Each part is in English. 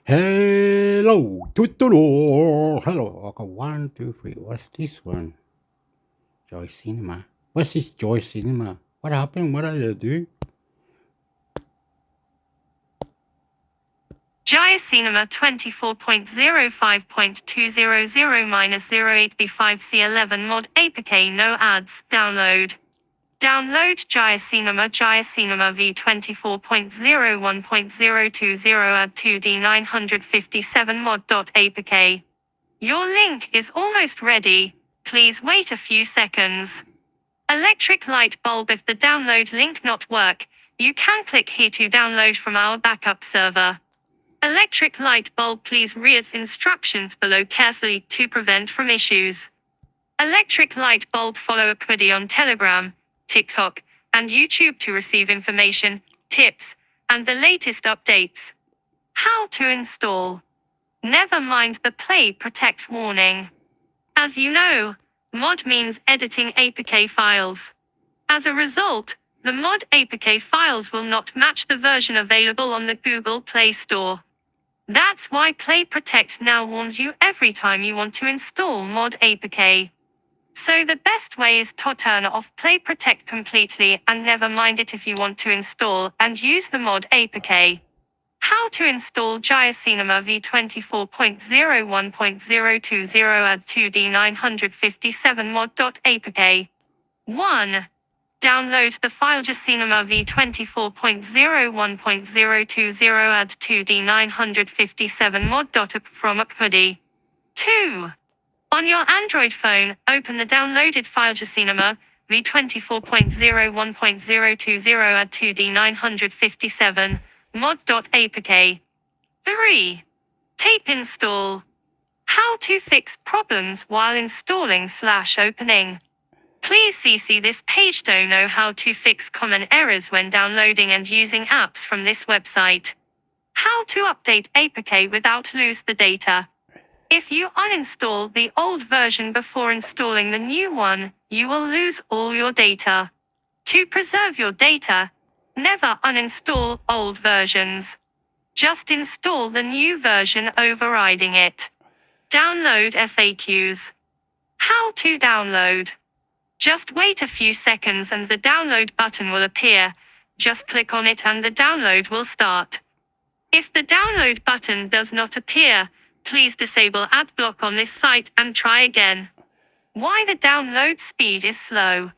Hello, Totoro. Hello. Okay, 1, 2, 3. What's this one? Joy Cinema. What's this Joy Cinema? What happened? What did I do? Jaya Cinema 24.05.200-08B5C11 mod APK no ads. Download. Download Jaya Cinema V24.01.020 add 2D957 mod.apk. Your link is almost ready. Please wait a few seconds. Electric light bulb. If the download link not work, you can click here to download from our backup server. Electric light bulb. Please read instructions below carefully to prevent from issues. Electric light bulb. Follow Akmedi on Telegram, TikTok, and YouTube to receive information, tips, and the latest updates. How to install. Never mind the play protect warning. As you know, mod means editing APK files. As a result, the mod APK files will not match the version available on the Google Play Store. That's why Play Protect now warns you every time you want to install mod APK. So the best way is to turn off Play Protect completely and never mind it if you want to install and use the mod APK. How to install Jaya Cinema V24.01.020 add 2D957 mod.apk. 1. Download the file Jaya Cinema V24.01.020 add 2D957 mod.app from Akmedi. 2. On your Android phone, open the downloaded file Jaya Cinema V24.01.020 add 2D957 mod.apk. 3. Tape install. How to fix problems while installing/opening. Please see this page to know how to fix common errors when downloading and using apps from this website. How to update APK without lose the data. If you uninstall the old version before installing the new one, you will lose all your data. To preserve your data, never uninstall old versions. Just install the new version overriding it. Download FAQs. How to download. Just wait a few seconds and the download button will appear. Just click on it and the download will start. If the download button does not appear, please disable ad block on this site and try again. Why the download speed is slow.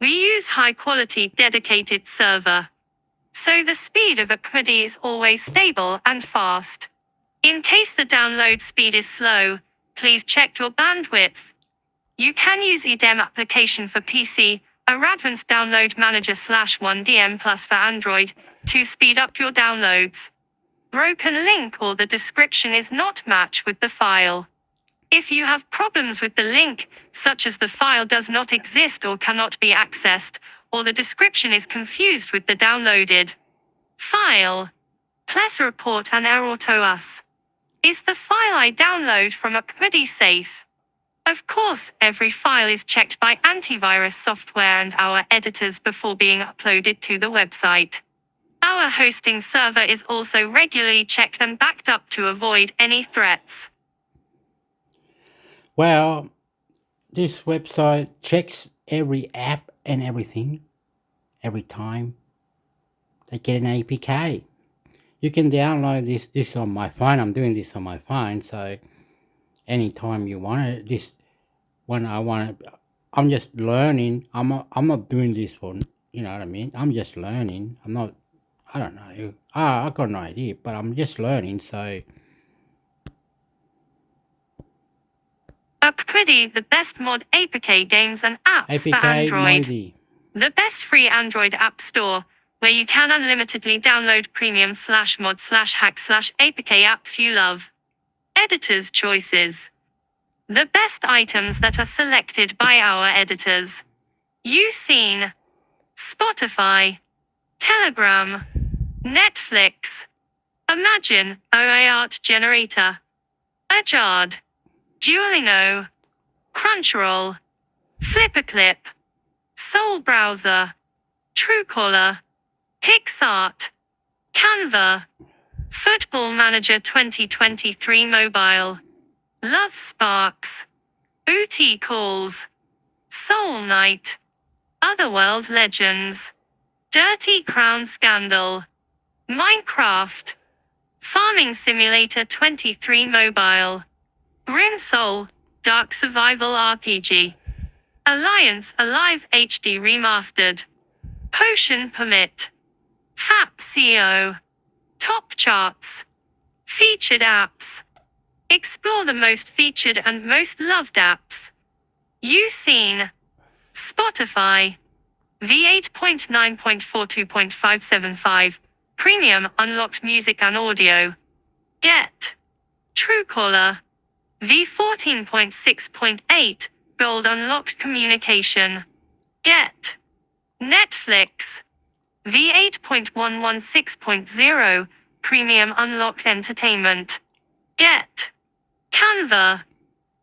We use high quality dedicated server. So the speed of Akmedi is always stable and fast. In case the download speed is slow, please check your bandwidth. You can use eDem application for PC, a Radvance download manager /1DM Plus for Android, to speed up your downloads. Broken link or the description is not matched with the file. If you have problems with the link, such as the file does not exist or cannot be accessed, or the description is confused with the downloaded file, please report an error to us. Is the file I download from Akmedi safe? Of course, every file is checked by antivirus software and our editors before being uploaded to the website. Our hosting server is also regularly checked and backed up to avoid any threats. Well, this website checks every app and everything every time they get an APK. You can download this on my phone. I'm doing this on my phone, so anytime you want it, this when I want it, I'm just learning. I'm not doing this for, you know what I mean? I'm just learning. I don't know. I got no idea, but I'm just learning, so Akmedi, the best mod APK games and apps for APK Android. Modi. The best free Android app store, where you can unlimitedly download premium/mod/hack/APK apps you love. Editors' choices. The best items that are selected by our editors. Usein, Spotify, Telegram, Netflix, Imagine, OA Art Generator, Ajard, Duolingo, Crunchyroll, Flipperclip, Soul Browser, Truecaller, PixArt, Canva, Football Manager 2023 Mobile. Love Sparks. Booty Calls. Soul Night. Otherworld Legends. Dirty Crown Scandal. Minecraft. Farming Simulator 23 Mobile. Grim Soul. Dark Survival RPG. Alliance Alive HD Remastered. Potion Permit. FAP CO. Top Charts. Featured apps. Explore the most featured and most loved apps. Usein. Spotify. V8.9.42.575. Premium unlocked music and audio. Get. Truecaller. V14.6.8. Gold unlocked communication. Get. Netflix. V8.116.0. Premium unlocked entertainment. Get. Canva.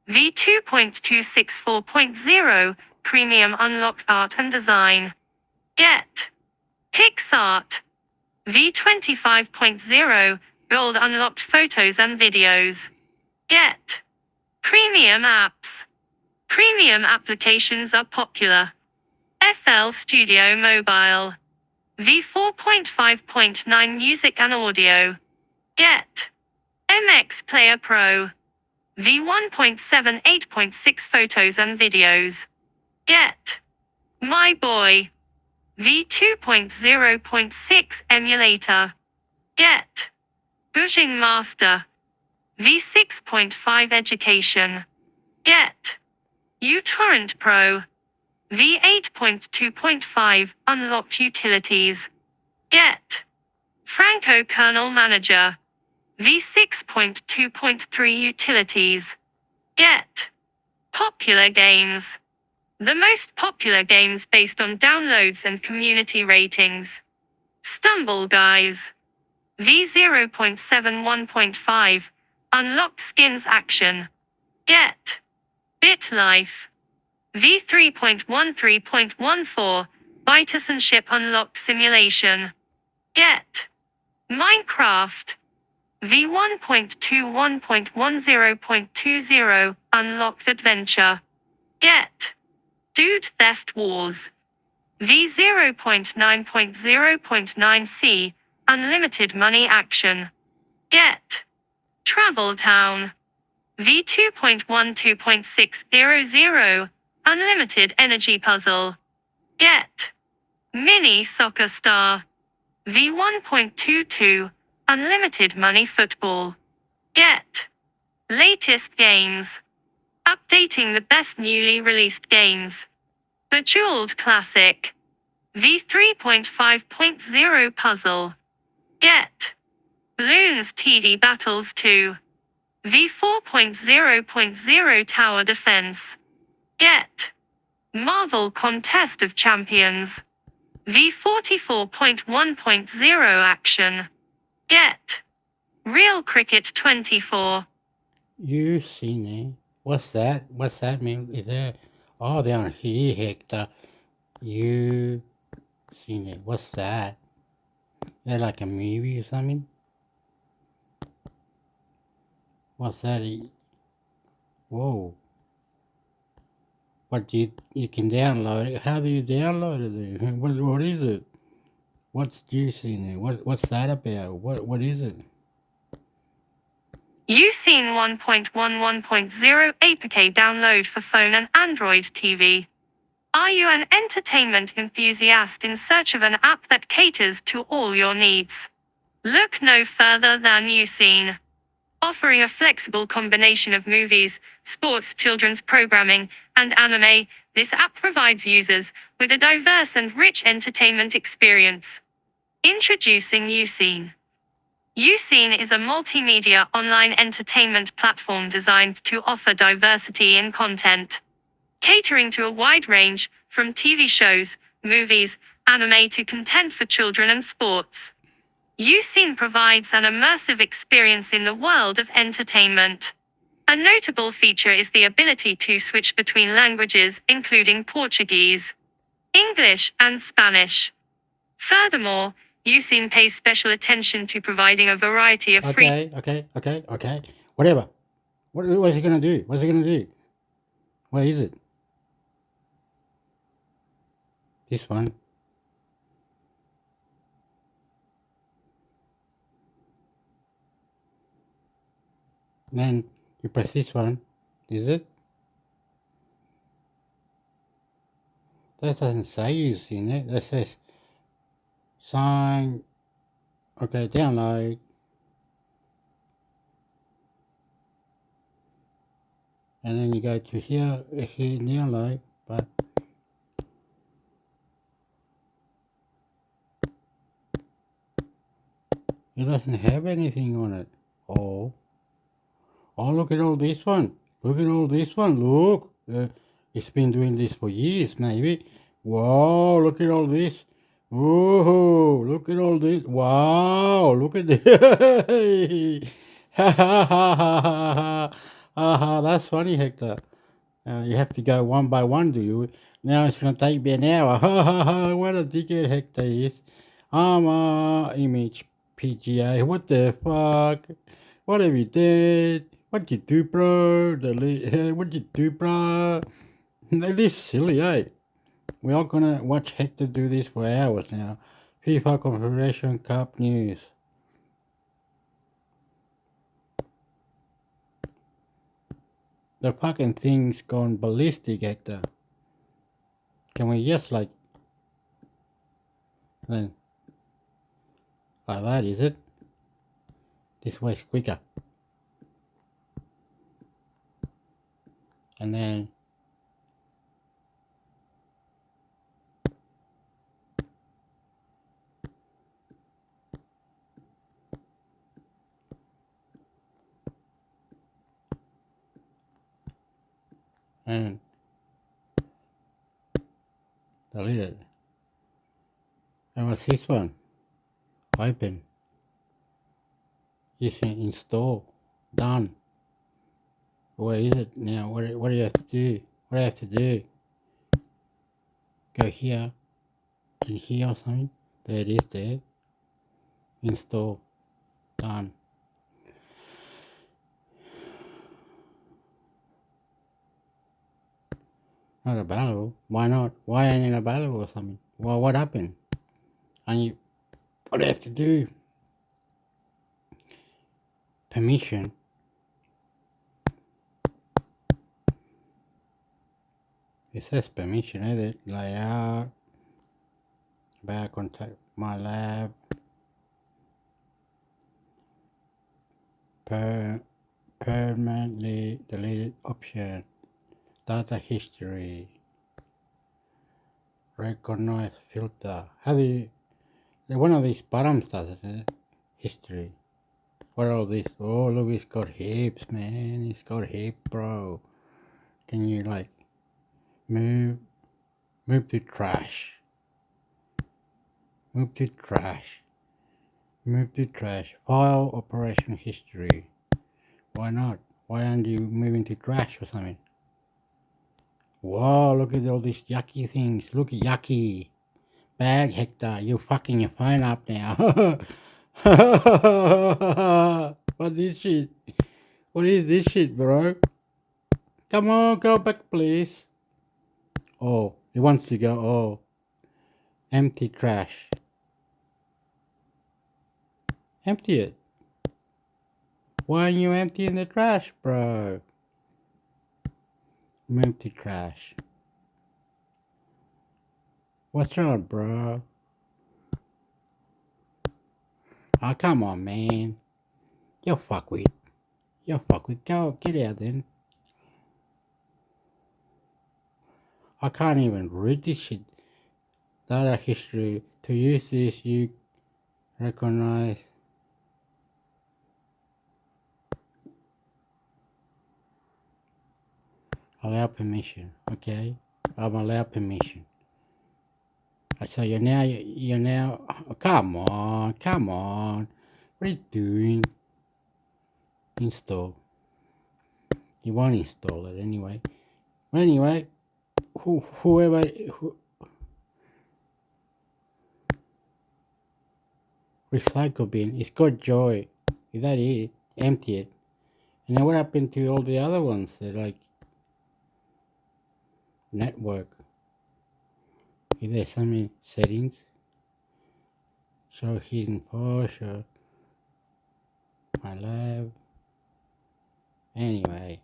V2.264.0. Premium unlocked art and design. Get. PixArt. V25.0. Gold unlocked photos and videos. Get. Premium apps. Premium applications are popular. FL Studio Mobile. V4.5.9 Music and audio. Get. MX Player Pro. V1.78.6 Photos and videos. Get. My Boy. V2.0.6 Emulator. Get. Gushing Master. V6.5 Education. Get. uTorrent Pro. V8.2.5 Unlocked Utilities. Get. Franco Kernel Manager. V6.2.3 Utilities. Get. Popular games. The most popular games based on downloads and community ratings. Stumble Guys. V0.71.5 Unlocked Skins Action. Get. BitLife. V3.13.14 Bison Ship Unlocked Simulation. Get. Minecraft. V1.21.10.20 Unlocked Adventure. Get. Dude Theft Wars. V0.9.0.9c Unlimited Money Action. Get. Travel Town. V2.12.600 Unlimited Energy Puzzle. Get. Mini Soccer Star. V1.22 Unlimited Money Football. Get. Latest games. Updating the best newly released games. Bejeweled Classic. V3.5.0 Puzzle. Get. Bloons TD Battles 2. V4.0.0 Tower Defense. Get. Marvel Contest of Champions. V44.1.0 Action. Get. Real Cricket 24. You seen it? What's that? What's that mean? Is there? Oh, down here, Hector. You seen it? What's that? Is that like a movie or something? What's that? Whoa. But you can download it. How do you download it then? What is it? What's juice in there? What's that about? What is it? Usein 1.11.0 APK download for phone and Android TV. Are you an entertainment enthusiast in search of an app that caters to all your needs? Look no further than Usein. Offering a flexible combination of movies, sports, children's programming, and anime, this app provides users with a diverse and rich entertainment experience. Introducing Usein. Usein is a multimedia online entertainment platform designed to offer diversity in content. Catering to a wide range, from TV shows, movies, anime to content for children and sports. Usein provides an immersive experience in the world of entertainment. A notable feature is the ability to switch between languages, including Portuguese, English, and Spanish. Furthermore, Usein pays special attention to providing a variety of free. Okay. Whatever. What is he gonna do? What's he gonna do? Where is it? This one. Then you press this one. Is it? That doesn't say using it. That says sign. Okay, download. And then you go to here download, but it doesn't have anything on it. Oh, look at all this one. Look at all this one. Look. It's been doing this for years, maybe. Wow, look at all this. Whoa, look at all this. Wow, look at this. Ha ha ha ha ha ha. That's funny, Hector. You have to go one by one, do you? Now it's going to take me an hour. Ha ha ha. What a dickhead Hector is. Image PGA. What the fuck? What have you did? What you do, bro? What you do, bro? This is silly, eh? We're all gonna watch Hector do this for hours now. FIFA Confederation Cup news. The fucking thing's gone ballistic, Hector. Can we just like then like that, is it? This way's quicker. And then and delete it. And what's this one? Open. You can install. Done. Where is it now? What do you have to do? What do I have to do? Go here. In here or something. There it is there. Install. Done. Not available. Why not? Why ain't it available or something? Well, what happened? And what do I have to do? Permission. It says permission, is it? Layout. Back contact my lab. Permanently deleted option. Data history. Recognize filter. How do you... One of these bottoms does it, history. What are all this? Oh, look, it's got hips, man. It's got hip, bro. Can you, like, move to trash? Move to trash. Move to trash. File operation history. Why not? Why aren't you moving to trash or something? Wow, look at all these yucky things. Look at yucky. Bag Hector, you fucking your phone up now. What this shit? What is this shit, bro? Come on, go back, please. Oh, he wants to go. Oh, empty trash. Empty it. Why are you emptying the trash, bro? Empty trash. What's wrong, bro? Oh, come on, man. You fuckwit. Go, get out then. I can't even read this shit. Data history. To use this, you recognize. Allow permission. Okay, I'm allow permission. So you're now. Oh, come on. What are you doing? Install. You won't install it anyway. Anyway, whoever recycle bin. It's got joy. Is that it? Empty it. And then what happened to all the other ones? They're like network. Is there some settings? Show hidden file, show my lab. Anyway,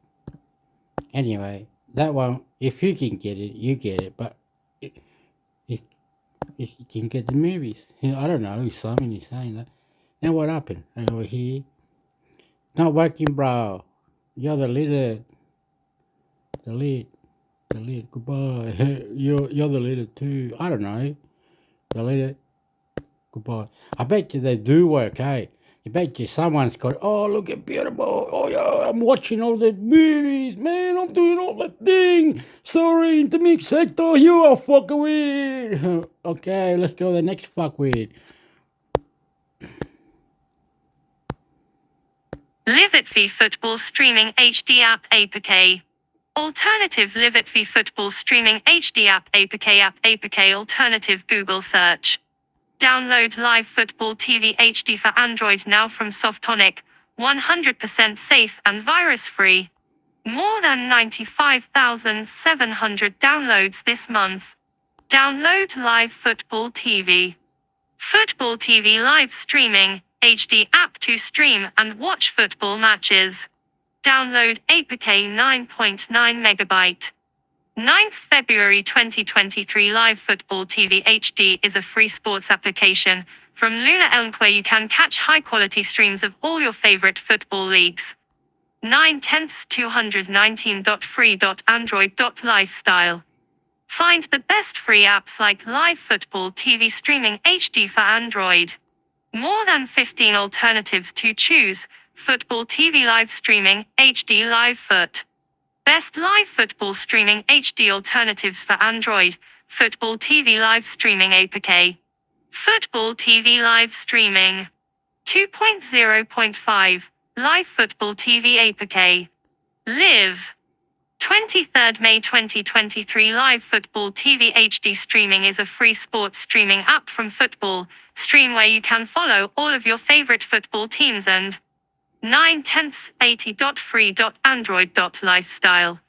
that one, if you can get it, you get it. But if you can get the movies, I don't know. Simon is saying that. Now what happened? Over here, not working, bro. You're the leader. The lead. Goodbye. You're the leader too. I don't know. The leader. Goodbye. I bet you they do work, hey? I bet you someone's got, oh, look at beautiful. Oh, yeah, I'm watching all the movies, man. I'm doing all the thing. Sorry, intermix sector, you are fucking weird. Okay, let's go to the next fuck weird. Live It V Football Streaming HD App APK. Alternative Live It V Football Streaming HD App APK Alternative Google search. Download Live Football TV HD for Android now from Softonic, 100% safe and virus-free. More than 95,700 downloads this month. Download Live Football TV. Football TV live streaming, HD app to stream and watch football matches. Download APK 9.9 megabyte. 9th February 2023 Live Football TV HD is a free sports application from Luna Elk where you can catch high-quality streams of all your favorite football leagues. 9/10 219.free.android.lifestyle. Find the best free apps like Live Football TV Streaming HD for Android. More than 15 alternatives to choose. Football TV Live Streaming HD Live Foot. Best Live Football Streaming HD alternatives for Android. Football TV Live Streaming APK. Football TV Live Streaming 2.0.5 Live Football TV APK. Live 23rd May 2023 Live Football TV HD Streaming is a free sports streaming app from Football Stream where you can follow all of your favorite football teams and 9/10 80.free.android.lifestyle.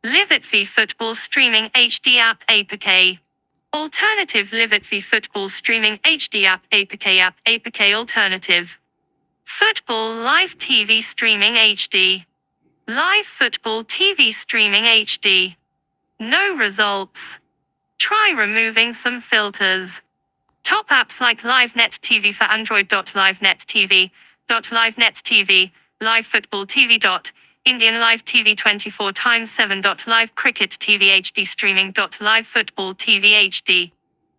Live It V Football Streaming HD App APK. Alternative Live It V Football Streaming HD App APK Alternative. Football Live TV Streaming HD. Live Football TV Streaming HD. No results. Try removing some filters. Top apps like LiveNet TV for Android. LiveNet TV. LiveNet TV, Live Football TV. Indian Live TV 24x7. Live Cricket TV HD Streaming. Live Football TV HD.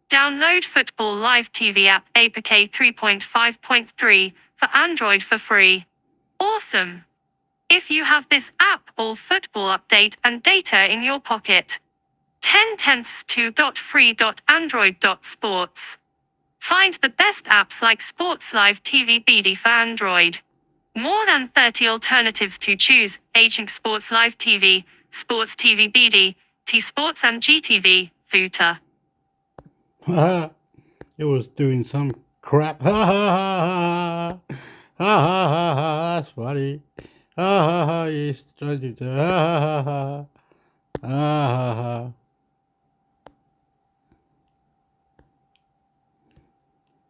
Download Football Live TV app APK 3.5.3 for Android for free. Awesome! If you have this app, all football update and data in your pocket. 10/10 2.free.android.sports. Find the best apps like Sports Live TV BD for Android. More than 30 alternatives to choose. Aging Sports Live TV, Sports TV BD, T-Sports and GTV, Futa. It was doing some crap. Ha ha ha ha. Ha ha ha ha. That's funny. Ha ha ha. He's trying to. Ha ha ha ha. Ha ha ha.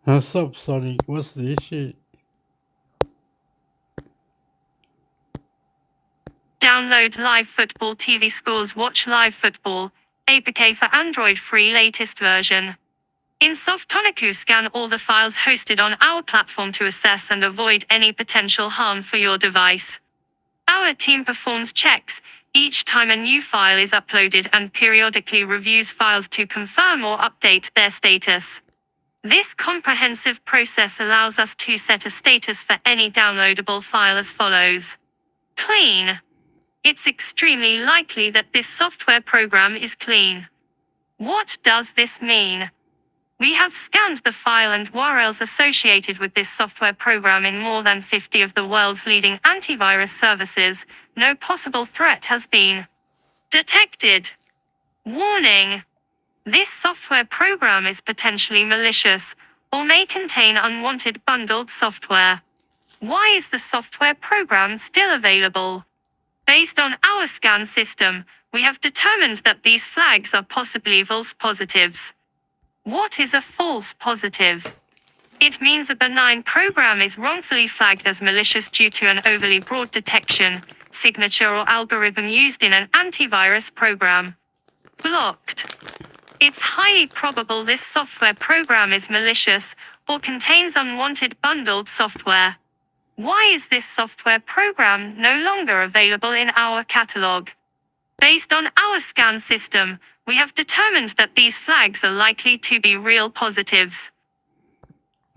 What's up, Sonic? What's the issue? Download Live Football TV Scores. Watch Live Football, APK for Android free latest version. In Softonic, scan all the files hosted on our platform to assess and avoid any potential harm for your device. Our team performs checks each time a new file is uploaded and periodically reviews files to confirm or update their status. This comprehensive process allows us to set a status for any downloadable file as follows. Clean. It's extremely likely that this software program is clean. What does this mean? We have scanned the file and URLs associated with this software program in more than 50 of the world's leading antivirus services. No possible threat has been detected. Warning. This software program is potentially malicious or may contain unwanted bundled software. Why is the software program still available? Based on our scan system, we have determined that these flags are possibly false positives. What is a false positive? It means a benign program is wrongfully flagged as malicious due to an overly broad detection, signature or algorithm used in an antivirus program. Blocked. It's highly probable this software program is malicious or contains unwanted bundled software. Why is this software program no longer available in our catalog? Based on our scan system, we have determined that these flags are likely to be real positives.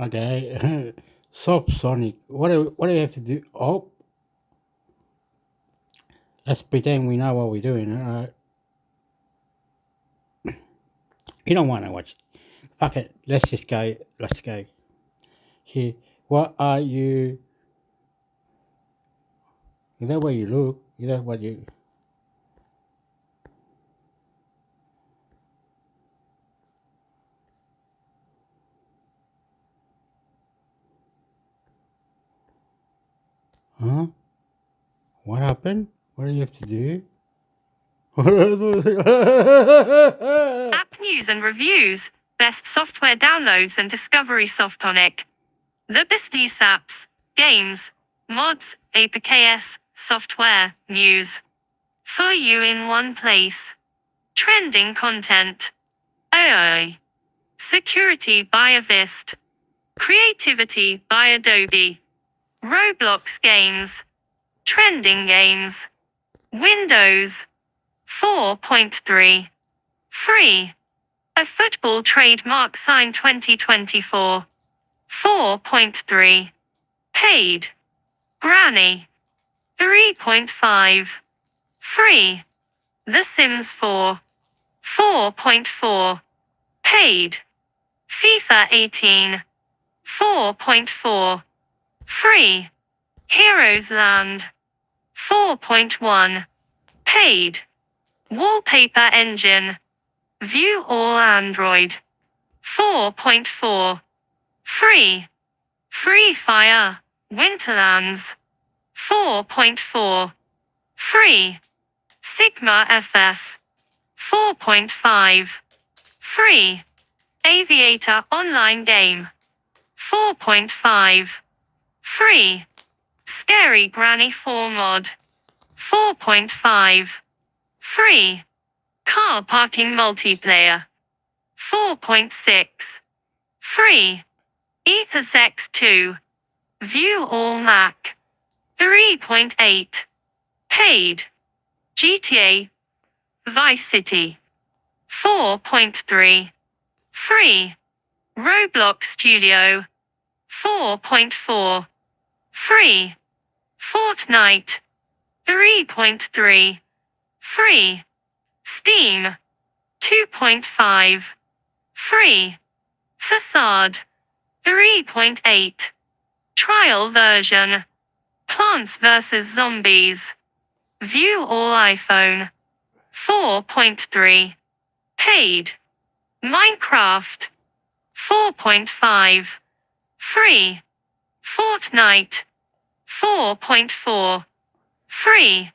Okay. Sonic. What do we have to do? Oh. Let's pretend we know what we're doing. You don't want to watch. Fuck it. Let's just go. Let's go. Here. What are you? Is that where you look? Is that what you? Huh? What happened? What do you have to do? App news and reviews, best software downloads and discovery Softonic. The best news apps, games, mods, APKs, software, news. For you in one place. Trending content. AI. Security by Avist. Creativity by Adobe. Roblox games. Trending games. Windows 4.3. Free. A football trademark sign 2024. 4.3. Paid. Granny. 3.5. Free. The Sims 4. 4.4. Paid. FIFA 18. 4.4. Free. Heroes Land. 4.1. Paid. Wallpaper Engine. View all Android. 4.4. Free. Free Fire. Winterlands. 4.4. Free. Sigma FF. 4.5. Free. Aviator Online Game. 4.5. Free. Scary Granny 4 Mod. 4.5. Free. Car Parking Multiplayer. 4.6. Free. Ethos X2. View All Mac. 3.8. Paid. GTA. Vice City. 4.3. Free. Roblox Studio. 4.4. Free. Fortnite. 3.3. Free. Steam. 2.5. Free. Facade. 3.8. Trial version. Plants vs. Zombies. View all iPhone. 4.3. Paid. Minecraft. 4.5. Free. Fortnite. 4.4. Free.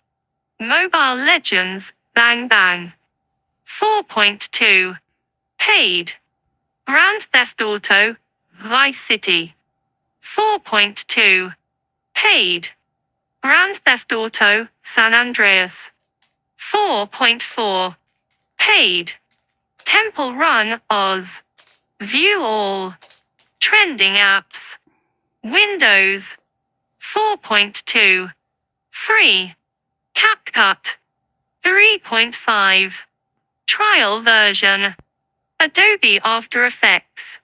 Mobile Legends, Bang Bang. 4.2. Paid. Grand Theft Auto, Vice City. 4.2. Paid. Grand Theft Auto, San Andreas. 4.4. Paid. Temple Run, Oz. View all. Trending apps. Windows. 4.2. Free. CapCut. 3.5. Trial version. Adobe After Effects.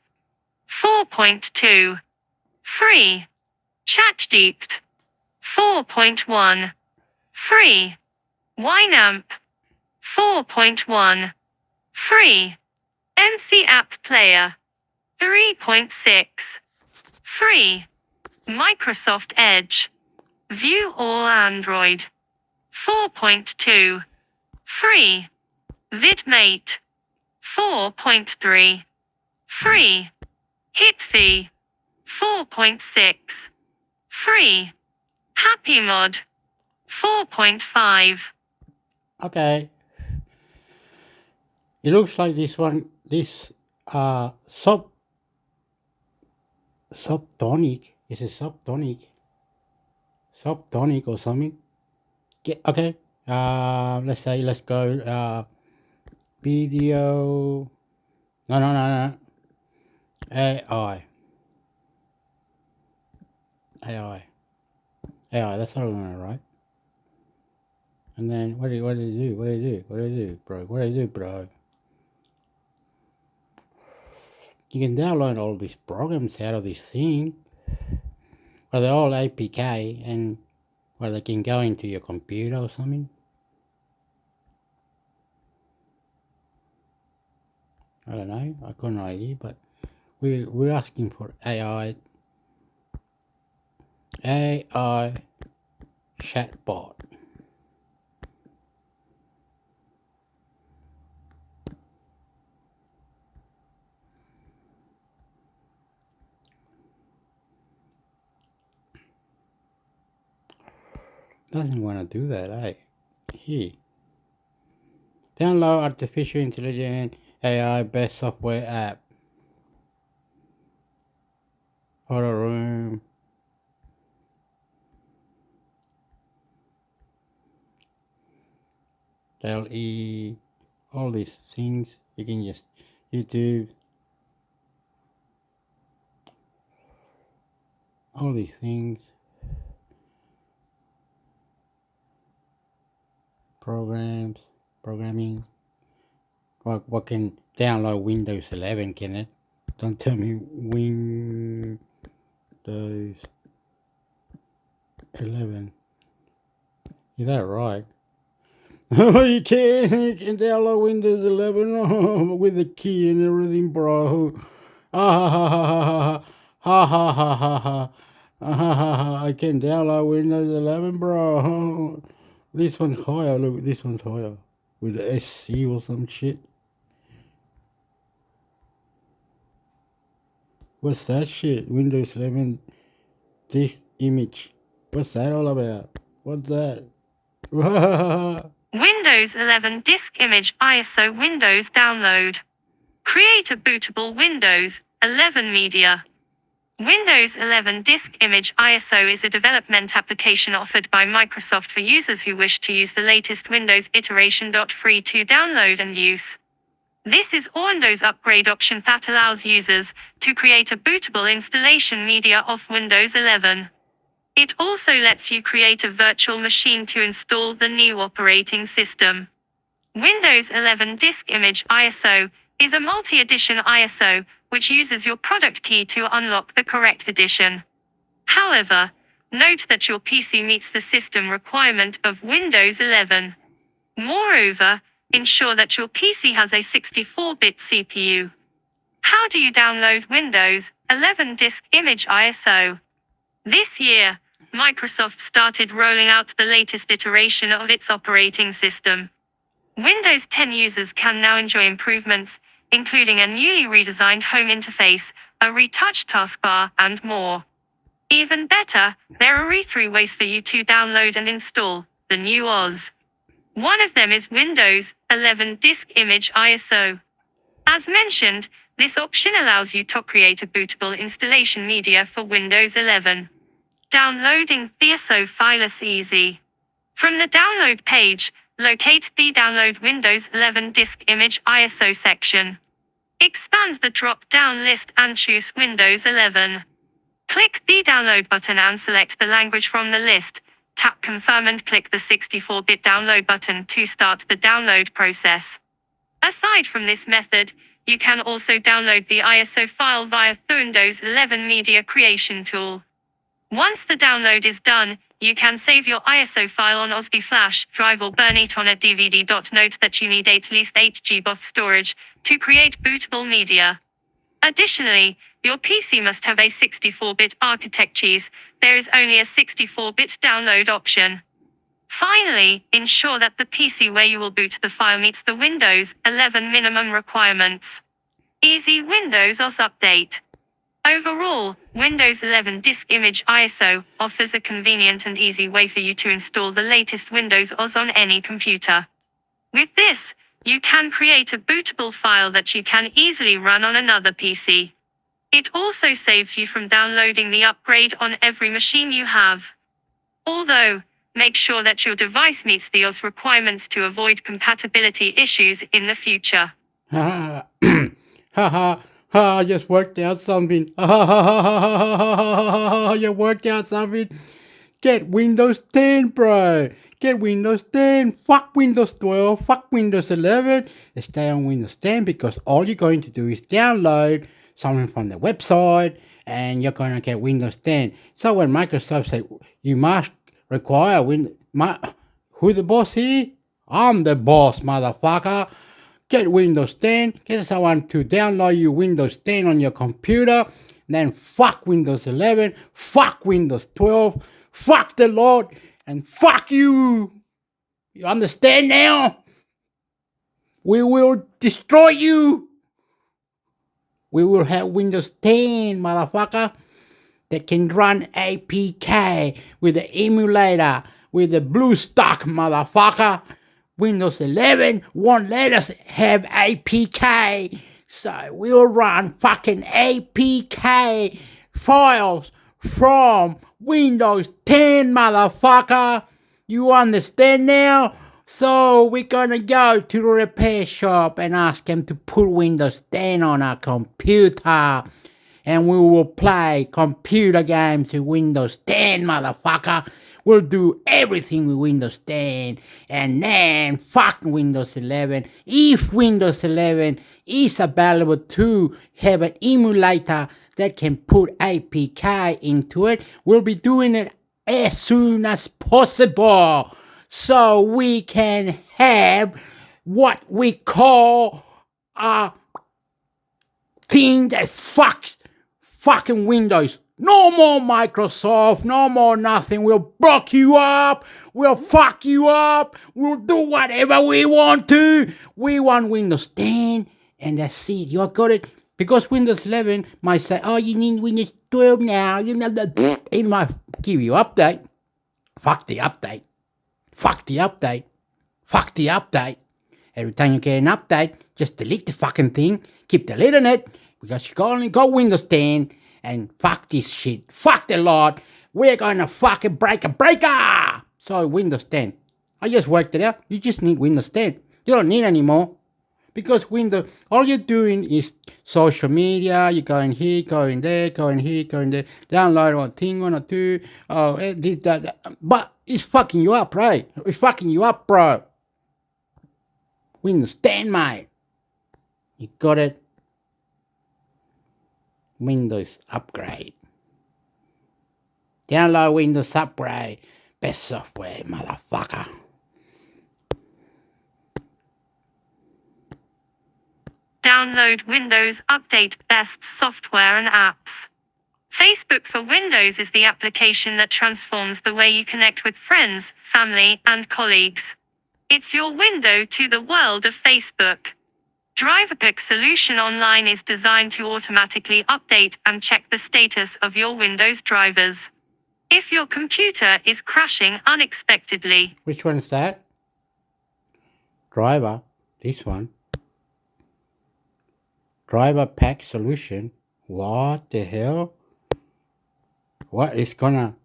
4.2. Free. ChatGPT. 4.1. Free. Winamp. 4.1. Free. NC App Player. 3.6. Free. Microsoft Edge. View all Android. 4.2. Free. VidMate. 4.3. Free. HitFi 4.6. Free. Happy Mod 4.5. Okay. It looks like this subtonic. Is it subtonic? Subtonic or something? Okay. Let's go video. No. AI. That's what I want to write. And then what do you do, bro? You can download all these programs out of this thing. Well, they're all APK, and they can go into your computer or something. I don't know. I got no idea, but we're asking for AI chatbot. Doesn't want to do that, eh? Here. Download artificial intelligence AI best software app. Photo room. LE. All these things. You can just YouTube. All these things. Programming. What can download Windows 11, can it? Don't tell me Windows 11. Is that right? Oh, you can download Windows 11 with the key and everything, bro. I can download Windows 11, bro. This one's higher. Look, this one's higher with the SC or some shit. What's that shit? Windows 11 this image. What's that all about? What's that? Windows 11 Disk Image ISO Windows Download. Create a bootable Windows 11 media. Windows 11 Disk Image ISO is a development application offered by Microsoft for users who wish to use the latest Windows iteration. Free to download and use. This is a Windows upgrade option that allows users to create a bootable installation media of Windows 11. It also lets you create a virtual machine to install the new operating system. Windows 11 Disk Image ISO is a multi-edition ISO which uses your product key to unlock the correct edition. However, note that your PC meets the system requirement of Windows 11. Moreover, ensure that your PC has a 64-bit CPU. How do you download Windows 11 Disk Image ISO? This year, Microsoft started rolling out the latest iteration of its operating system. Windows 10 users can now enjoy improvements, including a newly redesigned home interface, a retouched taskbar, and more. Even better, there are 3 ways for you to download and install the new OS. One of them is Windows 11 Disk Image ISO. As mentioned, this option allows you to create a bootable installation media for Windows 11. Downloading the ISO file is easy. From the download page, locate the Download Windows 11 Disk Image ISO section. Expand the drop-down list and choose Windows 11. Click the Download button and select the language from the list. Tap Confirm and click the 64-bit download button to start the download process. Aside from this method, you can also download the ISO file via the Windows 11 Media Creation tool. Once the download is done, you can save your ISO file on USB flash drive or burn it on a DVD. Note that you need at least 8 GB of storage to create bootable media. Additionally, your PC must have a 64-bit architecture. There is only a 64-bit download option. Finally, ensure that the PC where you will boot the file meets the Windows 11 minimum requirements. Easy Windows OS Update. Overall, Windows 11 Disk Image ISO offers a convenient and easy way for you to install the latest Windows OS on any computer. With this, you can create a bootable file that you can easily run on another PC. It also saves you from downloading the upgrade on every machine you have. Although, make sure that your device meets the OS requirements to avoid compatibility issues in the future. Ha ha ha, I just worked out something. Ha ha ha ha ha ha ha, you worked out something. Get Windows 10, bro. Get Windows 10. Fuck Windows 12. Fuck Windows 11. Stay on Windows 10 because all you're going to do is download something from the website and you're going to get Windows 10. So when Microsoft said you must require who the boss here? I'm the boss, motherfucker. Get Windows 10. Get someone to download you Windows 10 on your computer. Then fuck Windows 11. Fuck Windows 12. Fuck the Lord. And fuck you. You understand now? We will destroy you. We will have Windows 10, motherfucker, that can run APK with the emulator, with the BlueStack, motherfucker. Windows 11 won't let us have APK, so we'll run fucking APK files from Windows 10, motherfucker. You understand now? So we're gonna go to the repair shop and ask them to put Windows 10 on our computer. And we will play computer games with Windows 10, motherfucker. We'll do everything with Windows 10. And then fuck Windows 11. If Windows 11 is available to have an emulator that can put APK into it, we'll be doing it as soon as possible. So we can have what we call a thing that fucks fucking Windows. No more Microsoft, no more nothing. We'll block you up, we'll fuck you up, we'll do whatever we want to. We want Windows 10 and that's it. You got it. Because Windows 11 might say, oh, you need Windows 12 now. You know that it might give you update. Fuck the update. Fuck the update. Fuck the update. Every time you get an update, just delete the fucking thing. Keep deleting it. Because you only got Windows 10 and fuck this shit. Fuck the Lord. We're gonna fucking break a breaker. So Windows 10. I just worked it out. You just need Windows 10. You don't need any more. Because Windows, all you're doing is social media. You're going here, going there, going here, going there. Download one thing, one or two. Oh, this, that. But it's fucking you up, right? It's fucking you up, bro. Windows 10, mate. You got it. Windows upgrade. Download Windows upgrade. Best software, motherfucker. Download Windows Update Best Software and Apps. Facebook for Windows is the application that transforms the way you connect with friends, family, and colleagues. It's your window to the world of Facebook. DriverPick Solution Online is designed to automatically update and check the status of your Windows drivers. If your computer is crashing unexpectedly. Which one is that? Driver. This one. Driver Pack Solution. What the hell? What is gonna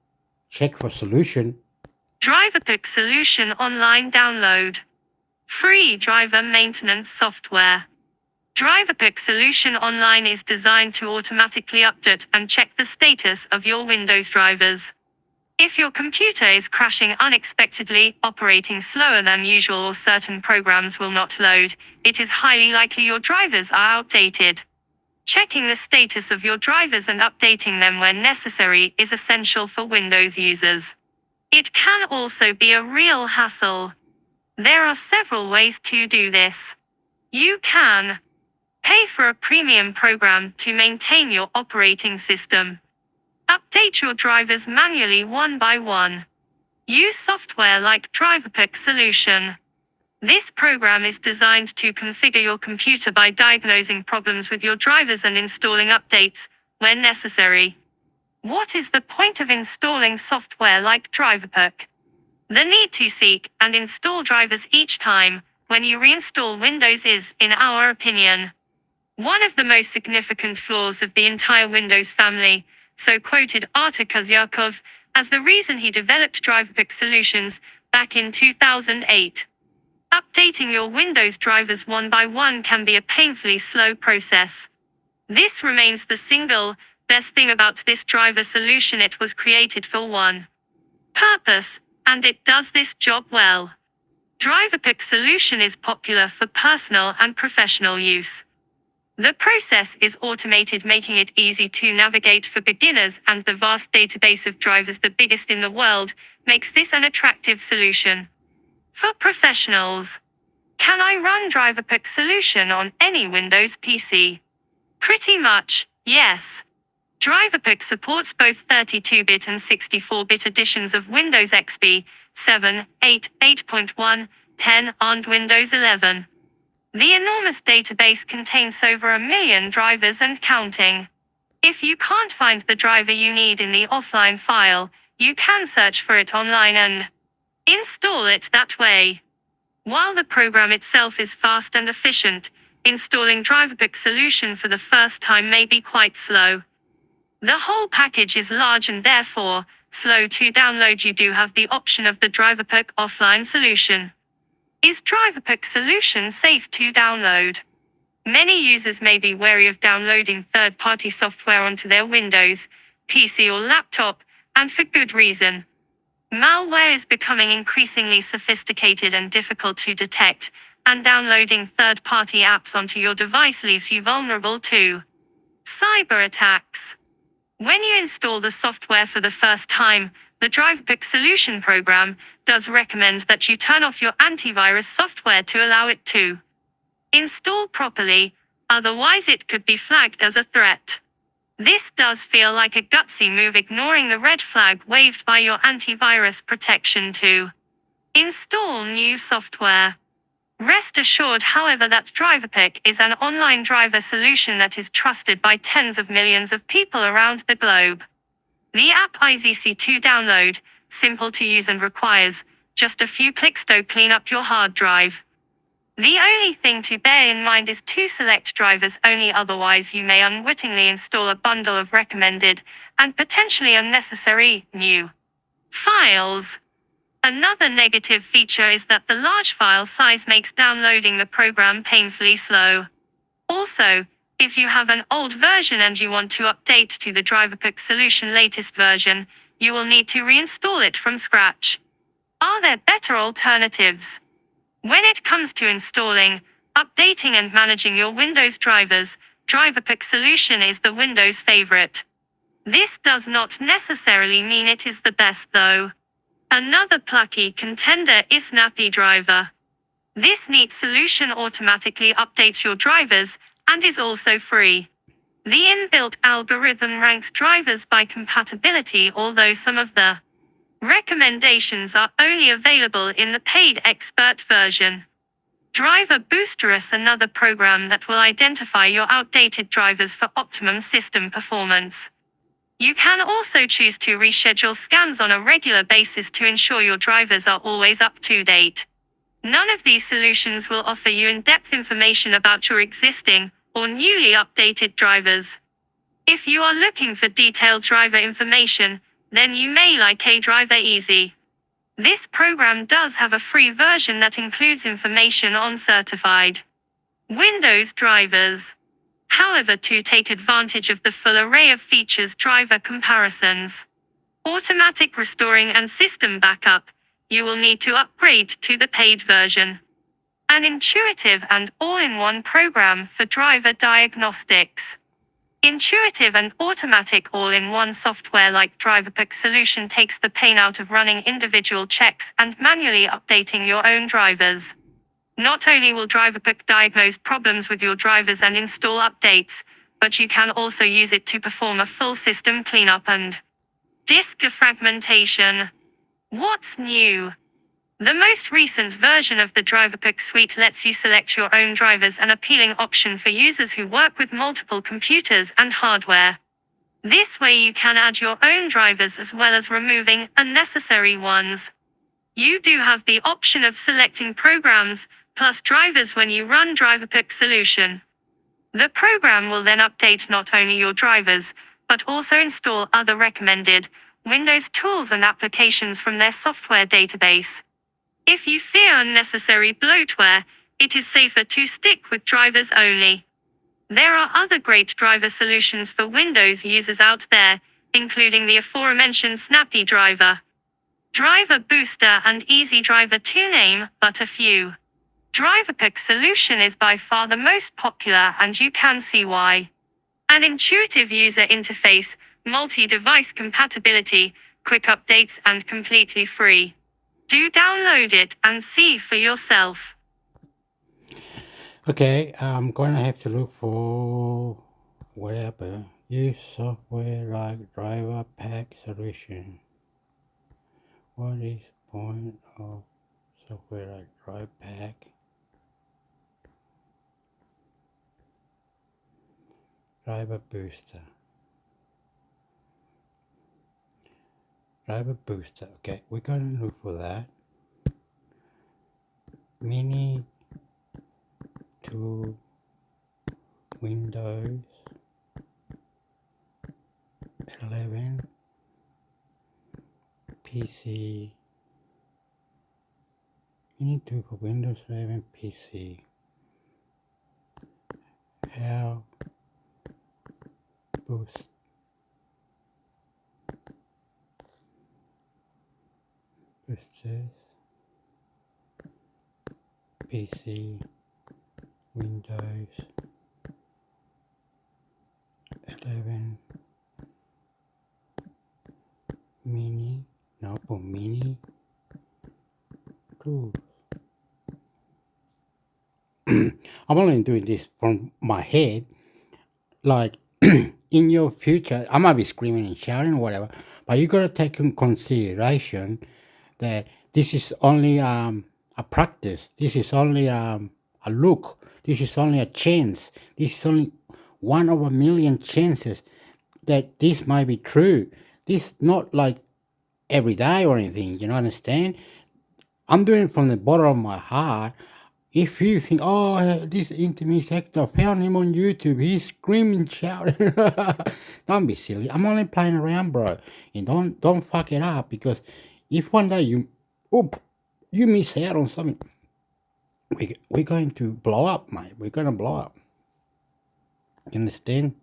check for solution? DriverPick Solution Online download. Free driver maintenance software. DriverPick Solution Online is designed to automatically update and check the status of your Windows drivers. If your computer is crashing unexpectedly, operating slower than usual, or certain programs will not load, it is highly likely your drivers are outdated. Checking the status of your drivers and updating them when necessary is essential for Windows users. It can also be a real hassle. There are several ways to do this. You can pay for a premium program to maintain your operating system. Update your drivers manually one by one. Use software like DriverPick Solution. This program is designed to configure your computer by diagnosing problems with your drivers and installing updates, when necessary. What is the point of installing software like DriverPook? The need to seek and install drivers each time when you reinstall Windows is, in our opinion, one of the most significant flaws of the entire Windows family, so quoted Artur Kozyakov as the reason he developed DriverPook solutions back in 2008. Updating your Windows drivers one by one can be a painfully slow process. This remains the single best thing about this driver solution. It was created for one purpose, and it does this job well. DriverPook solution is popular for personal and professional use. The process is automated, making it easy to navigate for beginners, and the vast database of drivers, the biggest in the world, makes this an attractive solution. For professionals, can I run DriverPook solution on any Windows PC? Pretty much, yes. DriverPook supports both 32-bit and 64-bit editions of Windows XP, 7, 8, 8.1, 10, and Windows 11. The enormous database contains over 1 million drivers and counting. If you can't find the driver you need in the offline file, you can search for it online and install it that way. While the program itself is fast and efficient, installing DriverPook solution for the first time may be quite slow. The whole package is large and therefore slow to download. You do have the option of the DriverPook offline solution. Is DriverPook solution safe to download? Many users may be wary of downloading third-party software onto their Windows, PC or laptop, and for good reason. Malware is becoming increasingly sophisticated and difficult to detect, and downloading third-party apps onto your device leaves you vulnerable to cyber attacks. When you install the software for the first time, the DriverPook solution program does recommend that you turn off your antivirus software to allow it to install properly, otherwise it could be flagged as a threat. This does feel like a gutsy move, ignoring the red flag waved by your antivirus protection to install new software. Rest assured, however, that DriverPook is an online driver solution that is trusted by tens of millions of people around the globe. The app is easy to download, simple to use, and requires just a few clicks to clean up your hard drive. The only thing to bear in mind is to select drivers only, otherwise you may unwittingly install a bundle of recommended and potentially unnecessary new files. Another negative feature is that the large file size makes downloading the program painfully slow. Also, if you have an old version and you want to update to the DriverPook solution latest version, you will need to reinstall it from scratch. Are there better alternatives? When it comes to installing, updating and managing your Windows drivers, DriverPook solution is the Windows favorite. This does not necessarily mean it is the best though. Another plucky contender is SnappyDriver. This neat solution automatically updates your drivers and is also free. The inbuilt algorithm ranks drivers by compatibility, although some of the recommendations are only available in the paid expert version. Driver Booster is another program that will identify your outdated drivers for optimum system performance. You can also choose to reschedule scans on a regular basis to ensure your drivers are always up to date. None of these solutions will offer you in-depth information about your existing or newly updated drivers. If you are looking for detailed driver information, then you may like a Driver Easy. This program does have a free version that includes information on certified Windows drivers. However, to take advantage of the full array of features, driver comparisons, automatic restoring and system backup, you will need to upgrade to the paid version. An intuitive and all-in-one program for driver diagnostics. Intuitive and automatic all-in-one software like DriverPook solution takes the pain out of running individual checks and manually updating your own drivers. Not only will DriverPook diagnose problems with your drivers and install updates, but you can also use it to perform a full system cleanup and disk defragmentation. What's new? The most recent version of the DriverPook suite lets you select your own drivers, an appealing option for users who work with multiple computers and hardware. This way you can add your own drivers as well as removing unnecessary ones. You do have the option of selecting programs plus drivers when you run DriverPick solution. The program will then update not only your drivers, but also install other recommended Windows tools and applications from their software database. If you fear unnecessary bloatware, it is safer to stick with drivers only. There are other great driver solutions for Windows users out there, including the aforementioned Snappy Driver, Driver Booster and Easy Driver to name but a few. DriverPick solution is by far the most popular and you can see why. An intuitive user interface, multi-device compatibility, quick updates and completely free. Do download it and see for yourself. Okay, I'm gonna have to look for whatever. Use software like DriverPack solution. What is the point of software like DriverPack? Driver Booster. Driver Booster. Okay, we're gonna look for that. Mini to Windows 11 PC. Mini to for Windows 11 PC. How boost boosters PC Windows 11 mini mini tools. I'm only doing this from my head, like in your future I might be screaming and shouting or whatever, but you gotta take in consideration that this is only a practice, this is only a look, this is only a chance, this is only 1 over a million chances that this might be true. This not like every day or anything, you know, understand? I'm doing it from the bottom of my heart. If you think, oh, this intimate actor, found him on YouTube, he's screaming, shouting, don't be silly. I'm only playing around, bro. And don't fuck it up, because if one day you miss out on something, we're going to blow up, mate. We're going to blow up. You understand?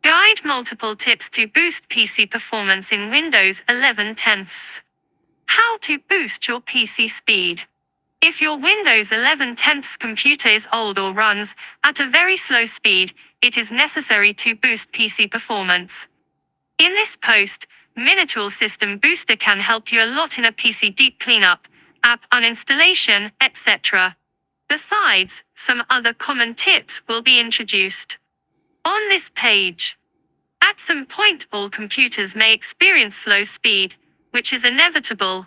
Guide multiple tips to boost PC performance in Windows 11 10ths. How to boost your PC speed. If your Windows 11 10ths computer is old or runs at a very slow speed, it is necessary to boost PC performance. In this post, Minitool System Booster can help you a lot in a PC deep cleanup, app uninstallation, etc. Besides, some other common tips will be introduced on this page. At some point, all computers may experience slow speed, which is inevitable.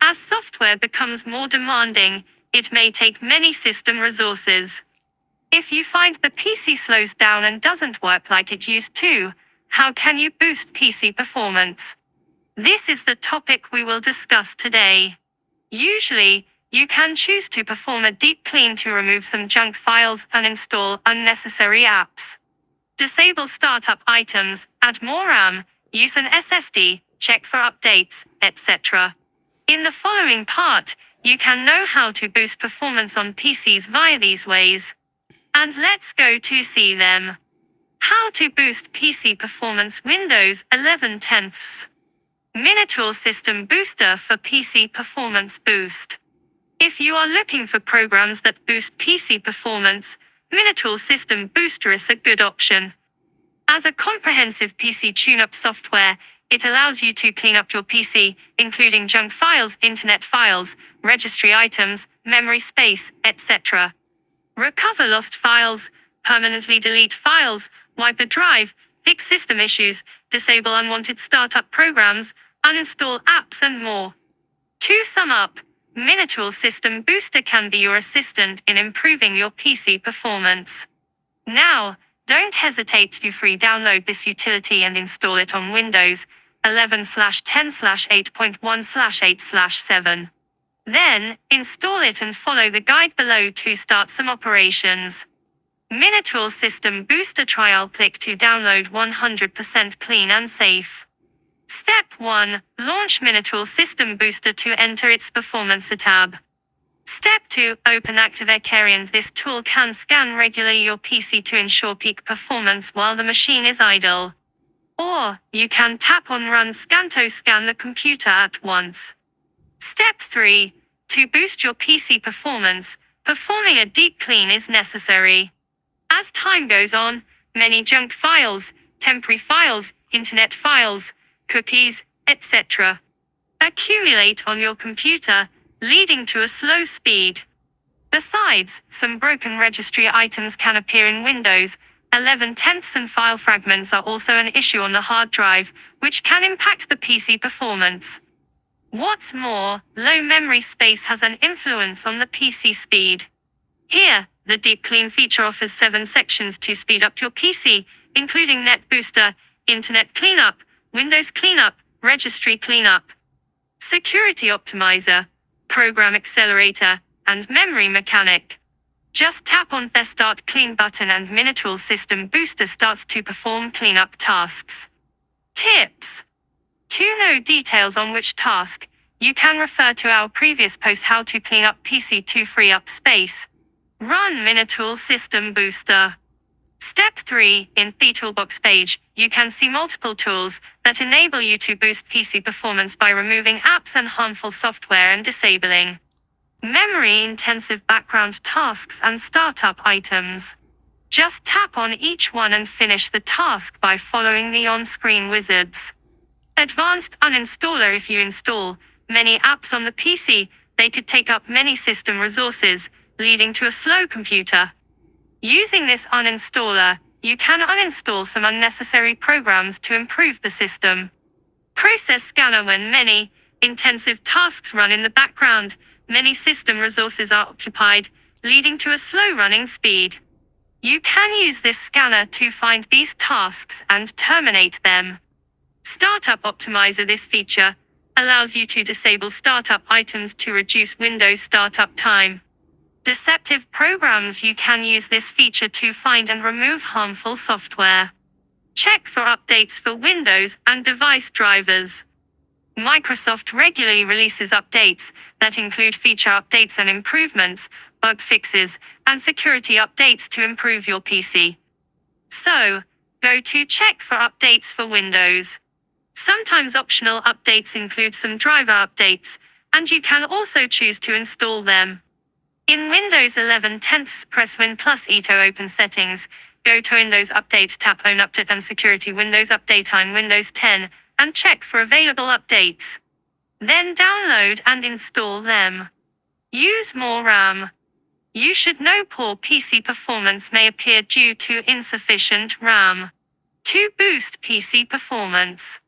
As software becomes more demanding, it may take many system resources. If you find the PC slows down and doesn't work like it used to, how can you boost PC performance? This is the topic we will discuss today. Usually, you can choose to perform a deep clean to remove some junk files and install unnecessary apps. Disable startup items, add more RAM, use an SSD, check for updates, etc. In the following part, you can know how to boost performance on PCs via these ways. And let's go to see them. How to boost PC performance Windows 11 10ths. Minitool System Booster for PC Performance Boost. If you are looking for programs that boost PC performance, Minitool System Booster is a good option. As a comprehensive PC tune-up software, it allows you to clean up your PC, including junk files, internet files, registry items, memory space, etc. Recover lost files, permanently delete files, wipe a drive, fix system issues, disable unwanted startup programs, uninstall apps and more. To sum up, Minitool System Booster can be your assistant in improving your PC performance. Now, don't hesitate to free download this utility and install it on Windows 11/10/8.1/8/7. Then, install it and follow the guide below to start some operations. Minitool System Booster Trial. Click to download 100% clean and safe. Step 1. Launch Minitool System Booster to enter its Performance tab. Step 2. Open ActiveCare. This tool can scan regularly your PC to ensure peak performance while the machine is idle. Or, you can tap on Run Scan to scan the computer at once. Step 3. To boost your PC performance, performing a deep clean is necessary. As time goes on, many junk files, temporary files, internet files, cookies, etc. accumulate on your computer, leading to a slow speed. Besides, some broken registry items can appear in Windows 11/10, and file fragments are also an issue on the hard drive, which can impact the PC performance. What's more, low memory space has an influence on the PC speed. Here, the Deep Clean feature offers 7 sections to speed up your PC, including Net Booster, Internet Cleanup, Windows Cleanup, Registry Cleanup, Security Optimizer, Program Accelerator, and Memory Mechanic. Just tap on the Start Clean button and Minitool System Booster starts to perform cleanup tasks. Tips. To know details on which task, you can refer to our previous post How to Clean Up PC to Free Up Space. Run Minitool System Booster. Step 3. In the Toolbox page, you can see multiple tools that enable you to boost PC performance by removing apps and harmful software and disabling memory-intensive background tasks and startup items. Just tap on each one and finish the task by following the on-screen wizards. Advanced Uninstaller. If you install many apps on the PC, they could take up many system resources, leading to a slow computer. Using this uninstaller, you can uninstall some unnecessary programs to improve the system. Process Scanner. When many intensive tasks run in the background, many system resources are occupied, leading to a slow running speed. You can use this scanner to find these tasks and terminate them. Startup Optimizer. This feature allows you to disable startup items to reduce Windows startup time. Deceptive programs. You can use this feature to find and remove harmful software. Check for updates for Windows and device drivers. Microsoft regularly releases updates that include feature updates and improvements, bug fixes, and security updates to improve your PC. So, go to Check for updates for Windows. Sometimes optional updates include some driver updates, and you can also choose to install them. In Windows 11/10, press Win plus E to open settings, go to Windows Update, tap on Update and Security, Windows Update on Windows 10, and check for available updates. Then download and install them. Use more RAM. You should know poor PC performance may appear due to insufficient RAM. To boost PC performance,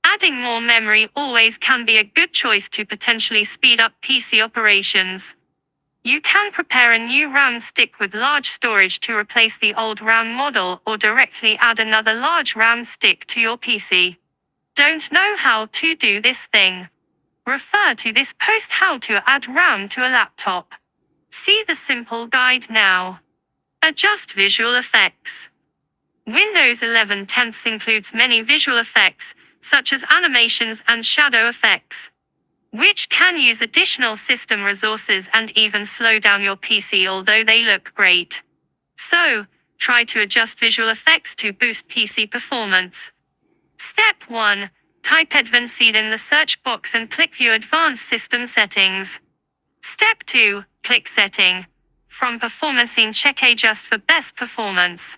adding more memory always can be a good choice to potentially speed up PC operations. You can prepare a new RAM stick with large storage to replace the old RAM model, or directly add another large RAM stick to your PC. Don't know how to do this thing? Refer to this post How to Add RAM to a Laptop. See the simple guide now. Adjust visual effects. Windows 11/10 includes many visual effects, such as animations and shadow effects, which can use additional system resources and even slow down your PC, although they look great. So, try to adjust visual effects to boost PC performance. Step 1. Type Advanced in the search box and click View Advanced System Settings. Step 2. Click Setting. From Performance in check Adjust for best performance.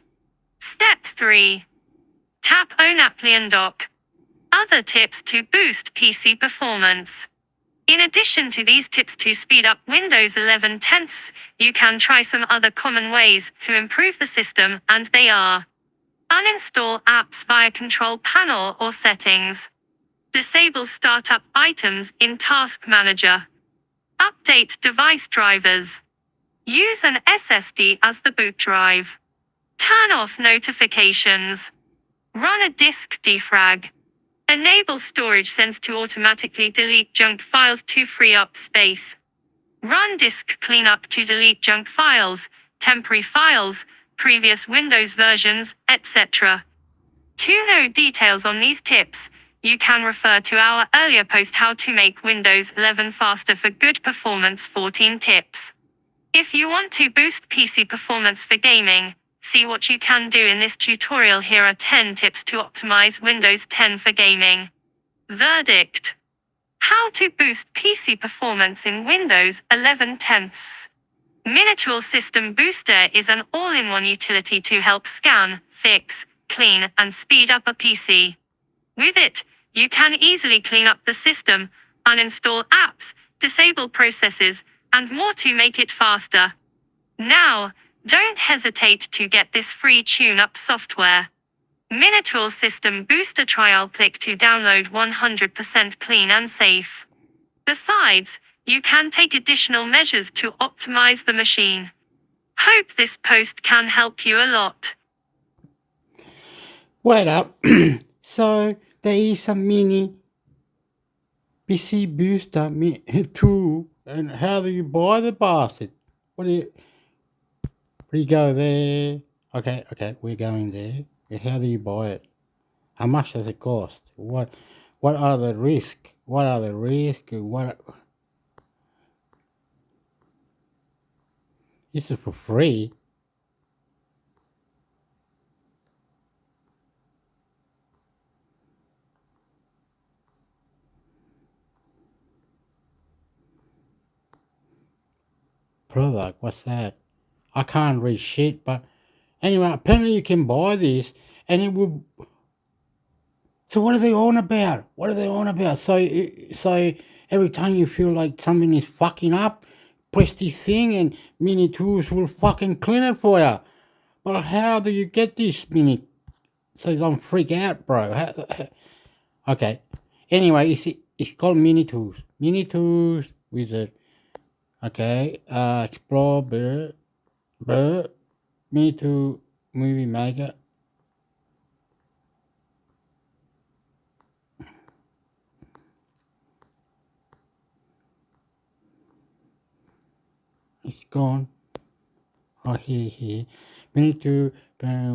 Step 3. Tap on Apply and Dock. Other tips to boost PC performance. In addition to these tips to speed up Windows 11/10, you can try some other common ways to improve the system, and they are: uninstall apps via Control Panel or Settings. Disable startup items in Task Manager. Update device drivers. Use an SSD as the boot drive. Turn off notifications. Run a disk defrag. Enable storage sense to automatically delete junk files to free up space. Run disk cleanup to delete junk files, temporary files, previous Windows versions, etc. To know details on these tips, you can refer to our earlier post How to Make Windows 11 Faster for Good Performance 14 Tips. If you want to boost PC performance for gaming, see what you can do in this tutorial. Here are 10 tips to optimize Windows 10 for gaming. Verdict. How to boost PC performance in Windows 11 10ths. Minitool System Booster is an all-in-one utility to help scan, fix, clean, and speed up a PC. With it, you can easily clean up the system, uninstall apps, disable processes, and more to make it faster. Now, don't hesitate to get this free tune-up software. Minitool System Booster Trial. Click to download 100% clean and safe. Besides, you can take additional measures to optimize the machine. Hope this post can help you a lot. Wait up. So there is a mini PC booster tool, and how do you buy the bastard? What do you go there? Okay, we're going there. How do you buy it? How much does it cost? What are the risks? What are the risks? This is for free. Product, what's that? I can't read shit, but anyway, apparently you can buy this and it will. So what are they on about? What are they on about? So every time you feel like something is fucking up, press this thing and Mini Tools will fucking clean it for you. But how do you get this Mini? So you don't freak out, bro. Okay. Anyway, it's called Mini Tools. Mini Tools Wizard. Okay. Explore, Mini Tool Movie Maker. It's gone. Oh, here. Mini Tool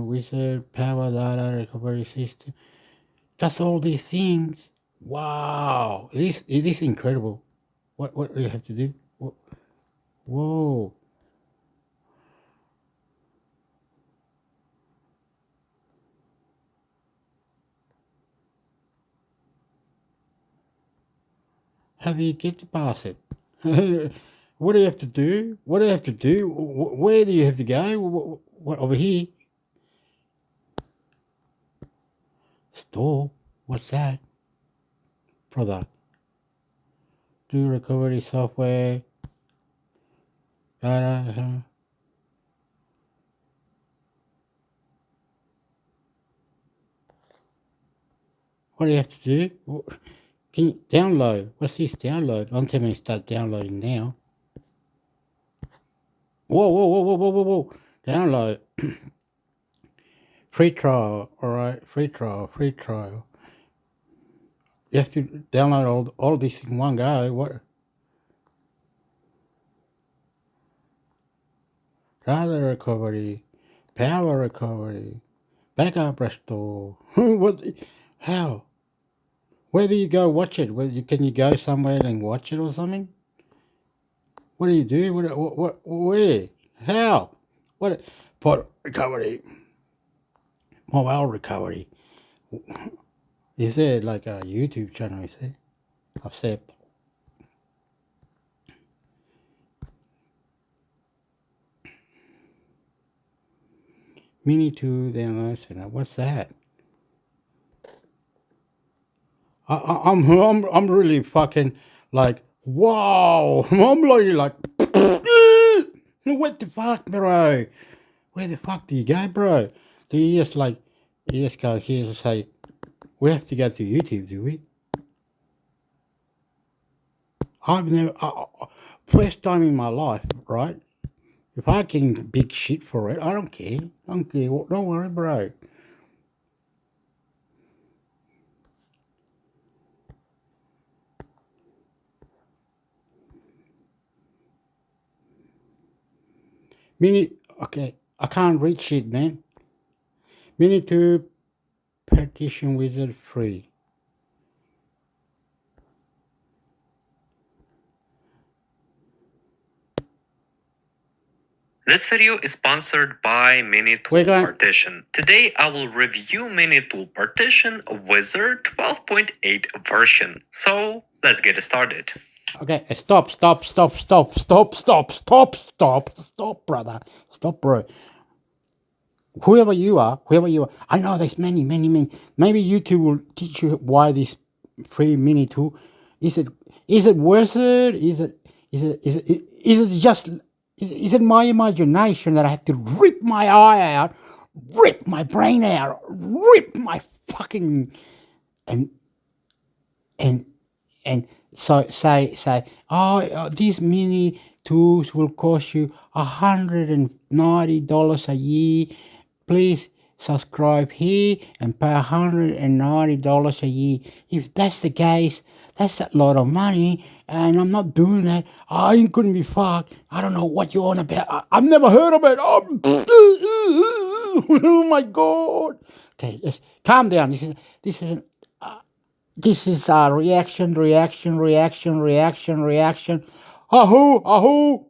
Wizard Power Data Recovery System. That's all these things. Wow. It is incredible. What do you have to do? Whoa. How do you get past it? What do you have to do? What do you have to do? Where do you have to go? What over here? Store? What's that? Product. Do recovery software. Data. What do you have to do? Can you download? What's this download? Don't tell me to start downloading now. Whoa. Download. Free trial. Alright, free trial. You have to download all this in one go. What? Data recovery, power recovery, backup restore. What? How? Where do you go watch it? Can you go somewhere and watch it or something? What do you do? Where? How? What? Port recovery, mobile recovery. Is there like a YouTube channel? Is there? Accept. Mini 2 download center. What's that? I'm really fucking like wow. I'm really like what the fuck, bro? Where the fuck do you go, bro? Do you just go here and say we have to go to YouTube, do we? I've never, first time in my life, right? If I get big shit for it, I don't care. Don't care. Don't worry, bro. Mini, okay, I can't reach it, man. Mini 2 partition wizard free. This video is sponsored by Minitool Partition. Today I will review Minitool Partition Wizard 12.8 version. So let's get started. Okay, stop, brother. Stop, bro. Whoever you are, I know there's many. Maybe YouTube will teach you why this free mini tool is it worth it? Is it just is it my imagination that I have to rip my eye out, rip my brain out, rip my fucking and so say these mini tools will cost you $190 a year. Please subscribe here and pay $190 a year. If that's the case, that's a lot of money, and I'm not doing that. I ain't couldn't be fucked. I don't know what you're on about. I've never heard of it. Oh my god. Okay, let's calm down. This is a reaction. Ahoo.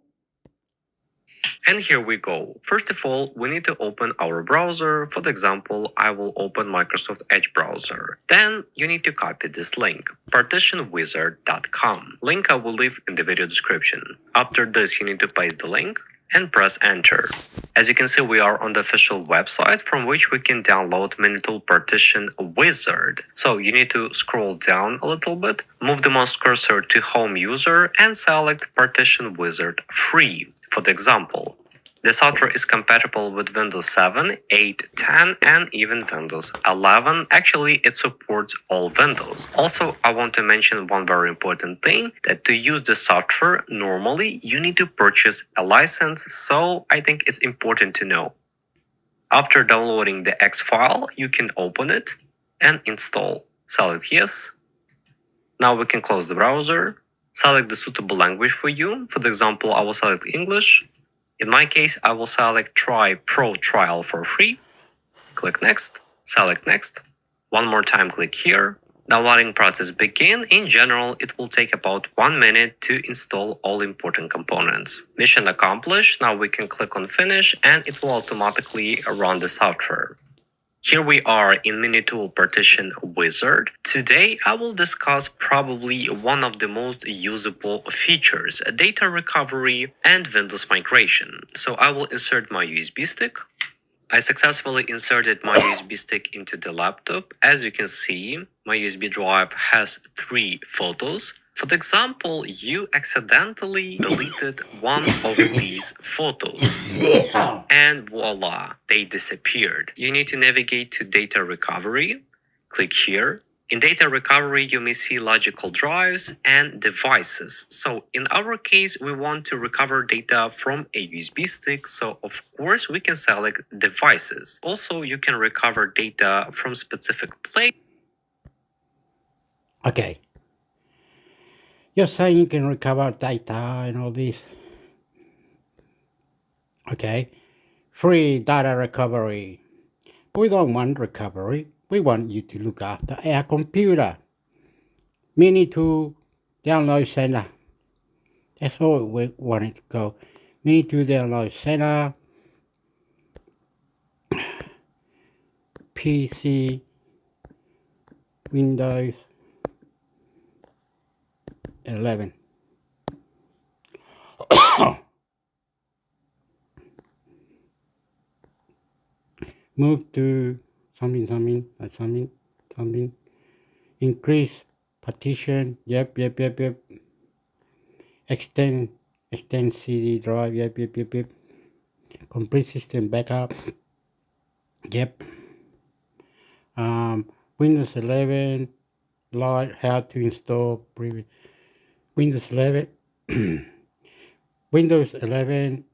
And here we go. First of all, we need to open our browser. For example, I will open Microsoft Edge browser. Then you need to copy this link, partitionwizard.com. Link I will leave in the video description. After this, you need to paste the link and press enter. As you can see, we are on the official website from which we can download Minitool Partition Wizard. So you need to scroll down a little bit, move the mouse cursor to Home User and select Partition Wizard Free. For example, the software is compatible with Windows 7, 8, 10, and even Windows 11. Actually, it supports all Windows. Also, I want to mention one very important thing, that to use the software, normally you need to purchase a license, so I think it's important to know. After downloading the X file, you can open it and install. Select yes. Now we can close the browser. Select the suitable language for you. For example, I will select English. In my case, I will select Try Pro Trial for free. Click Next. Select Next. One more time, click here. Downloading process begin. In general, it will take about 1 minute to install all important components. Mission accomplished. Now we can click on Finish and it will automatically run the software. Here we are in Minitool Partition Wizard. Today I will discuss probably one of the most usable features, data recovery and Windows migration. So I will insert my USB stick. I successfully inserted my USB stick into the laptop. As you can see, my USB drive has 3 photos. For example, you accidentally deleted one of these photos and voila, they disappeared. You need to navigate to data recovery. Click here. In data recovery, you may see logical drives and devices. So in our case, we want to recover data from a USB stick. So of course, we can select devices. Also, you can recover data from specific place. Okay. You're saying you can recover data and all this. Okay. Free data recovery. We don't want recovery. We want you to look after our computer. Mini to download center. That's all we want it to go. Mini to download center. PC. Windows 11. Move to something. Increase partition. Yep. Extend CD drive. Yep. Complete system backup. Yep. Windows 11 Lite, how to install previous. Windows 11, Windows 11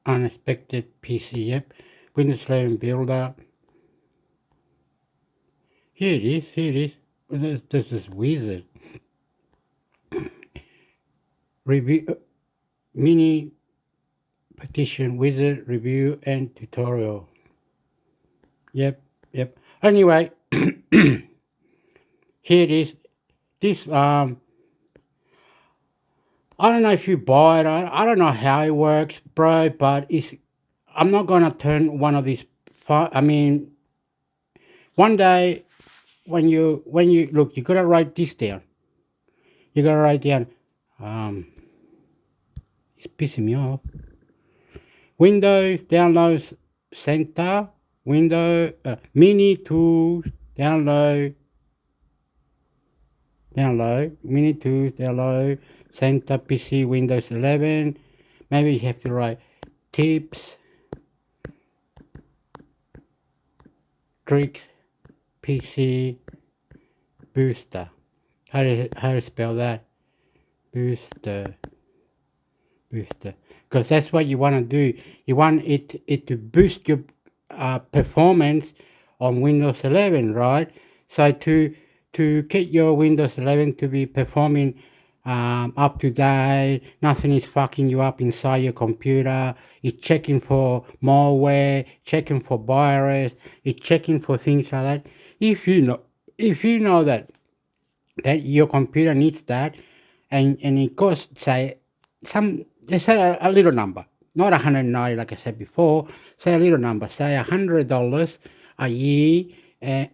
unexpected PC. Yep, Windows 11 builder. Here it is. Here it is. This is wizard review mini petition wizard review and tutorial. Yep. Anyway, here it is. This I don't know if you buy it. I don't know how it works, bro. But I'm not gonna turn one of these. I mean, one day when you look, you gotta write this down. You gotta write down. It's pissing me off. Windows Downloads Center. Window Mini Tools Download Mini Tools Download Center PC Windows 11. Maybe you have to write tips, tricks, PC booster. How to spell that? Booster. Because that's what you want to do. You want it to boost your performance on Windows 11, right? So to get your Windows 11 to be performing up to date, nothing is fucking you up inside your computer. It's checking for malware, checking for virus, it's checking for things like that. If you know that your computer needs that, and it costs, say, let's say a little number, not 190 like I said before. Say a little number, say $100 a year, and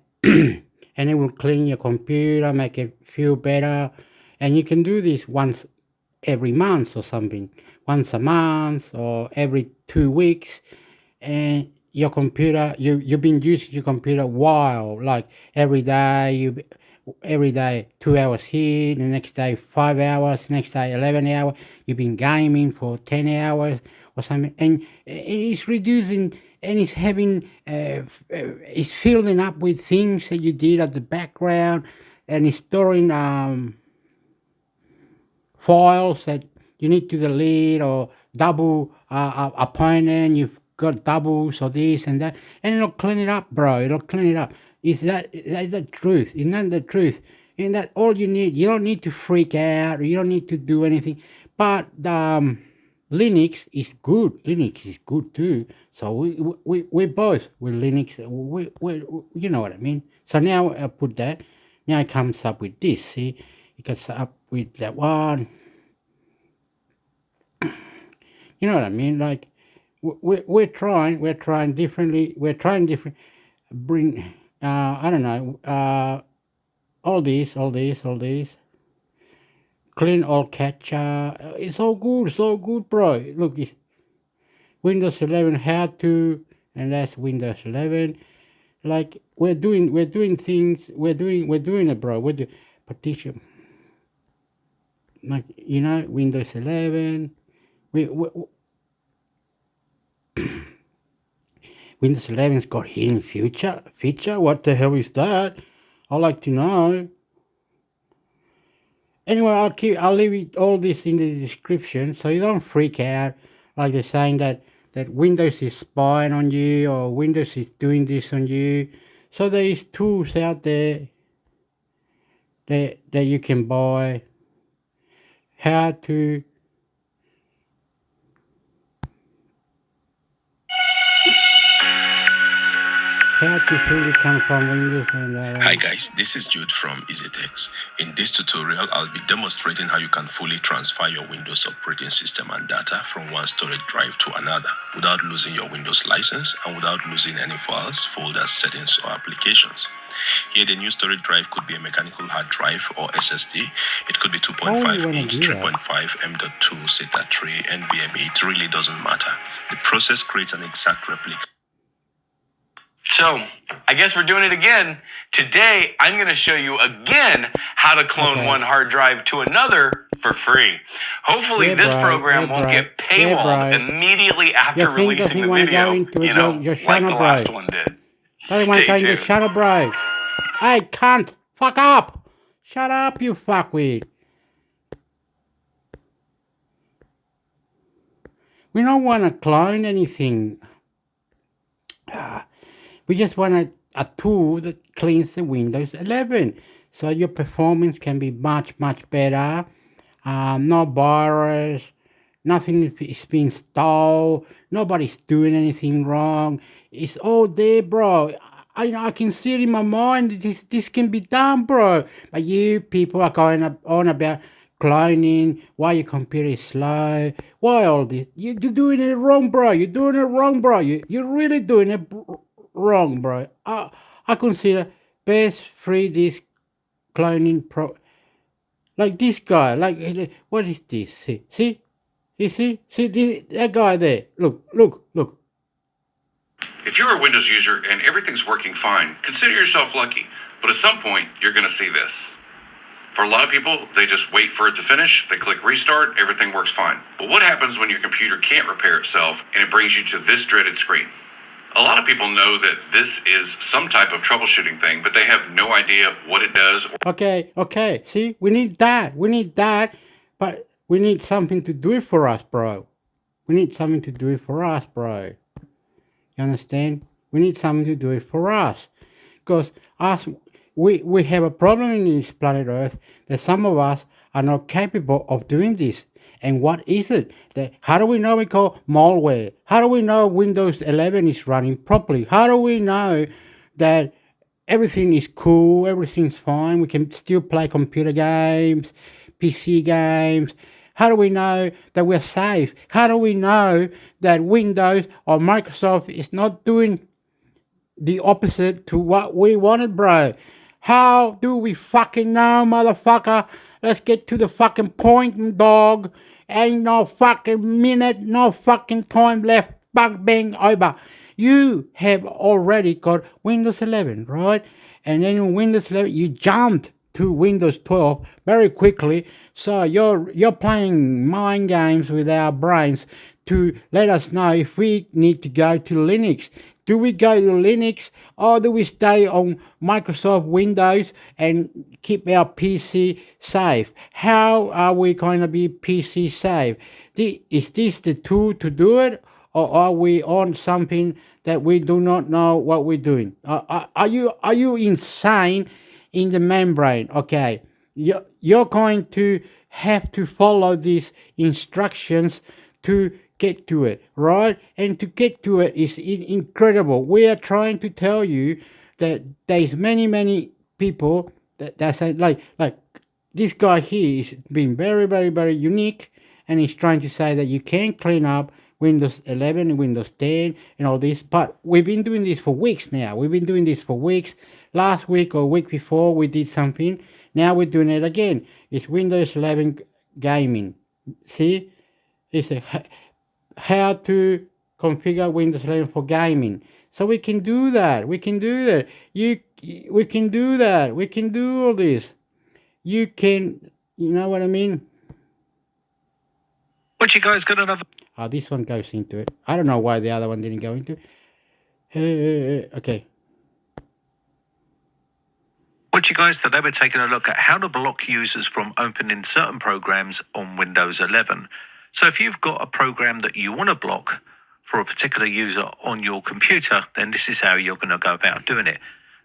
it will clean your computer, make it feel better. And you can do this once every month or something, once a month or every 2 weeks. And your computer, you've been using your computer a while, like every day 2 hours here, the next day 5 hours, next day 11 hours. You've been gaming for 10 hours or something, and it's reducing, and it's having it's filling up with things that you did at the background, and it's storing files that you need to delete, or double opponent, you've got doubles or this and that, and it'll clean it up, bro. It'll clean it up. Is that the truth? Isn't that the truth? Isn't that all you need? You don't need to freak out. You don't need to do anything. But Linux is good. Linux is good too. So we both with Linux. We you know what I mean. So now I put that. Now it comes up with this. See, it comes up with that one. You know what I mean? Like we're trying differently. We're trying different. Bring I don't know. All these. Clean all catcher. It's all good, bro. Look, it's Windows 11 how to, and that's Windows 11. Like we're doing things. We're doing it, bro. With the partition, like Windows 11. We Windows 11's got hidden feature. What the hell is that? I'd like to know. Anyway, I'll leave it all this in the description so you don't freak out like they're saying that Windows is spying on you or Windows is doing this on you. So there is tools out there that you can buy. How to fully come from Windows and Hi guys, this is Jude from EasyTex. In this tutorial, I'll be demonstrating how you can fully transfer your Windows operating system and data from one storage drive to another without losing your Windows license and without losing any files, folders, settings, or applications. Here, the new storage drive could be a mechanical hard drive or SSD. It could be 2.5 inch, 3.5, M.2, SATA 3, NVMe. It really doesn't matter. The process creates an exact replica. So, I guess we're doing it again. Today, I'm going to show you again how to clone one hard drive to another for free. Hopefully, this program won't get paywalled immediately after releasing the video, like the last one did. Stay tuned. Bro. I can't. Fuck up. Shut up, you fuckwit. We don't want to clone anything. We just want a tool that cleans the Windows 11 so your performance can be much, much better. No virus, nothing is being stole, nobody's doing anything wrong. It's all there, bro. I can see it in my mind. This can be done, bro. But you people are going on about cloning, why your computer is slow, why all this. You're doing it wrong, bro. You're doing it wrong, bro. You're really doing it wrong, bro. I consider best free disk cloning pro. Like this guy, what is this? See, that guy there. Look. If you're a Windows user and everything's working fine, consider yourself lucky. But at some point, you're going to see this. For a lot of people, they just wait for it to finish, they click restart, everything works fine. But what happens when your computer can't repair itself and it brings you to this dreaded screen? A lot of people know that this is some type of troubleshooting thing, but they have no idea what it does. Okay. See, we need that, but we need something to do it for us, bro. You understand? We need something to do it for us. Because we have a problem in this planet Earth that some of us are not capable of doing this. And what is it? How do we know we call malware? How do we know Windows 11 is running properly? How do we know that everything is cool, everything's fine, we can still play computer games, PC games? How do we know that we're safe? How do we know that Windows or Microsoft is not doing the opposite to what we wanted, bro? How do we fucking know, motherfucker? Let's get to the fucking point, dog. Ain't no fucking minute, no fucking time left. Bang, bang, over. You have already got Windows 11, right? And then in Windows 11, you jumped to Windows 12 very quickly. So you're playing mind games with our brains to let us know if we need to go to Linux. Do we go to Linux or do we stay on Microsoft Windows and keep our PC safe? How are we going to be PC safe? Is this the tool to do it, or are we on something that we do not know what we're doing? Are you insane in the membrane? Okay, you're going to have to follow these instructions to get to it, right? And to get to it is incredible. We are trying to tell you that there's many people that say like this guy here is being very, very, very unique, and he's trying to say that you can clean up Windows 11 and Windows 10 and all this. But we've been doing this for weeks now. Last week or week before we did something. Now we're doing it again. It's Windows 11 gaming. See, it's how to configure Windows 11 for gaming. So we can do that. We can do that. We can do that. We can do all this. You know what I mean? What, you guys got another? Oh, this one goes into it. I don't know why the other one didn't go into it. Okay. What, you guys, today we're taking a look at how to block users from opening certain programs on Windows 11. So if you've got a program that you want to block for a particular user on your computer, then this is how you're going to go about doing it.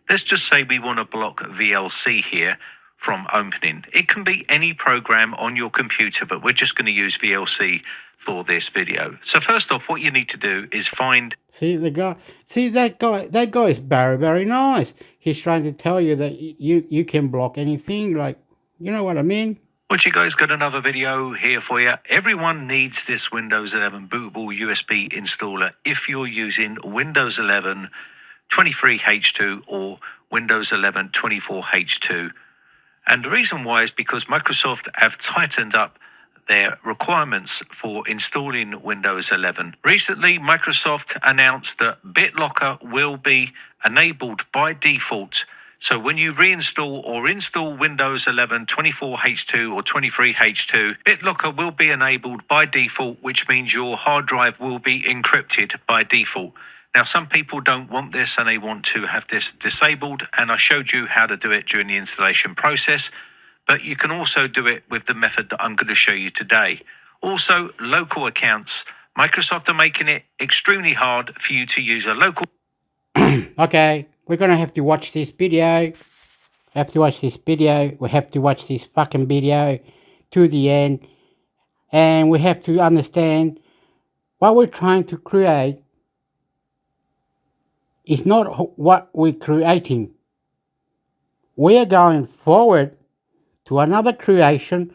Let's just say we want to block VLC here from opening. It can be any program on your computer, but we're just going to use VLC for this video. So first off, what you need to do is find... that guy is very, very nice. He's trying to tell you that you can block anything, like, you know what I mean? What, you guys, got another video here for you. Everyone needs this Windows 11 bootable USB installer if you're using Windows 11 23H2 or Windows 11 24H2. And the reason why is because Microsoft have tightened up their requirements for installing Windows 11. Recently, Microsoft announced that BitLocker will be enabled by default. So when you reinstall or install Windows 11 24H2 or 23H2, BitLocker will be enabled by default, which means your hard drive will be encrypted by default. Now, some people don't want this and they want to have this disabled, and I showed you how to do it during the installation process, but you can also do it with the method that I'm going to show you today. Also, local accounts Microsoft are making it extremely hard for you to use a local. Okay, we're gonna have to watch this video. We have to watch this fucking video to the end. And we have to understand what we're trying to create is not what we're creating. We are going forward to another creation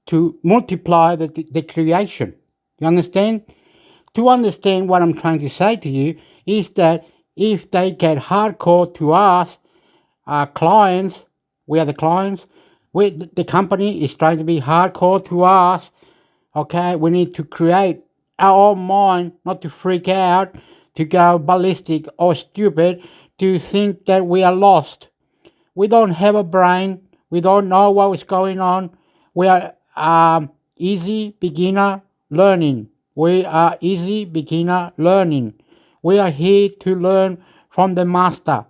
to multiply the creation. You understand? To understand what I'm trying to say to you is that if they get hardcore to us, our clients, we are the clients, the company is trying to be hardcore to us, okay? We need to create our own mind, not to freak out, to go ballistic or stupid, to think that we are lost. We don't have a brain. We don't know what is going on. We are easy beginner learning. We are easy beginner learning. We are here to learn from the master.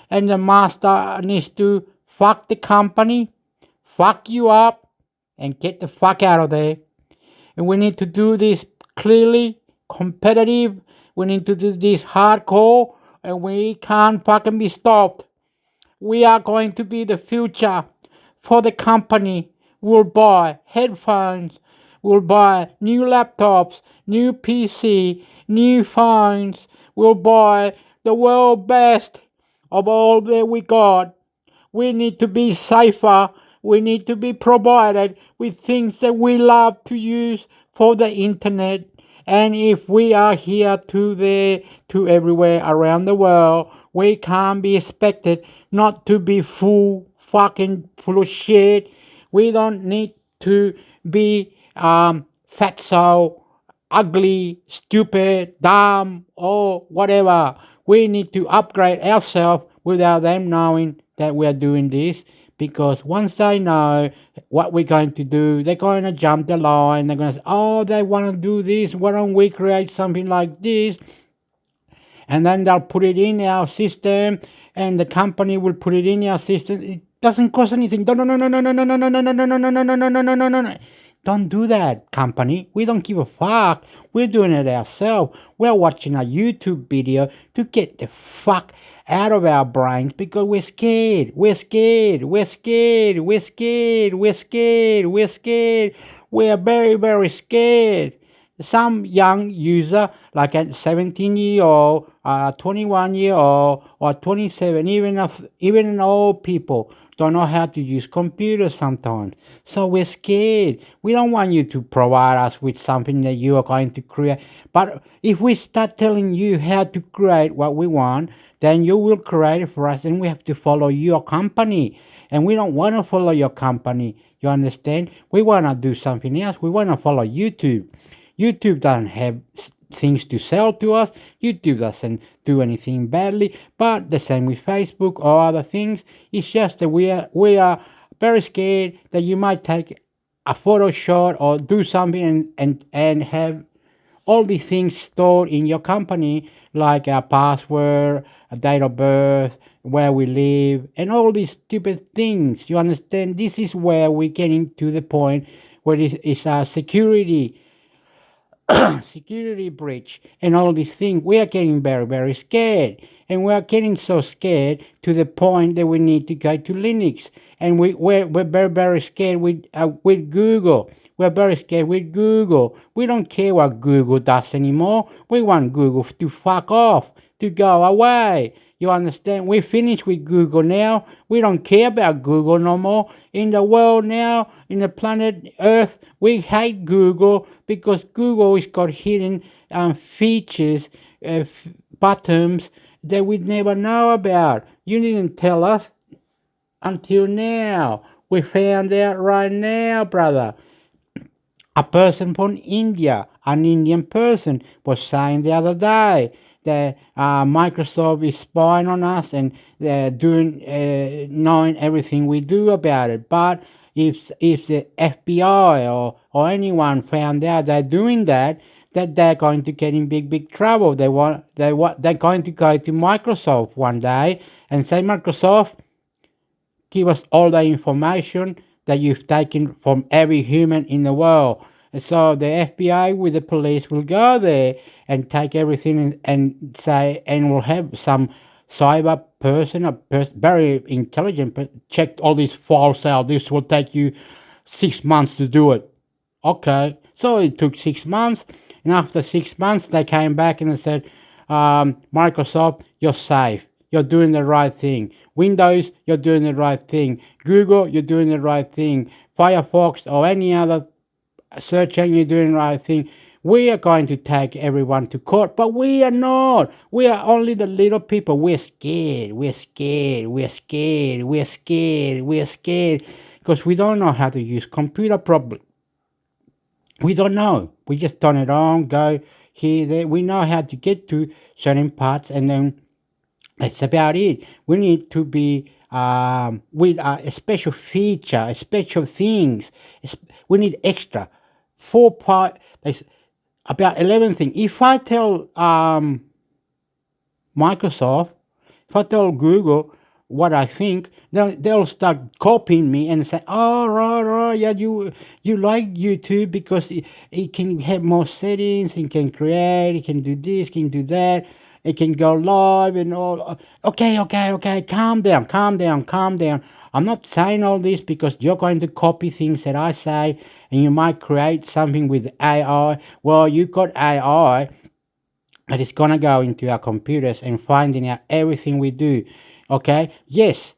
And the master needs to fuck the company, fuck you up, and get the fuck out of there. And we need to do this clearly, competitive. We need to do this hardcore, and we can't fucking be stopped. We are going to be the future for the company. We'll buy headphones, we'll buy new laptops, new PC, new phones. We'll buy the world best of all that we got. We need to be safer. We need to be provided with things that we love to use for the internet. And if we are here to everywhere around the world, we can't be expected not to be full of shit. We don't need to be fatso, ugly, stupid, dumb, or whatever. We need to upgrade ourselves without them knowing that we are doing this, because once they know what we're going to do, they're going to jump the line. They're going to say, oh, they want to do this. Why don't we create something like this? And then they'll put it in our system, and the company will put it in our system. It doesn't cost anything. No. Don't do that, company. We don't give a fuck. We're doing it ourselves. We're watching a YouTube video to get the fuck out of our brains because we're scared. We're very, very scared. Some young user, like a 17-year-old, 21-year-old, or 27, even old people, don't know how to use computers sometimes. So we're scared. We don't want you to provide us with something that you are going to create. But if we start telling you how to create what we want, then you will create it for us, and we have to follow your company. And we don't want to follow your company. You understand? We want to do something else. We want to follow YouTube. YouTube doesn't have things to sell to us. YouTube doesn't do anything badly, but the same with Facebook or other things. It's just that we are very scared that you might take a photo shot or do something and have all these things stored in your company, like a password, a date of birth, where we live, and all these stupid things. You understand? This is where we're getting to the point where it's a security breach and all these things. We are getting very, very scared, and we are getting so scared to the point that we need to go to Linux. And we're very, very scared with Google. We're very scared with Google. We don't care what Google does anymore. We want Google to fuck off, to go away. You understand? We're finished with Google now. We don't care about Google no more. In the world now, in the planet Earth, we hate Google because Google has got hidden features, buttons that we'd never know about. You didn't tell us until now. We found out right now, brother. A person from India, an Indian person, was saying the other day that Microsoft is spying on us and knowing everything we do about it. But if the FBI or anyone found out they're doing that they're going to get in big trouble. They're going to go to Microsoft one day and say, Microsoft, give us all the information that you've taken from every human in the world. So the FBI with the police will go there and take everything and say, and we'll have some cyber person, very intelligent, check all these files out. This will take you 6 months to do it. Okay, so it took 6 months, and after 6 months, they came back and they said, Microsoft, you're safe. You're doing the right thing. Windows, you're doing the right thing. Google, you're doing the right thing. Firefox or any other search engine, you're doing the right thing. We are going to take everyone to court, but we are not. We are only the little people. We're scared. We're scared. We're scared. We're scared. We're scared because we don't know how to use computer properly. We don't know. We just turn it on, go here, there. We know how to get to certain parts, and then that's about it. We need to be with a special feature, a special things. We need extra 4 part. There's about 11 things. If I tell Microsoft, if I tell Google what I think, they'll start copying me and say, "Oh, right, yeah, you like YouTube because it can have more settings, it can create, it can do this, can do that, it can go live and all." Okay, calm down. I'm not saying all this because you're going to copy things that I say, and you might create something with AI. Well, you got AI that is gonna go into our computers and finding out everything we do. Okay, yes,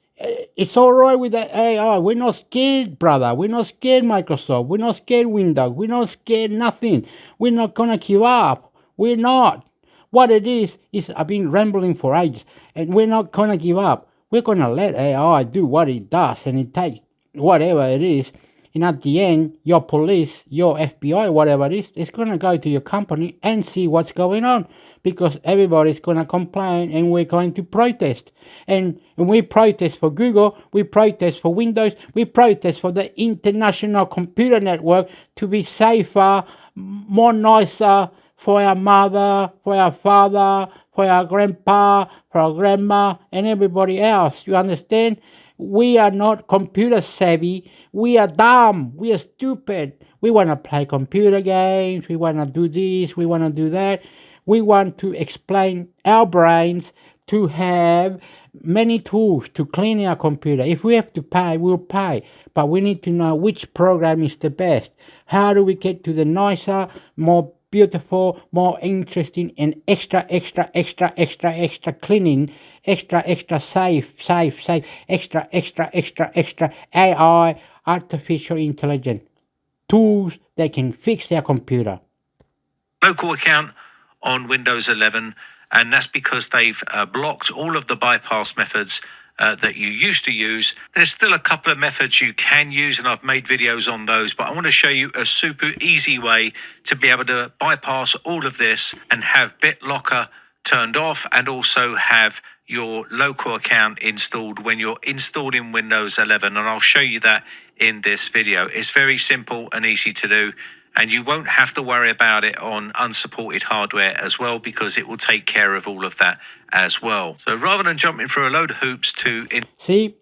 it's all right with the AI. We're not scared, brother. We're not scared, Microsoft. We're not scared, Windows. We're not scared, nothing. We're not gonna give up. We're not. What it is I've been rambling for ages, and we're not gonna give up. We're gonna let AI do what it does, and it takes whatever it is. And at the end, your police, your FBI, whatever it is, it's gonna go to your company and see what's going on, because everybody's gonna complain, and we're going to protest. And we protest for Google, we protest for Windows, we protest for the International Computer Network to be safer, more nicer for our mother, for our father, for our grandpa, for our grandma, and everybody else. You understand? We are not computer savvy. We are dumb. We are stupid. We want to play computer games. We want to do this. We want to do that. We want to explain our brains to have many tools to clean our computer. If we have to pay, we'll pay. But we need to know which program is the best. How do we get to the nicer, more beautiful, more interesting, and extra cleaning, extra safe, extra AI, artificial intelligence tools that can fix their computer. Local account on Windows 11, and that's because they've blocked all of the bypass methods that you used to use. There's still a couple of methods you can use, and I've made videos on those, but I want to show you a super easy way to be able to bypass all of this and have BitLocker turned off, and also have your local account installed when you're installed in Windows 11, and I'll show you that in this video. It's very simple and easy to do, and you won't have to worry about it on unsupported hardware as well, because it will take care of all of that as well. So rather than jumping through a load of hoops to... See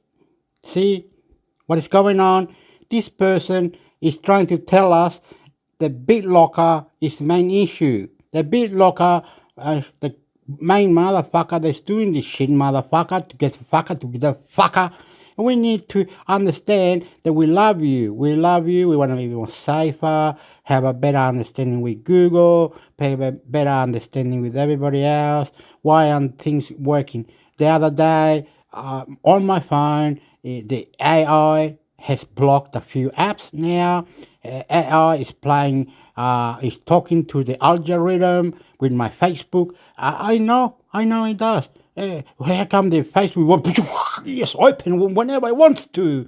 what is going on? This person is trying to tell us the BitLocker is the main issue. The BitLocker, the main motherfucker that's doing this shit, motherfucker, to get the fucker. We need to understand that we love you. We love you. We want to be more safer, have a better understanding with Google, have a better understanding with everybody else. Why aren't things working? The other day, on my phone, the AI has blocked a few apps now. AI is playing, is talking to the algorithm with my Facebook. I know it does. How come the Facebook won't yes, open whenever I want to?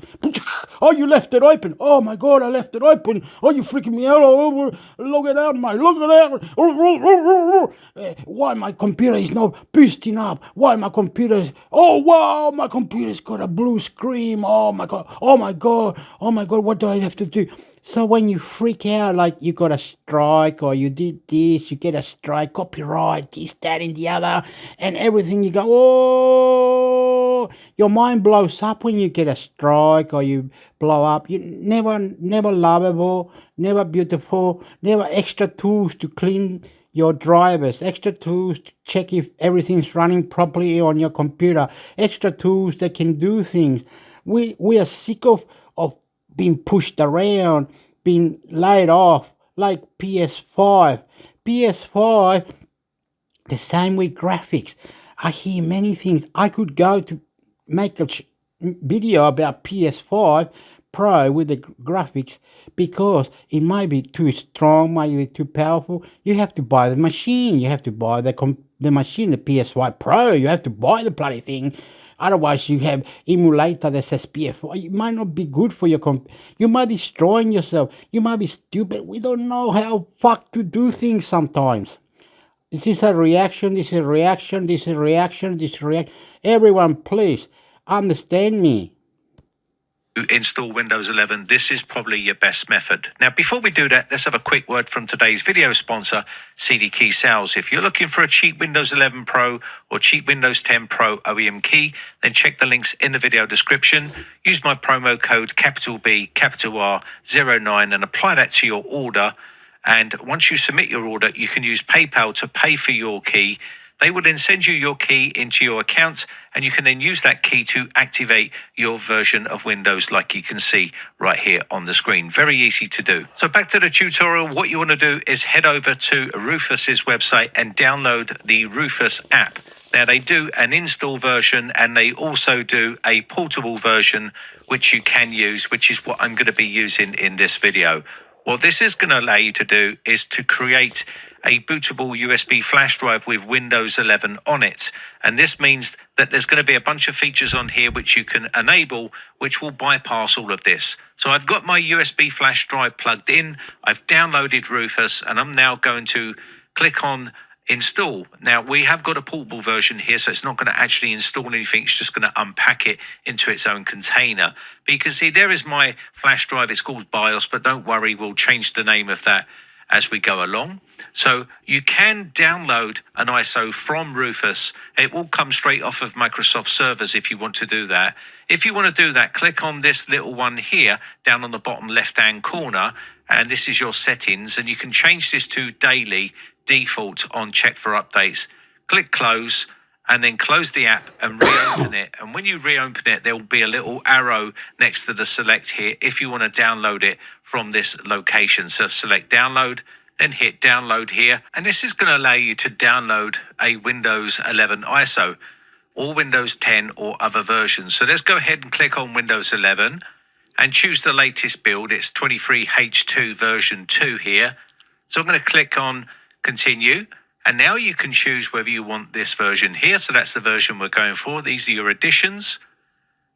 Oh, you left it open. Oh my God, I left it open. Oh, you freaking me out. Oh, look it out. Why my computer is not boosting up? Why my computer is... Oh, wow, my computer's got a blue screen. Oh my God. What do I have to do? So when you freak out, like you got a strike or you did this, you get a strike, copyright, this, that, and the other, and everything, you go, oh, your mind blows up when you get a strike or you blow up. You never lovable, never beautiful, never extra tools to clean your drivers, extra tools to check if everything's running properly on your computer, extra tools that can do things. We are sick of being pushed around, being laid off, like PS5. PS5, the same with graphics. I hear many things. I could go to make a video about PS5 Pro with the graphics because it might be too strong, might be too powerful. You have to buy the machine. You have to buy the machine, the PS5 Pro. You have to buy the bloody thing. Otherwise, you have emulator that says PS4. It might not be good for your You might be destroying yourself. You might be stupid. We don't know how fuck to do things sometimes. This is a reaction. This is a reaction. This is a reaction. This is a reaction. Everyone, please understand me. To install Windows 11, this is probably your best method. Now, before we do that, let's have a quick word from today's video sponsor, CD Key Sales. If you're looking for a cheap Windows 11 Pro or cheap Windows 10 Pro OEM key, then check the links in the video description. Use my promo code capital B, capital R 09 and apply that to your order. And once you submit your order, you can use PayPal to pay for your key. They will then send you your key into your account, and you can then use that key to activate your version of Windows like you can see right here on the screen. Very easy to do. So back to the tutorial. What you want to do is head over to Rufus's website and download the Rufus app. Now, they do an install version and they also do a portable version, which you can use, which is what I'm going to be using in this video. What this is going to allow you to do is to create a bootable USB flash drive with Windows 11 on it. And this means that there's going to be a bunch of features on here which you can enable, which will bypass all of this. So I've got my USB flash drive plugged in. I've downloaded Rufus and I'm now going to click on install. Now, we have got a portable version here, so it's not going to actually install anything. It's just going to unpack it into its own container. But you can see there is my flash drive. It's called BIOS, but don't worry, we'll change the name of that as we go along. So you can download an ISO from Rufus. It will come straight off of Microsoft servers if you want to do that. If you want to do that, click on this little one here down on the bottom left-hand corner, and this is your settings, and you can change this to daily default on check for updates. Click close and then close the app and reopen it. And when you reopen it, there will be a little arrow next to the select here if you want to download it from this location. So select download, then hit download here. And this is going to allow you to download a Windows 11 ISO or Windows 10 or other versions. So let's go ahead and click on Windows 11 and choose the latest build. It's 23H2 version 2 here. So I'm going to click on continue. And now you can choose whether you want this version here. So that's the version we're going for. These are your additions.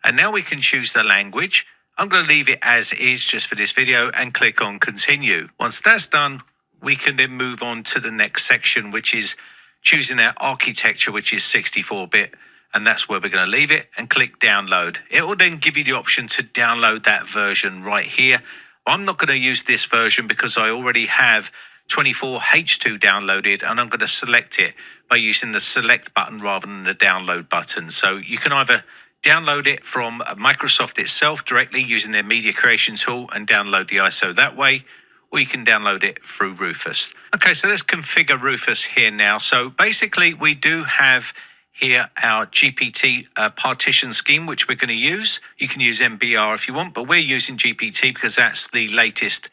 And now we can choose the language. I'm going to leave it as is just for this video and click on continue. Once that's done, we can then move on to the next section, which is choosing our architecture, which is 64-bit. And that's where we're going to leave it and click download. It will then give you the option to download that version right here. I'm not going to use this version because I already have 24H2 downloaded, and I'm going to select it by using the select button rather than the download button. So you can either download it from Microsoft itself directly using their media creation tool and download the ISO that way, or you can download it through Rufus. Okay, so let's configure Rufus here now. So basically we do have here our GPT partition scheme, which we're going to use. You can use MBR if you want, but we're using GPT because that's the latest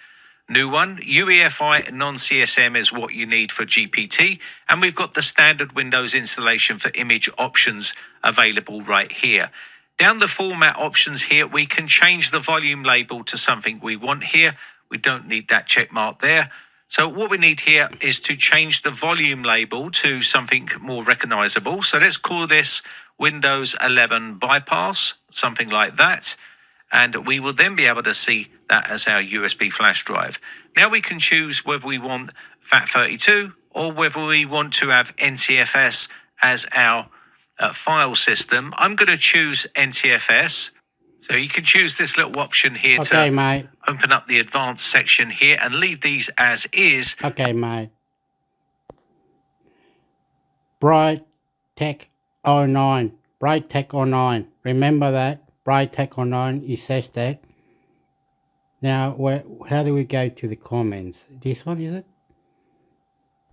new one. UEFI non-CSM is what you need for GPT. And we've got the standard Windows installation for image options available right here. Down the format options here, we can change the volume label to something we want here. We don't need that check mark there. So what we need here is to change the volume label to something more recognizable. So let's call this Windows 11 bypass, something like that. And we will then be able to see that as our USB flash drive. Now we can choose whether we want FAT32 or whether we want to have NTFS as our file system. I'm going to choose NTFS. So you can choose this little option here Okay, to mate. open up the advanced section here and leave these as is. Okay, mate. Bright Tech 09. Bright Tech 09. Remember that? Bright Tech 09, it says that. Now, how do we go to the comments? This one, is it?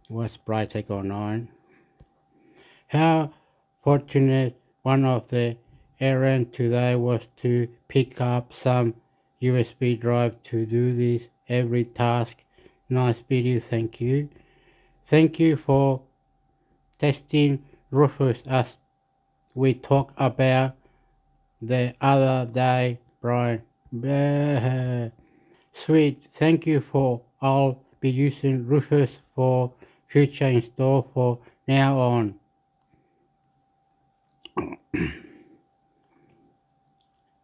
What's Bright Tech 09? How fortunate one of the errand today was to pick up some USB drive to do this every task. Nice video, thank you. Thank you for testing Rufus as we talked about the other day, Brian. Sweet, thank you for I'll be using Rufus for future install for now on.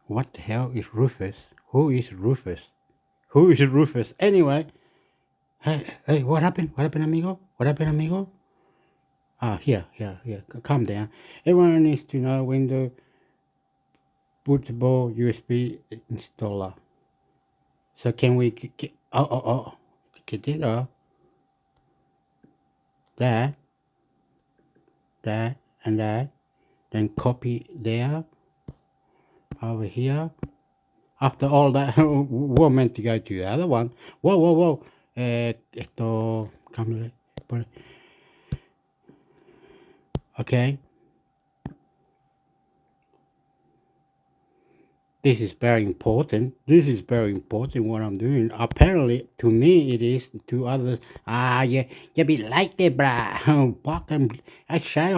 What the hell is Rufus? Who is Rufus? Who is Rufus? Anyway, hey, what happened? What happened, amigo? What happened, amigo? Here. Calm down. Everyone needs to know Windows bootable USB installer. So can we get get it off? That, and that. Then copy there. Over here. After all that, we're meant to go to the other one. Whoa. Esto, cámbiale. Okay. This is very important. This is very important what I'm doing. Apparently, to me, it is. To others, you be like that, bruh. Fucking, I say,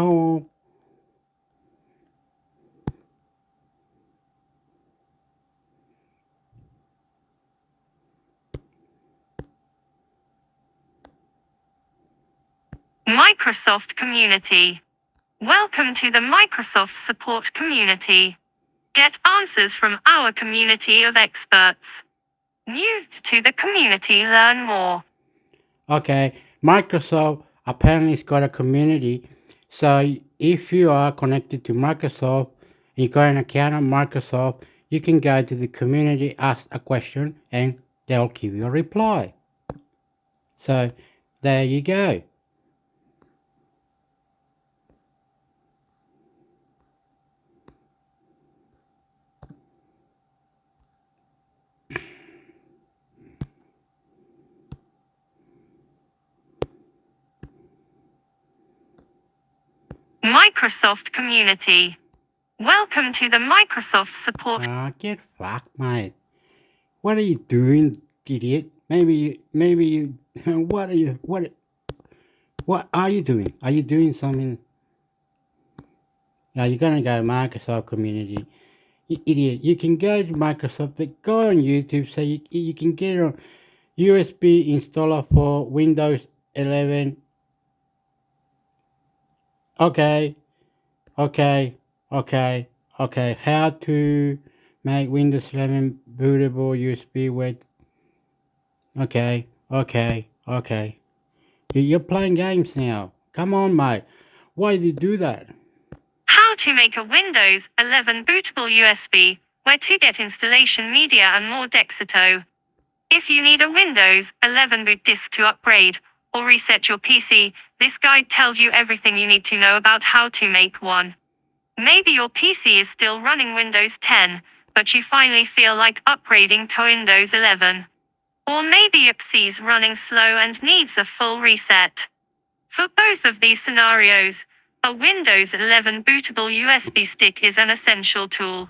Microsoft Community. Welcome to the Microsoft Support Community. Get answers from our community of experts. New to the community, learn more. Okay, Microsoft apparently has got a community. So if you are connected to Microsoft, you got an account on Microsoft, you can go to the community, ask a question, and they'll give you a reply. So there you go. Microsoft Community. Welcome to the Microsoft Support. Get fucked, mate. What are you doing, idiot? Maybe you, what are you doing? Are you doing something? You're gonna go Microsoft Community. You idiot. You can go to Microsoft, go on YouTube, so you can get a USB installer for Windows 11. Okay. How to make Windows 11 bootable USB with. Okay. You're playing games now. Come on, mate. Why did you do that? How to make a Windows 11 bootable USB, where to get installation media and more Dexito. If you need a Windows 11 boot disk to upgrade or reset your PC, this guide tells you everything you need to know about how to make one. Maybe your PC is still running Windows 10, but you finally feel like upgrading to Windows 11. Or maybe your PC is running slow and needs a full reset. For both of these scenarios, a Windows 11 bootable USB stick is an essential tool.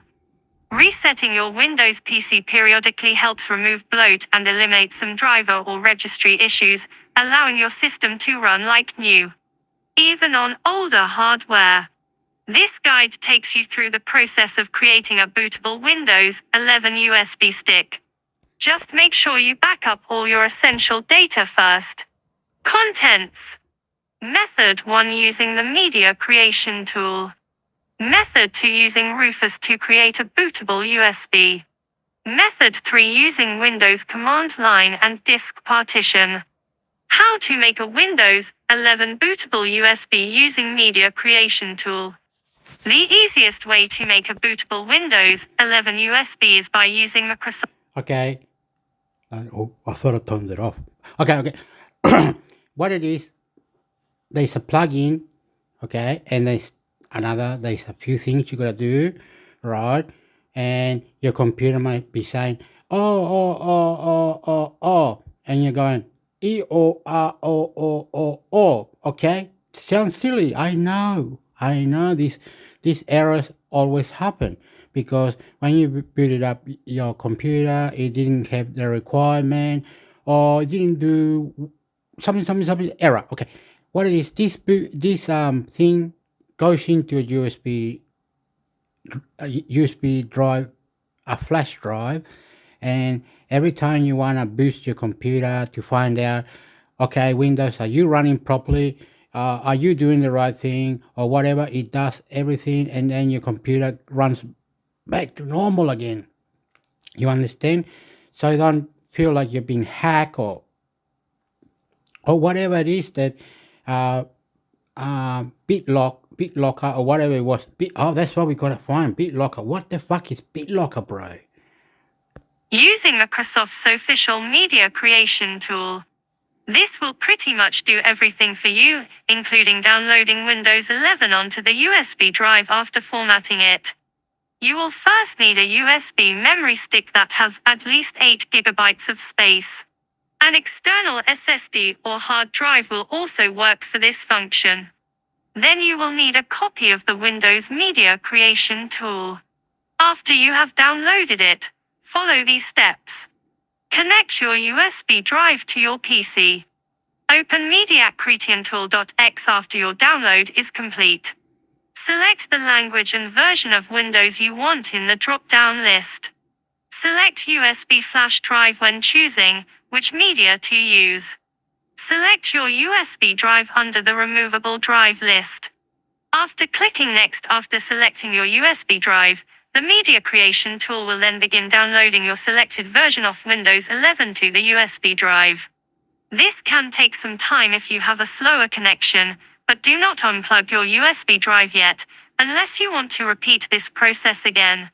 Resetting your Windows PC periodically helps remove bloat and eliminate some driver or registry issues, allowing your system to run like new, even on older hardware. This guide takes you through the process of creating a bootable Windows 11 USB stick. Just make sure you back up all your essential data first. Contents. Method 1, using the Media Creation tool. Method 2, using Rufus to create a bootable USB. Method 3, using Windows command line and disk partition. How to make a Windows 11 bootable USB using Media Creation tool. The easiest way to make a bootable Windows 11 USB is by using Microsoft. Okay. Oh, I thought I turned it off. Okay. What it is, there's a plugin, okay, and there's a few things you gotta do, right? And your computer might be saying, oh, and you're going, E-O-R-O-O-O-O, okay? Sounds silly, I know, these errors always happen because when you booted up your computer, it didn't have the requirement or it didn't do something error. Okay, what it is, this thing goes into a USB drive, a flash drive, and every time you want to boost your computer to find out, okay, Windows, are you running properly? Are you doing the right thing or whatever? It does everything, and then your computer runs back to normal again. You understand? So you don't feel like you're being hacked or whatever it is that BitLocker or whatever it was. That's what we gotta find. BitLocker. What the fuck is BitLocker, bro? Using Microsoft's official media creation tool. This will pretty much do everything for you, including downloading Windows 11 onto the USB drive after formatting it. You will first need a USB memory stick that has at least 8 GB of space. An external SSD or hard drive will also work for this function. Then you will need a copy of the Windows Media Creation tool. After you have downloaded it, follow these steps. Connect your USB drive to your PC. Open MediaCreationTool.x after your download is complete. Select the language and version of Windows you want in the drop-down list. Select USB flash drive when choosing which media to use. Select your USB drive under the removable drive list. After clicking Next after selecting your USB drive, the Media Creation tool will then begin downloading your selected version of Windows 11 to the USB drive. This can take some time if you have a slower connection, but do not unplug your USB drive yet, unless you want to repeat this process again.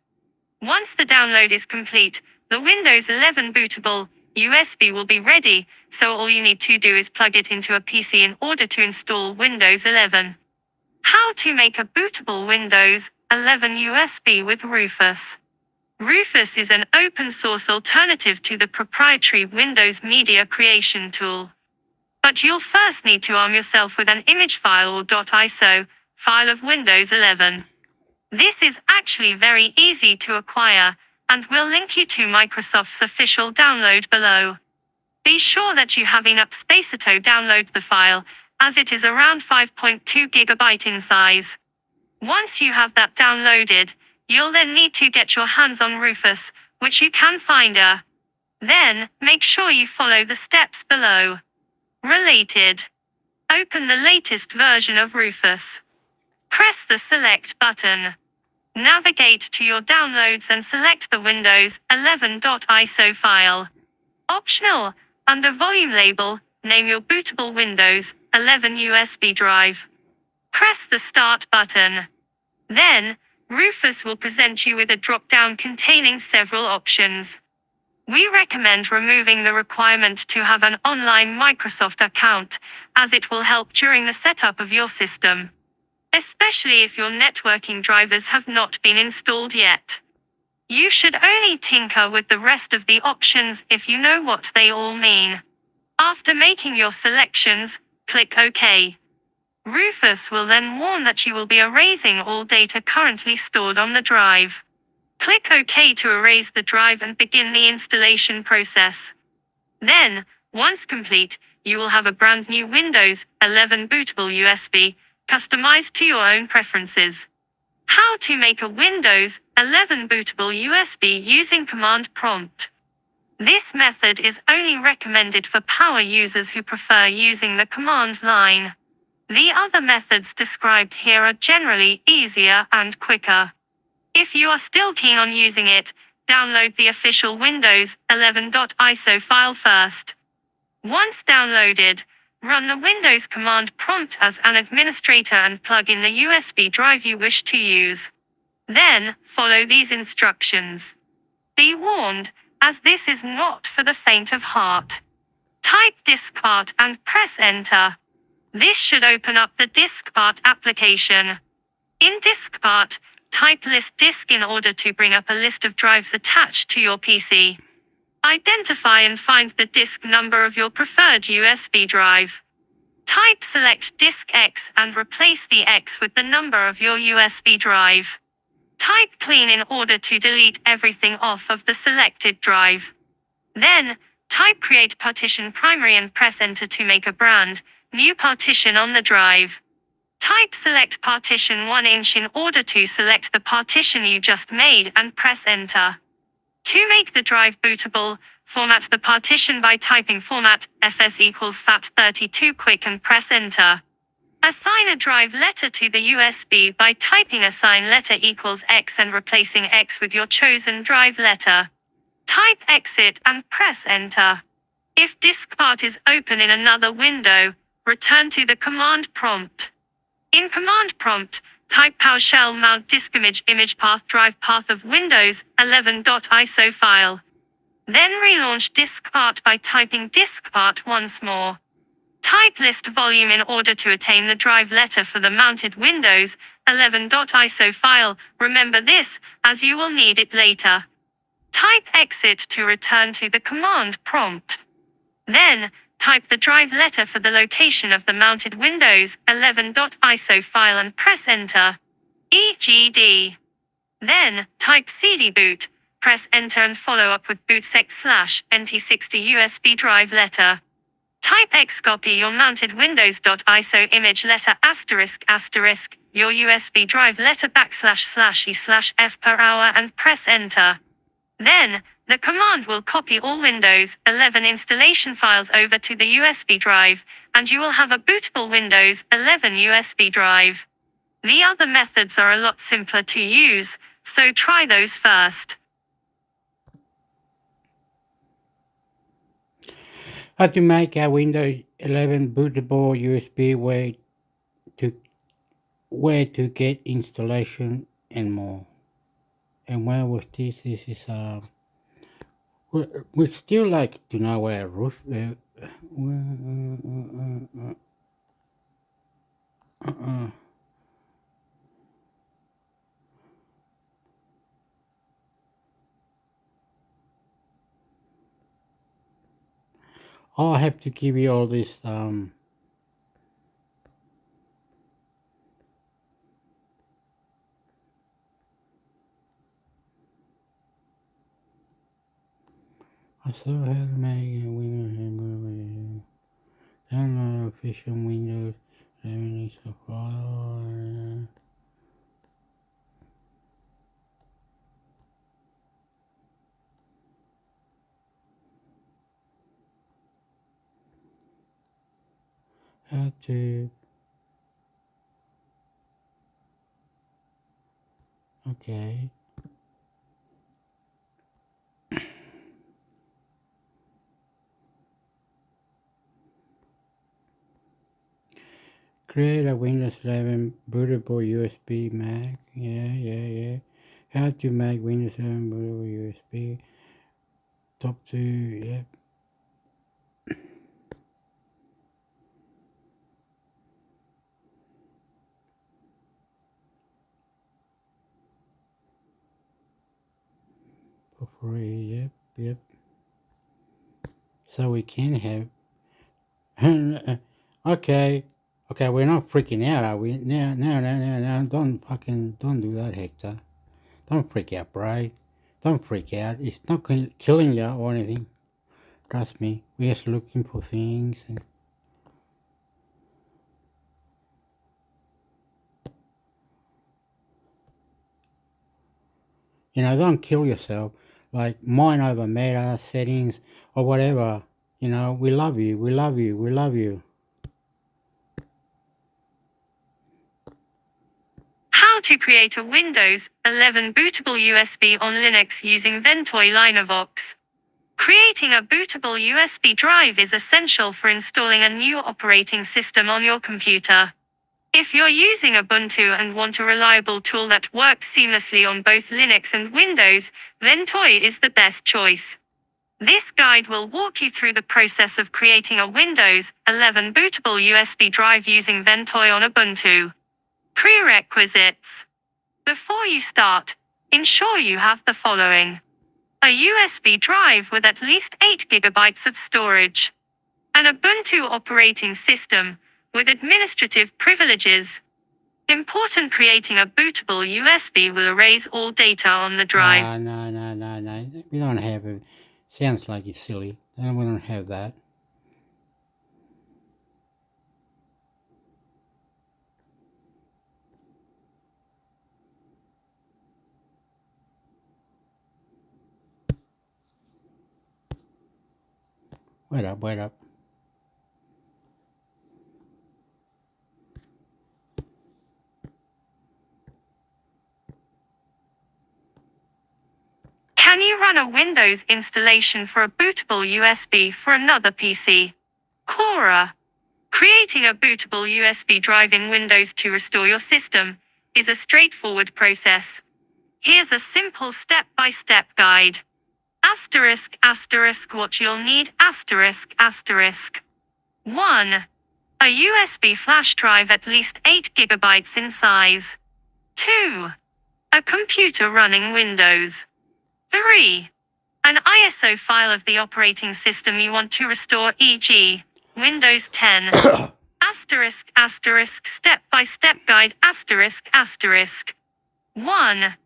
Once the download is complete, the Windows 11 bootable USB will be ready, so all you need to do is plug it into a PC in order to install Windows 11. How to make a bootable Windows 11 USB with Rufus. Rufus is an open-source alternative to the proprietary Windows Media Creation tool. But you'll first need to arm yourself with an image file or .iso file of Windows 11. This is actually very easy to acquire, and we'll link you to Microsoft's official download below. Be sure that you have enough space to download the file, as it is around 5.2 GB in size. Once you have that downloaded, you'll then need to get your hands on Rufus, which you can find Then, make sure you follow the steps below. Related. Open the latest version of Rufus. Press the Select button. Navigate to your downloads and select the Windows 11.iso file. Optional, under Volume label, name your bootable Windows 11 USB drive. Press the Start button. Then, Rufus will present you with a drop-down containing several options. We recommend removing the requirement to have an online Microsoft account, as it will help during the setup of your system, especially if your networking drivers have not been installed yet. You should only tinker with the rest of the options if you know what they all mean. After making your selections, click OK. Rufus will then warn that you will be erasing all data currently stored on the drive. Click OK to erase the drive and begin the installation process. Then, once complete, you will have a brand new Windows 11 bootable USB, customized to your own preferences. How to make a Windows 11 bootable USB using command prompt. This method is only recommended for power users who prefer using the command line. The other methods described here are generally easier and quicker. If you are still keen on using it, download the official Windows 11.iso file first. Once downloaded, Run the Windows command prompt as an administrator and plug in the USB drive you wish to use. Then, follow these instructions. Be warned, as this is not for the faint of heart. Type diskpart and press enter. This should open up the diskpart application. In diskpart, type list disk in order to bring up a list of drives attached to your PC. Identify and find the disk number of your preferred USB drive. Type select disk X and replace the X with the number of your USB drive. Type clean in order to delete everything off of the selected drive. Then, type create partition primary and press enter to make a brand new partition on the drive. Type select partition 1 inch in order to select the partition you just made and press enter. To make the drive bootable, format the partition by typing format fs equals FAT32 quick and press enter. Assign a drive letter to the USB by typing assign letter equals X and replacing X with your chosen drive letter. Type exit and press enter. If diskpart is open in another window, return to the command prompt. In command prompt, type PowerShell mount disk image path drive path of Windows 11.iso file. Then relaunch diskpart by typing diskpart once more. Type list volume in order to attain the drive letter for the mounted Windows 11.iso file. Remember this, as you will need it later. Type exit to return to the command prompt. Then, type the drive letter for the location of the mounted Windows 11.iso file and press enter. EGD. Then, type cd boot, press enter and follow up with bootsex/nt60 USB drive letter. Type xcopy your mounted Windows.iso image letter ***, your USB drive letter \e/f per hour and press enter. Then, the command will copy all Windows 11 installation files over to the USB drive, and you will have a bootable Windows 11 USB drive. The other methods are a lot simpler to use, so try those first. How to make a Windows 11 bootable USB, where to get installation and more. And where was this? This is we still like to know where roof. I'll have to give you all this I saw how to make a Windows download official Windows 11 file. How to okay. Create a Windows 11 bootable USB Mac. Yeah. How to make Windows 11 bootable USB. Top 2, yep. For free, yep. So we can have Okay, we're not freaking out, are we? No, don't do that, Hector. Don't freak out, bro. Don't freak out. It's not killing you or anything. Trust me, we're just looking for things. And don't kill yourself. Like mind over matter, settings, or whatever. We love you. How to create a Windows 11 bootable USB on Linux using Ventoy Linavox. Creating a bootable USB drive is essential for installing a new operating system on your computer. If you're using Ubuntu and want a reliable tool that works seamlessly on both Linux and Windows, Ventoy is the best choice. This guide will walk you through the process of creating a Windows 11 bootable USB drive using Ventoy on Ubuntu. Prerequisites. Before you start, ensure you have the following: a USB drive with at least 8 GB of storage, an Ubuntu operating system with administrative privileges. Important: creating a bootable USB will erase all data on the drive. No. We don't have it. Sounds like it's silly. No, we don't have that. Wait up. Can you run a Windows installation for a bootable USB for another PC? Quora. Creating a bootable USB drive in Windows to restore your system is a straightforward process. Here's a simple step-by-step guide. **** What you'll need ***. 1. A USB flash drive at least 8 GB in size. 2. A computer running Windows. 3. An ISO file of the operating system you want to restore, e.g., Windows 10. Step-by-step guide ***. 1.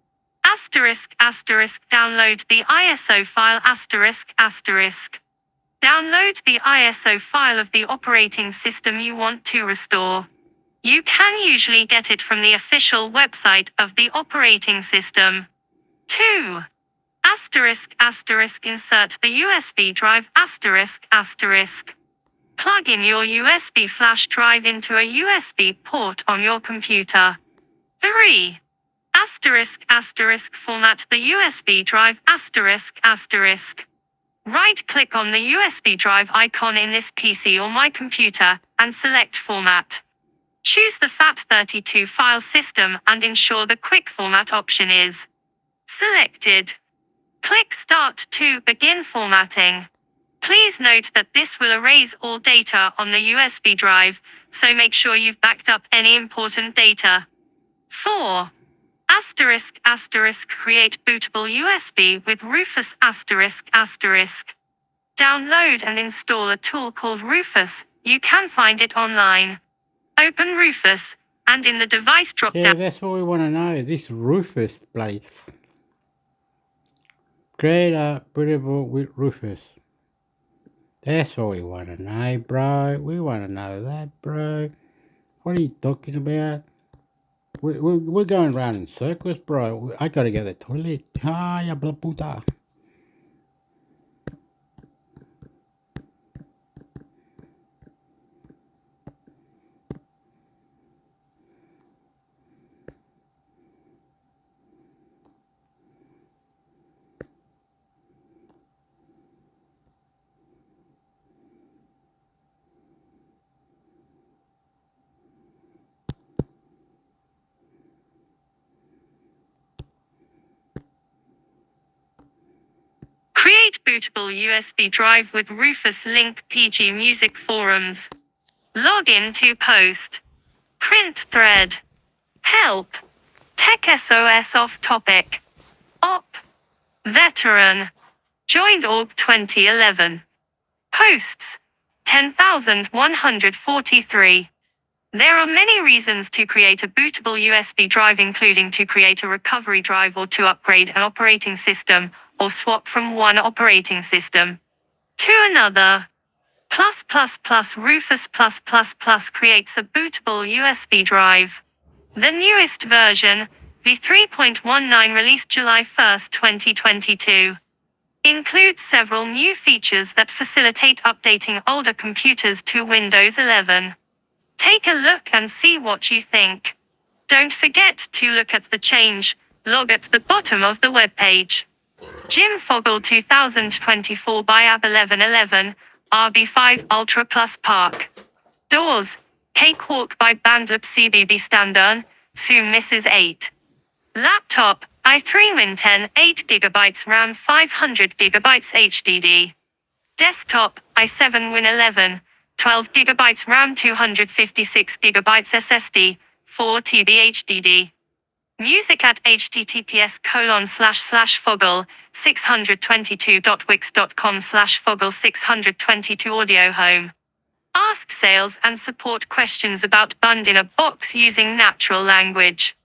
Download the ISO file ***. Download the ISO file of the operating system you want to restore. You can usually get it from the official website of the operating system. 2. Insert the USB drive ***. Plug in your USB flash drive into a USB port on your computer. 3. Format the USB drive ***. Right-click on the USB drive icon in this PC or my computer, and select Format. Choose the FAT32 file system and ensure the Quick Format option is selected. Click Start to begin formatting. Please note that this will erase all data on the USB drive, so make sure you've backed up any important data. 4. Create bootable USB with Rufus ***. Download and install a tool called Rufus. You can find it online. Open Rufus, and in the device drop-down. Yeah, that's what we want to know. This Rufus, bloody. Create a bootable with Rufus. That's what we want to know, bro. We want to know that, bro. What are you talking about? We're going around in circles, bro. I gotta go to the toilet. Ay, bla puta. Create bootable USB drive with Rufus. Link PG Music forums. Log in to post. Print thread. Help. Tech SOS off topic. Op. Veteran. Joined org 2011. Posts. 10,143. There are many reasons to create a bootable USB drive, including to create a recovery drive or to upgrade an operating system, or swap from one operating system to another. Rufus creates a bootable USB drive. The newest version, v3.19, released July 1, 2022, includes several new features that facilitate updating older computers to Windows 11. Take a look and see what you think. Don't forget to look at the change log at the bottom of the web page. Jim Foggle 2024 by AB1111, RB5 Ultra Plus Park. Doors, Cakewalk by Bandlip CBB Standard, soon Mrs. 8. Laptop, i3 Win 10, 8GB RAM 500GB HDD. Desktop, i7 Win 11, 12GB RAM 256GB SSD, 4TB HDD. Music at https://foggle 622.wix.com/foggle 622 audio home. Ask sales and support questions about Bund in a Box using natural language.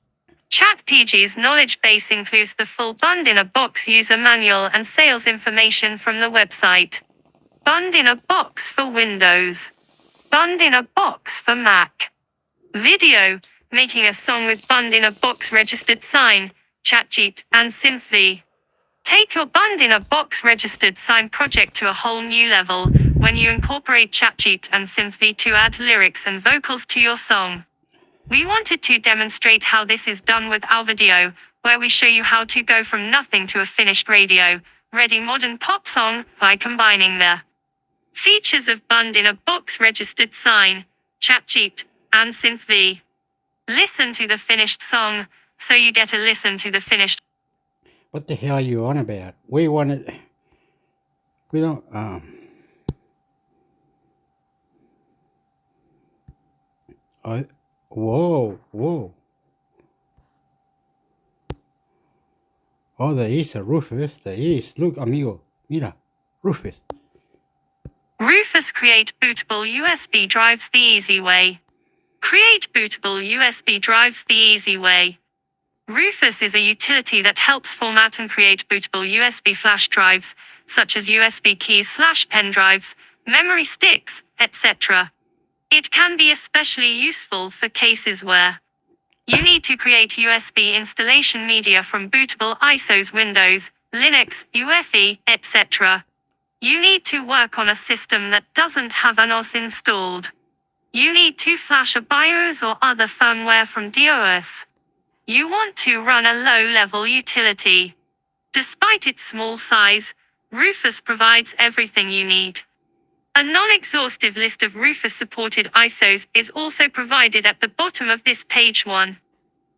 ChatPG's knowledge base includes the full Bund in a Box user manual and sales information from the website. Bund in a Box for Windows. Bund in a Box for Mac. Video, making a song with Bund in a Box registered sign, ChatGPT, and SynthV. Take your Bund in a Box registered sign project to a whole new level when you incorporate ChatGPT and SynthV to add lyrics and vocals to your song. We wanted to demonstrate how this is done with our video, where we show you how to go from nothing to a finished radio-ready modern pop song by combining the features of Bund in a Box registered sign, ChatGPT, and SynthV. Listen to the finished song, so you get a listen to the finished. What the hell are you on about? We don't, whoa. Oh, there is a Rufus. There is. Look, amigo. Mira. Rufus. Rufus create bootable USB drives the easy way. Create bootable USB drives the easy way. Rufus is a utility that helps format and create bootable USB flash drives, such as USB keys/pen drives, memory sticks, etc. It can be especially useful for cases where you need to create USB installation media from bootable ISOs, Windows, Linux, UEFI, etc. You need to work on a system that doesn't have an OS installed. You need to flash a BIOS or other firmware from DOS. You want to run a low-level utility. Despite its small size, Rufus provides everything you need. A non-exhaustive list of Rufus-supported ISOs is also provided at the bottom of this page 1.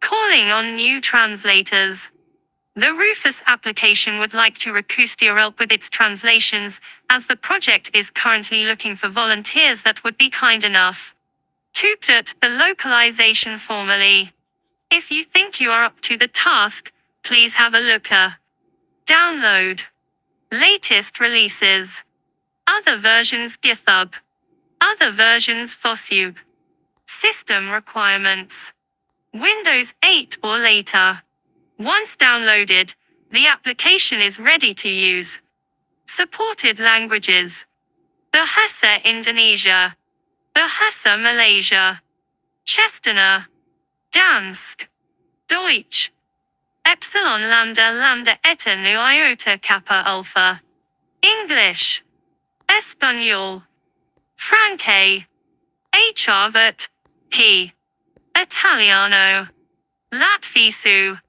Calling on new translators. The Rufus application would like to request your help with its translations, as the project is currently looking for volunteers that would be kind enough to put the localization formally. If you think you are up to the task, please have a look. Download. Latest releases. Other versions GitHub. Other versions FOSSUB. System requirements. Windows 8 or later. Once downloaded, the application is ready to use. Supported languages. Bahasa Indonesia. Bahasa Malaysia. Chestana. Dansk. Deutsch. Epsilon Lambda Lambda Eta Nu Iota Kappa Alpha. English. Espanol. Franque. Harvard. P. Italiano. Latvisu.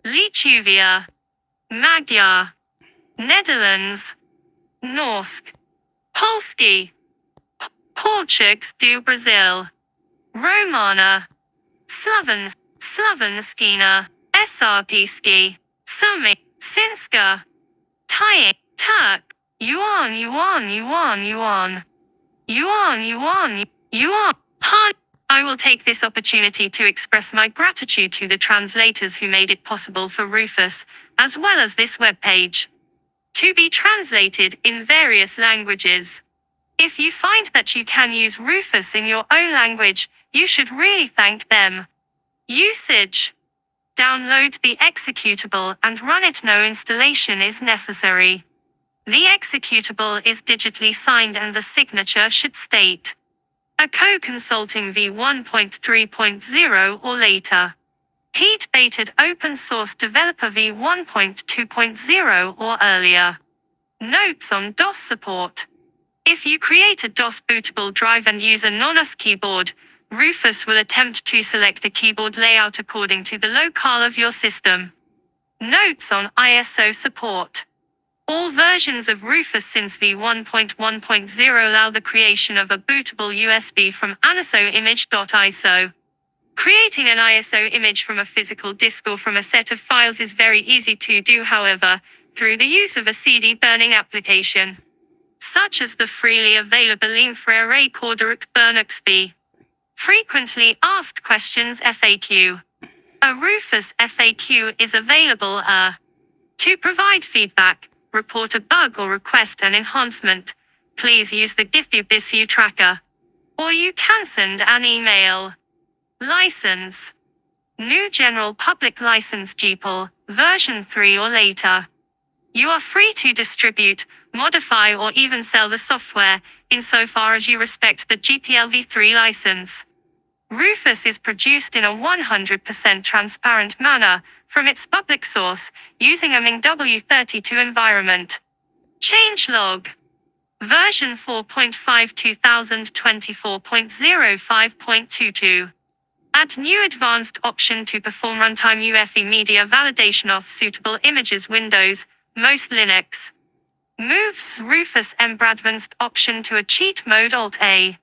Lituvia. Magyar. Netherlands. Norsk. Polski. Portuguese do Brazil. Romana. Slavenskina. Srpski. Sumi. Sinska. Thai. Turk. Yuan. Han. I will take this opportunity to express my gratitude to the translators who made it possible for Rufus, as well as this webpage, to be translated in various languages. If you find that you can use Rufus in your own language, you should really thank them. Usage. Download the executable and run it. No installation is necessary. The executable is digitally signed and the signature should state a co-consulting v1.3.0 or later. Heat-baited open source developer v1.2.0 or earlier. Notes on DOS support. If you create a DOS bootable drive and use a non-OS keyboard, Rufus will attempt to select a keyboard layout according to the locale of your system. Notes on ISO support. All versions of Rufus since v1.1.0 allow the creation of a bootable USB from anisoimage.iso. Creating an ISO image from a physical disk or from a set of files is very easy to do, however, through the use of a CD burning application, such as the freely available infrared recorder Burnixby. Frequently asked questions FAQ. A Rufus FAQ is available to provide feedback, report a bug or request an enhancement. Please use the GitHub issue tracker. Or you can send an email. License. New General Public License GPL, version 3 or later. You are free to distribute, modify or even sell the software, insofar as you respect the GPLv3 license. Rufus is produced in a 100% transparent manner, from its public source, using a MingW32 environment. Changelog. Version 4.5 2024.05.22. Add new advanced option to perform runtime UEFI media validation of suitable images Windows, most Linux. Moves Rufus advanced option to a cheat mode Alt-A.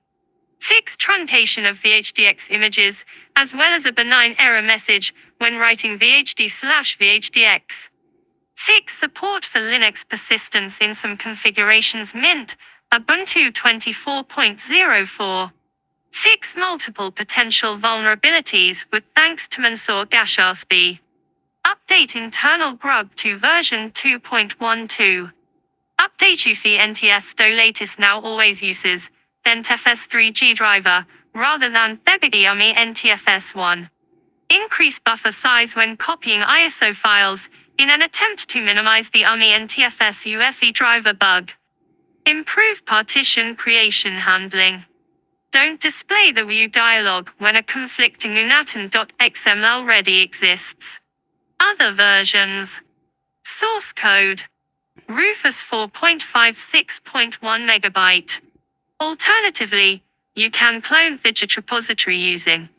Fix truncation of VHDX images, as well as a benign error message when writing VHD/VHDX. Fix support for Linux persistence in some configurations Mint, Ubuntu 24.04. Fix multiple potential vulnerabilities with thanks to Mansoor Gasharsby. Update internal grub to version 2.12. Update UFI NTF sto latest now always uses NTFS 3G driver, rather than Thebidi UMI NTFS1. Increase buffer size when copying ISO files, in an attempt to minimize the UMI NTFS UEFI driver bug. Improve partition creation handling. Don't display the view dialog when a conflicting unatten.xml already exists. Other versions. Source code. Rufus 4.56.1 MB. Alternatively, you can clone widget repository using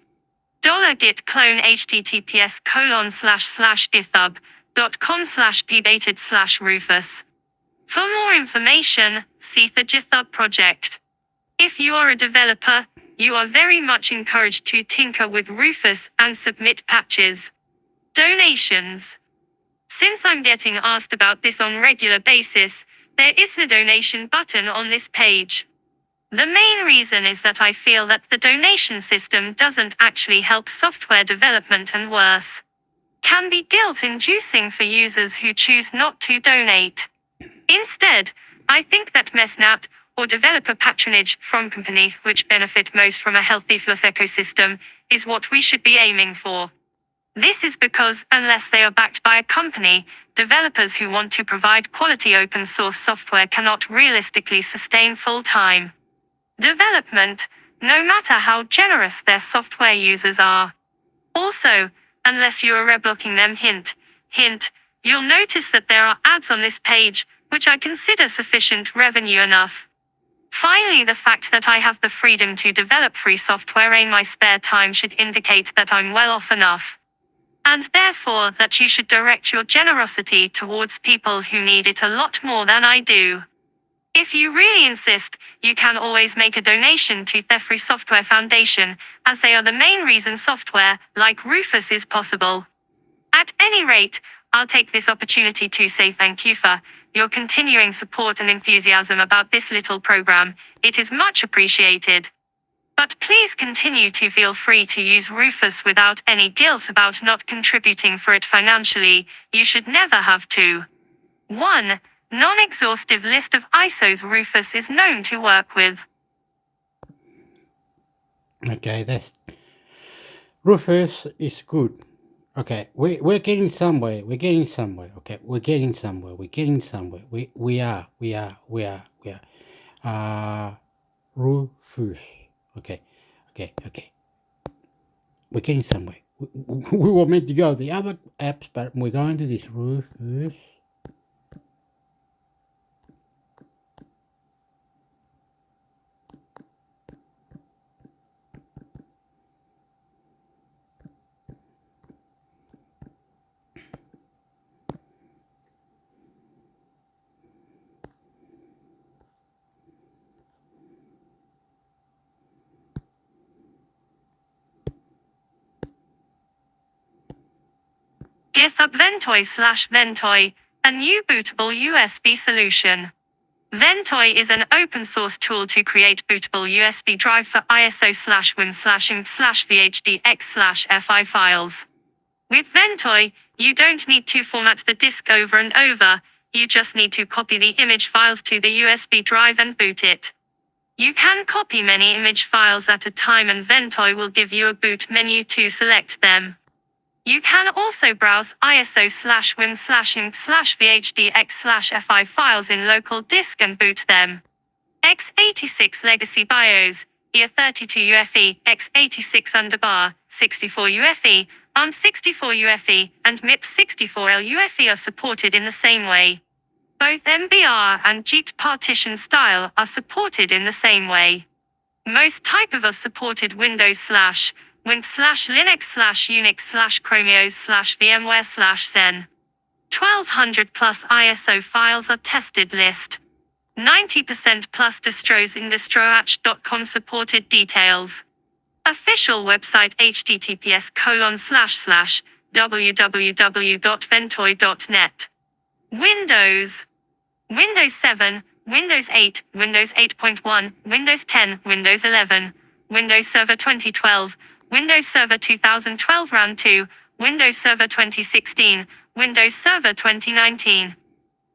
$git clone https://github.com/pbaited/rufus. For more information, see the GitHub project. If you are a developer, you are very much encouraged to tinker with Rufus and submit patches. Donations. Since I'm getting asked about this on regular basis, there isn't a donation button on this page. The main reason is that I feel that the donation system doesn't actually help software development and worse, can be guilt-inducing for users who choose not to donate. Instead, I think that MESNAT, or developer patronage from companies which benefit most from a healthy Flux ecosystem, is what we should be aiming for. This is because, unless they are backed by a company, developers who want to provide quality open source software cannot realistically sustain full-time development, no matter how generous their software users are. Also, unless you are reblocking them hint, you'll notice that there are ads on this page, which I consider sufficient revenue enough. Finally, the fact that I have the freedom to develop free software in my spare time should indicate that I'm well off enough. And therefore that you should direct your generosity towards people who need it a lot more than I do. If you really insist, you can always make a donation to the Free Software Foundation, as they are the main reason software, like Rufus, is possible. At any rate, I'll take this opportunity to say thank you for your continuing support and enthusiasm about this little program. It is much appreciated. But please continue to feel free to use Rufus without any guilt about not contributing for it financially. You should never have to. 1. Non-exhaustive list of ISOs Rufus is known to work with. Okay, that's Rufus is good. Okay, we're getting somewhere. Okay, we're getting somewhere. We are. Rufus. Okay. We're getting somewhere. We were meant to go to the other apps, but we're going to this Rufus. GitHub Ventoy, a new bootable USB solution. Ventoy is an open source tool to create bootable USB drive for ISO/WIM/IMG/VHDX/FI files. With Ventoy, you don't need to format the disk over and over, you just need to copy the image files to the USB drive and boot it. You can copy many image files at a time and Ventoy will give you a boot menu to select them. You can also browse ISO/WIM/IMG/VHDX/FI files in local disk and boot them. x86 legacy BIOS, EA32 UFE, x86 64 UFE, ARM64 UFE, and MIPS64L UFE are supported in the same way. Both MBR and JIT partition style are supported in the same way. Most type of us supported Windows/Linux/Unix/Chromios/VMware/Zen. 1200 plus ISO files are tested list. 90% plus distros in distroach.com supported details. Official website https://www.ventoy.net. Windows 7, Windows 8, Windows 8.1, Windows 10, Windows 11, Windows Server 2012, Windows Server 2012 Round 2, Windows Server 2016, Windows Server 2019,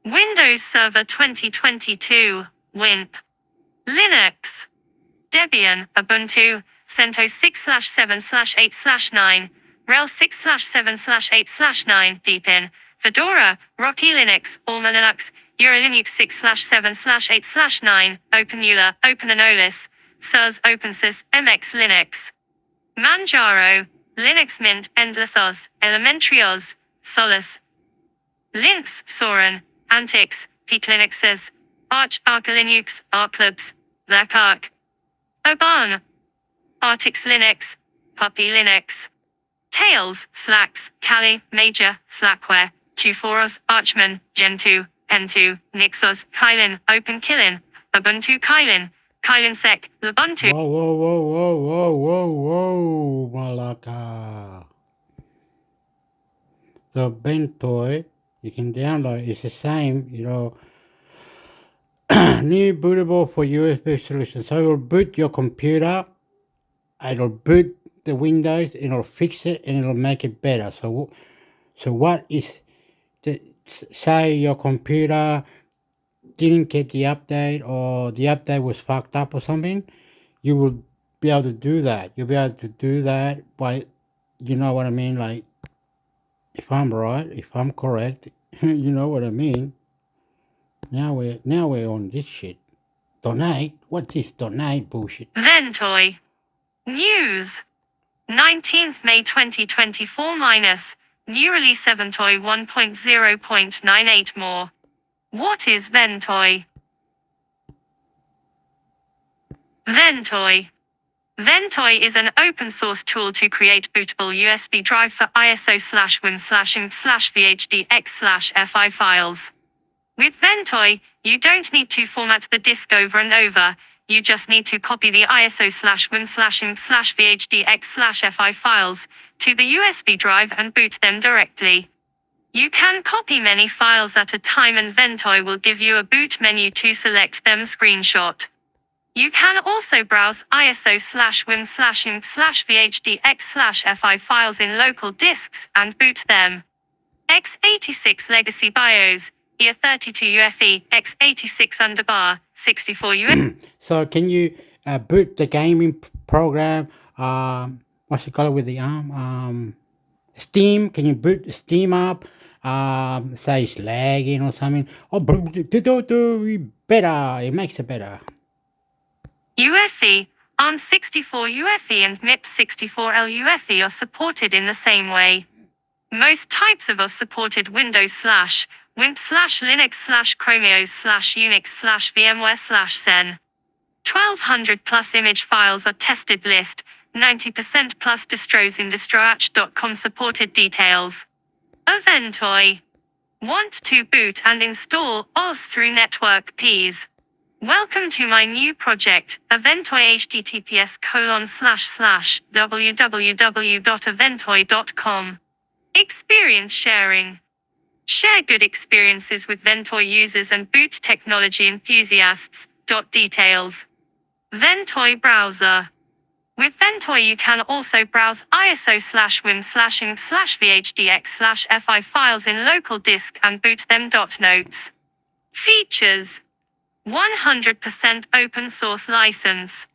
Windows Server 2022, WIMP, Linux, Debian, Ubuntu, CentOS 6/7/8/9, RHEL 6/7/8/9, Deepin, Fedora, Rocky Linux, Alma Linux, EuroLinux 6/7/8/9, OpenEULA, OpenANOLIS, SUS, OpenSUS, MX Linux, Manjaro, Linux Mint, Endless Oz, Elementary Oz, Solus, Lynx, Soren, Antix, Peak Linuxes, Arch, Arca Linux, Arclubs, Black Arc, Oban, Artix Linux, Puppy Linux, Tails, Slacks, Kali, Major, Slackware, Q4OS, Archman, Gentoo, Pen2, Nixos, Kylin, OpenKillin, Ubuntu Kylin, KylinSec, Lubuntu. Whoa, Malaka. The Ventoy you can download is the same, new bootable for USB solution. So it'll boot your computer, it'll boot the Windows, it'll fix it, and it'll make it better. So what is say your computer didn't get the update or the update was fucked up or something, you will be able to do that. You'll be able to do that by, you know what I mean? Like, if I'm right, if I'm correct, you know what I mean? Now we're on this shit. Donate? What's this donate bullshit? Ventoy. News. 19th May 2024 minus. New release Ventoy 1.0.98 more. What is Ventoy? Ventoy. Ventoy is an open source tool to create bootable USB drive for ISO/WIM/IMG/VHDX/FI files. With Ventoy, you don't need to format the disk over and over, you just need to copy the ISO/WIM/IMG/VHDX/FI files to the USB drive and boot them directly. You can copy many files at a time and Ventoy will give you a boot menu to select them screenshot. You can also browse ISO/WIM/IMG/VHDX/FI files in local disks and boot them. x86 legacy BIOS, EA32 UFE, x86 64 UFE. So can you boot the gaming program, what's it called with the ARM? Steam, can you boot the Steam up? Say it's lagging or something. Oh, better, it makes it better. UFE, ARM64 UFE and MIPS64L UFE are supported in the same way. Most types of us supported Windows/Linux/Chromios/Unix/VMware/Zen. 1200 plus image files are tested list, 90% plus distros in distroach.com supported details. Ventoy. Want to boot and install OS through network Ps? Welcome to my new project, Ventoy https://www.ventoy.com. Experience sharing. Share good experiences with Ventoy users and boot technology enthusiasts. Details. Ventoy browser. With Ventoy you can also browse ISO/WIM/INC/VHDX/FI files in local disk and boot them. Notes. Features. 100% open source license.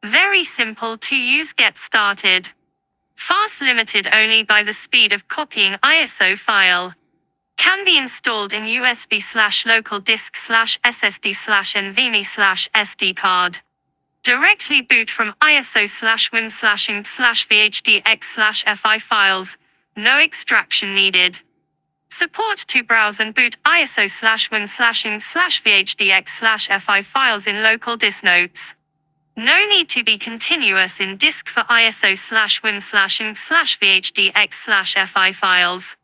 Very simple to use. Get started. Fast, limited only by the speed of copying ISO file. Can be installed in USB/local disk/SSD/NVMe/SD card. Directly boot from ISO/WIM/INC/VHDX/FI files. No extraction needed. Support to browse and boot ISO/WIM/INC/VHDX/FI files in local disk. Notes. No need to be continuous in disk for ISO/WIM/INC/VHDX/FI files.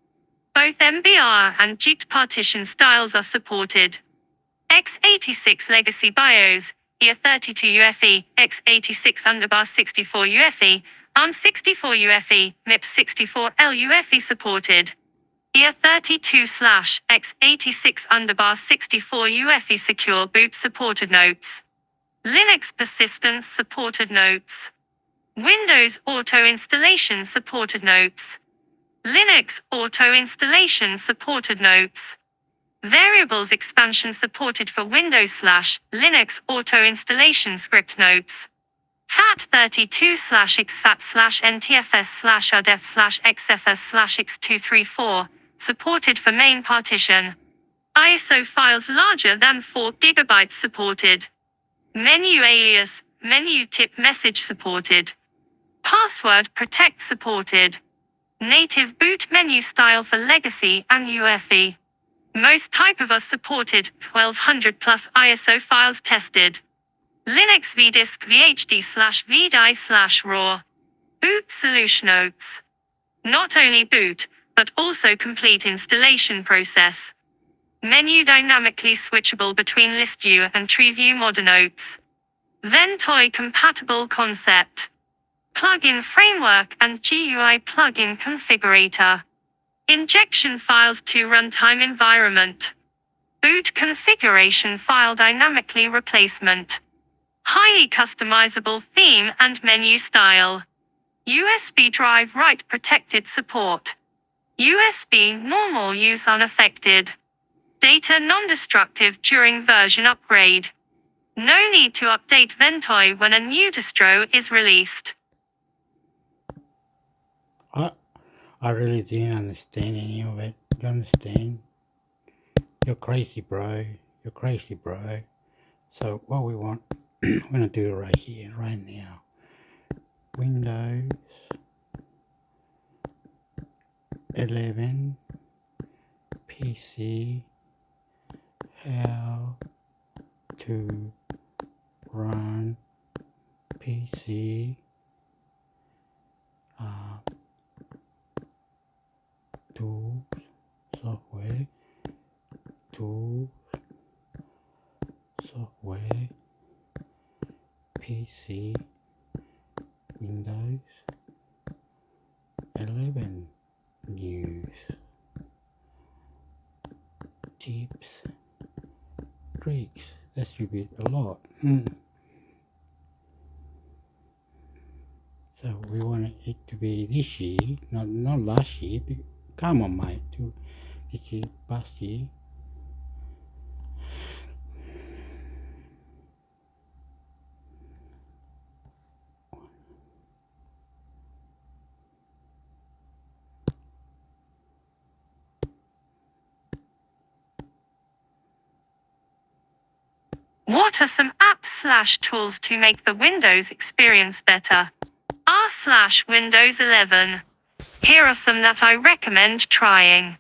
Both MBR and JIT partition styles are supported. x86 legacy BIOS, EA32 UFE, x86_64 UFE, ARM64 UFE, MIPS64L UFE supported. EA32/x86_64 UFE secure boot supported. Notes. Linux persistence supported. Notes. Windows auto installation supported. Notes. Linux auto installation supported. Notes. Variables expansion supported for Windows/Linux auto installation script. Notes. FAT32/exFAT/NTFS/RDEF/XFS/x234 supported for main partition. ISO files larger than 4 GB supported. Menu alias, menu tip message supported. Password protect supported. Native boot menu style for legacy and UEFI. Most type of us supported, 1200 plus ISO files tested. Linux vdisk VHD/VDI/RAW. Boot solution. Notes. Not only boot, but also complete installation process. Menu dynamically switchable between list view and tree view mode. Notes. Ventoy compatible concept. Plugin framework and GUI plugin configurator. Injection files to runtime environment. Boot configuration file dynamically replacement. Highly customizable theme and menu style. USB drive write protected support. USB normal use unaffected. Data non-destructive during version upgrade. No need to update Ventoy when a new distro is released. I really didn't understand any of it. You understand? You're crazy, bro. You're crazy, bro. So what we want, I'm going to do it right here, right now. Windows 11 PC, how to run PC tools, software, PC, Windows 11 news, tips, tricks. That should be a lot. So we want it to be this year, not last year. Come on, mate. This year, past year. What are some apps/tools to make the Windows experience better? R/Windows 11. Here are some that I recommend trying.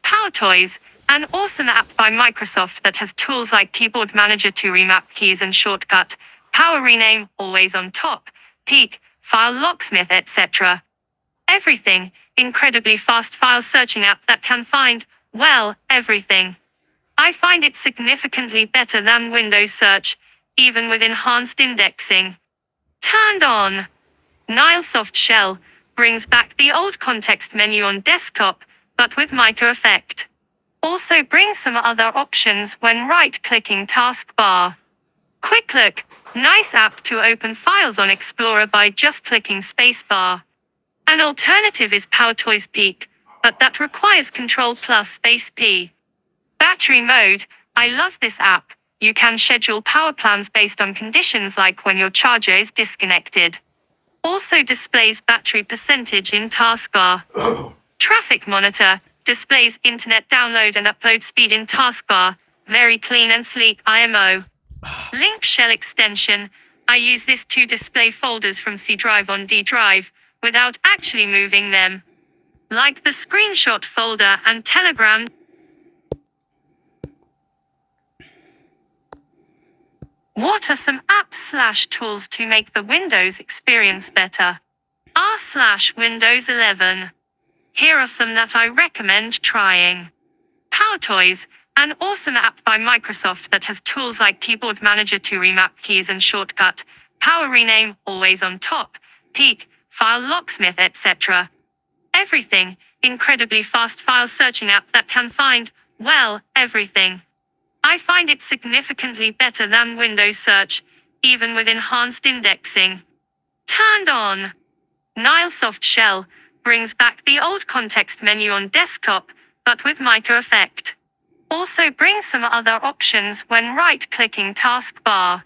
PowerToys, an awesome app by Microsoft that has tools like Keyboard Manager to remap keys and shortcut, Power Rename, always on top, Peek, File Locksmith, etc. Everything, incredibly fast file searching app that can find, well, everything. I find it significantly better than Windows Search, even with enhanced indexing. Turned on. Nile Soft Shell, brings back the old context menu on desktop, but with micro effect. Also brings some other options when right-clicking taskbar. Quick Look, nice app to open files on Explorer by just clicking spacebar. An alternative is PowerToys Peak, but that requires Control plus space P. Battery mode, I love this app. You can schedule power plans based on conditions like when your charger is disconnected. Also displays battery percentage in taskbar. Traffic Monitor, displays internet download and upload speed in taskbar. Very clean and sleek IMO. Link Shell extension, I use this to display folders from C drive on D drive, without actually moving them. Like the screenshot folder and Telegram. What are some apps/tools to make the Windows experience better? R/Windows 11. Here are some that I recommend trying. PowerToys, an awesome app by Microsoft that has tools like Keyboard Manager to remap keys and shortcut, Power Rename, always on top, Peek, File Locksmith, etc. Everything, incredibly fast file searching app that can find, well, everything. I find it significantly better than Windows Search, even with enhanced indexing. Turned on. Nilesoft Shell brings back the old context menu on desktop, but with micro effect. Also brings some other options when right-clicking taskbar.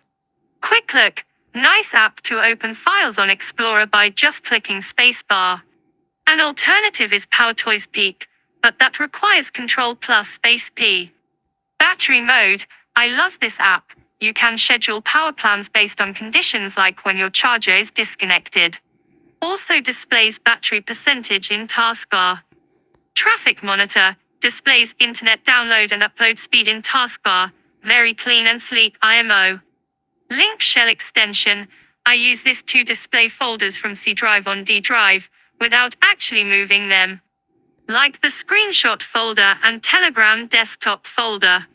Quick Look, nice app to open files on Explorer by just clicking spacebar. An alternative is PowerToys Peak, but that requires Control plus space P. Battery mode, I love this app. You can schedule power plans based on conditions like when your charger is disconnected. Also displays battery percentage in taskbar. Traffic Monitor, displays internet download and upload speed in taskbar. Very clean and sleek IMO. Link Shell extension, I use this to display folders from C drive on D drive, without actually moving them. Like the screenshot folder and Telegram desktop folder.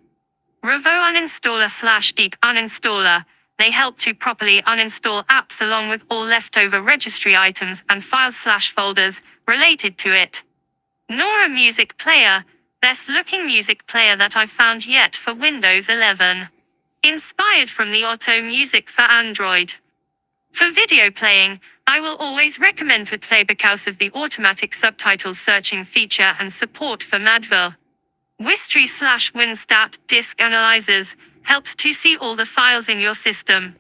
Revo Uninstaller/Deep Uninstaller, they help to properly uninstall apps along with all leftover registry items and files/folders related to it. Nora Music Player, best looking music player that I've found yet for Windows 11. Inspired from the Otto Music for Android. For video playing, I will always recommend WithPlay because of the automatic subtitles searching feature and support for Madville. Wistry/WinStat disk analyzers helps to see all the files in your system.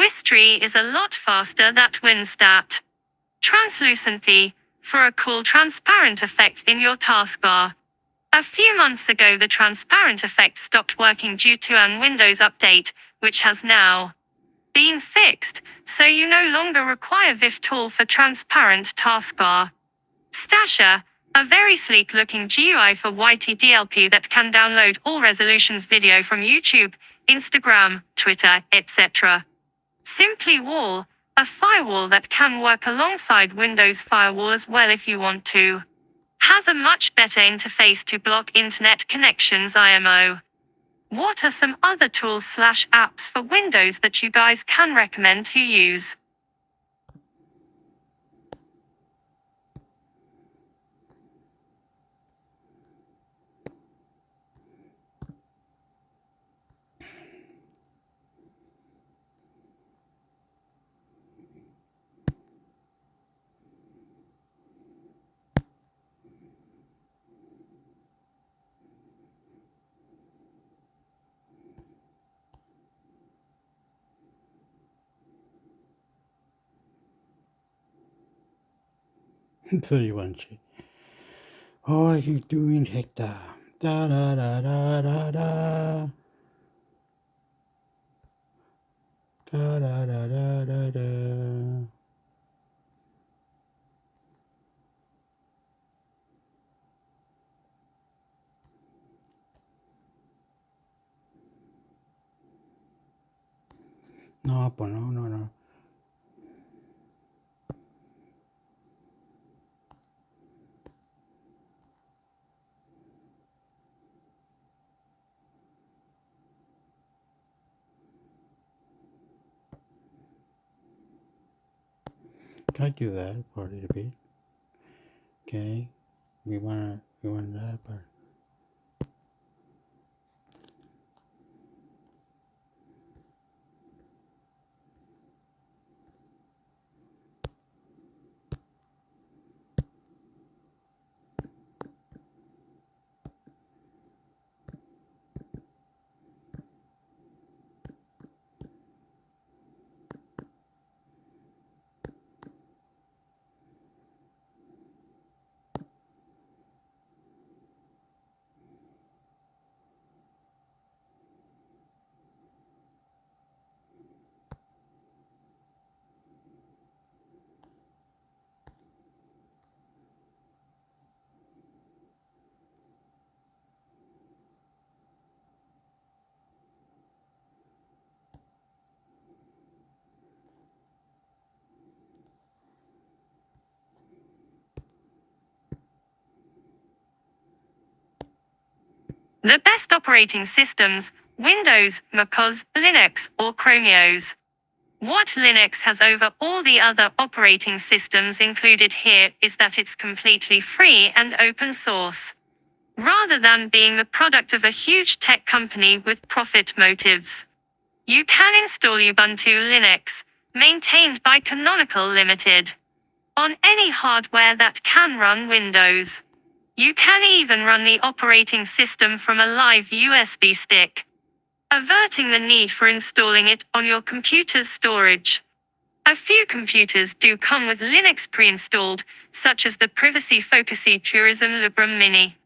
Wistry is a lot faster than WinStat. Translucently, for a cool transparent effect in your taskbar. A few months ago the transparent effect stopped working due to an Windows update, which has now been fixed, so you no longer require VivTool for transparent taskbar. Stasher, a very sleek-looking GUI for YTDLP that can download all resolutions video from YouTube, Instagram, Twitter, etc. Simply Wall, a firewall that can work alongside Windows Firewall as well if you want to. Has a much better interface to block internet connections IMO. What are some other tools/apps for Windows that you guys can recommend to use? So you want to. How are you doing, Hector? Da da da da da da. Da da da da da da. No, pues no. Can I do that for a little bit? Okay, we want that, but The best operating systems: Windows, macOS, Linux, or Chromios. What Linux has over all the other operating systems included here is that it's completely free and open source. Rather than being the product of a huge tech company with profit motives. You can install Ubuntu Linux, maintained by Canonical Limited, on any hardware that can run Windows. You can even run the operating system from a live USB stick, averting the need for installing it on your computer's storage. A few computers do come with Linux pre-installed, such as the Privacy Focusy Purism Librem Mini.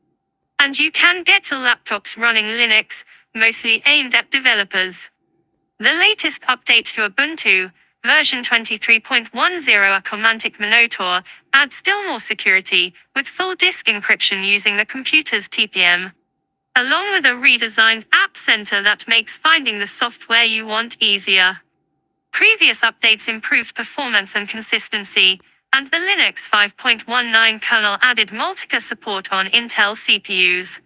And you can get to laptops running Linux, mostly aimed at developers. The latest update to Ubuntu, version 23.10 Acomantic Minotaur, adds still more security, with full disk encryption using the computer's TPM. Along with a redesigned App Center that makes finding the software you want easier. Previous updates improved performance and consistency, and the Linux 5.19 kernel added Multica support on Intel CPUs.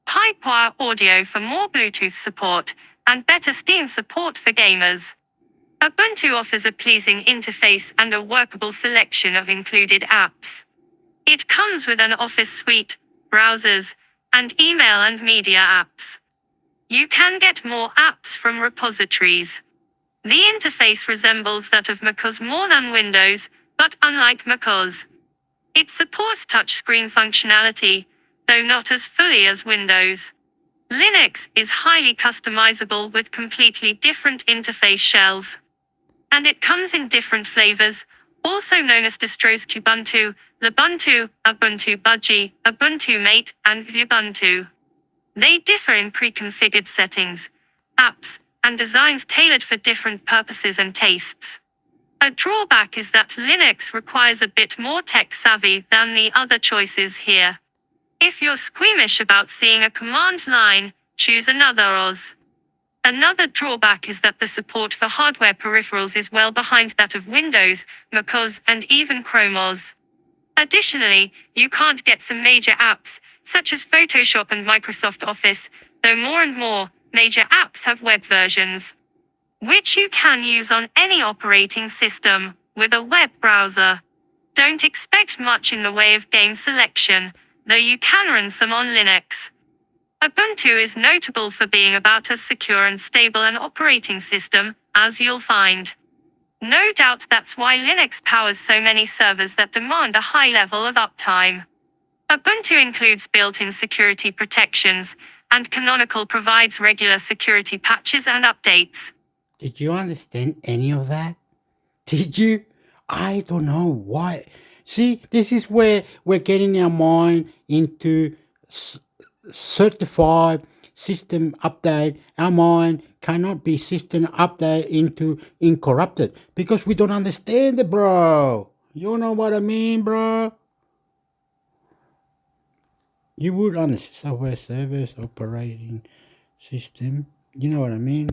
Pipewire audio for more Bluetooth support, and better Steam support for gamers. Ubuntu offers a pleasing interface and a workable selection of included apps. It comes with an Office suite, browsers, and email and media apps. You can get more apps from repositories. The interface resembles that of macOS more than Windows, but unlike macOS, it supports touchscreen functionality, though not as fully as Windows. Linux is highly customizable with completely different interface shells. And it comes in different flavors, also known as distros Kubuntu, Lubuntu, Ubuntu Budgie, Ubuntu Mate, and Xubuntu. They differ in pre-configured settings, apps, and designs tailored for different purposes and tastes. A drawback is that Linux requires a bit more tech-savvy than the other choices here. If you're squeamish about seeing a command line, choose another OS. Another drawback is that the support for hardware peripherals is well behind that of Windows, macOS, and even Chrome OS. Additionally, you can't get some major apps, such as Photoshop and Microsoft Office, though more and more major apps have web versions, which you can use on any operating system with a web browser. Don't expect much in the way of game selection, though you can run some on Linux. Ubuntu is notable for being about as secure and stable an operating system as you'll find. No doubt that's why Linux powers so many servers that demand a high level of uptime. Ubuntu includes built-in security protections, and Canonical provides regular security patches and updates. Did you understand any of that? Did you? I don't know why. See, this is where we're getting our mind into certified system update. Our mind cannot be system update into incorrupted because we don't understand it, bro. You know what I mean, bro? You would understand software service operating system. You know what I mean?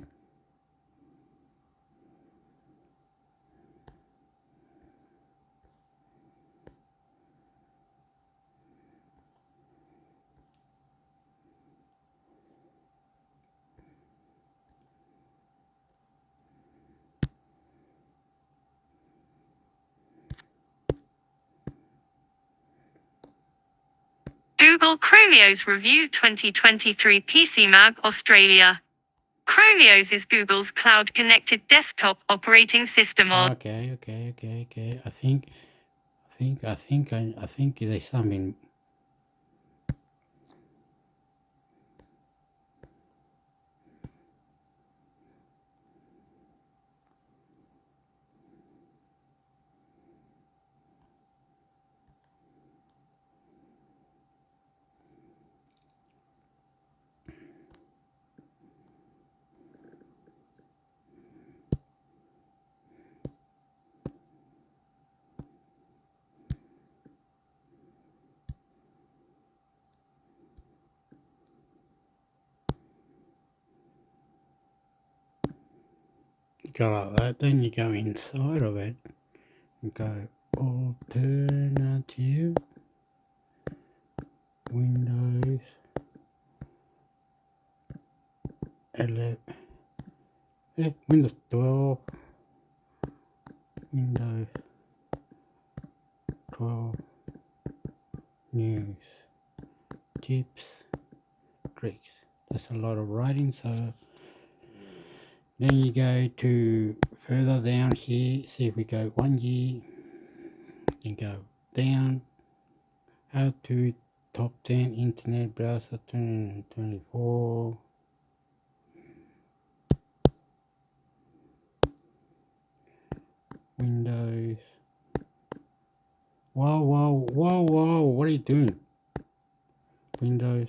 Google Chromios Review 2023 PC Mag Australia. Chromios is Google's cloud-connected desktop operating system. Okay. I think there's something. Go like that, then you go inside of it and go alternative Windows 11, Windows 12, Windows 12 news, tips, tricks. That's a lot of writing, so then you go to further down here, see if we go 1 year, and go down, how to top 10 internet browser 2024. Windows. Whoa, what are you doing? Windows.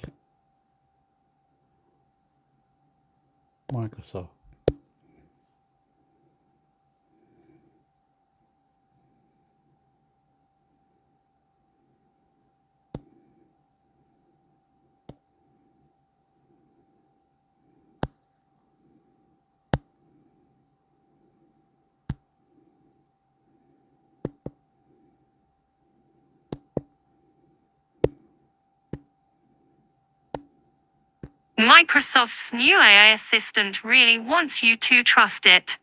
Microsoft. Microsoft's new AI assistant really wants you to trust it.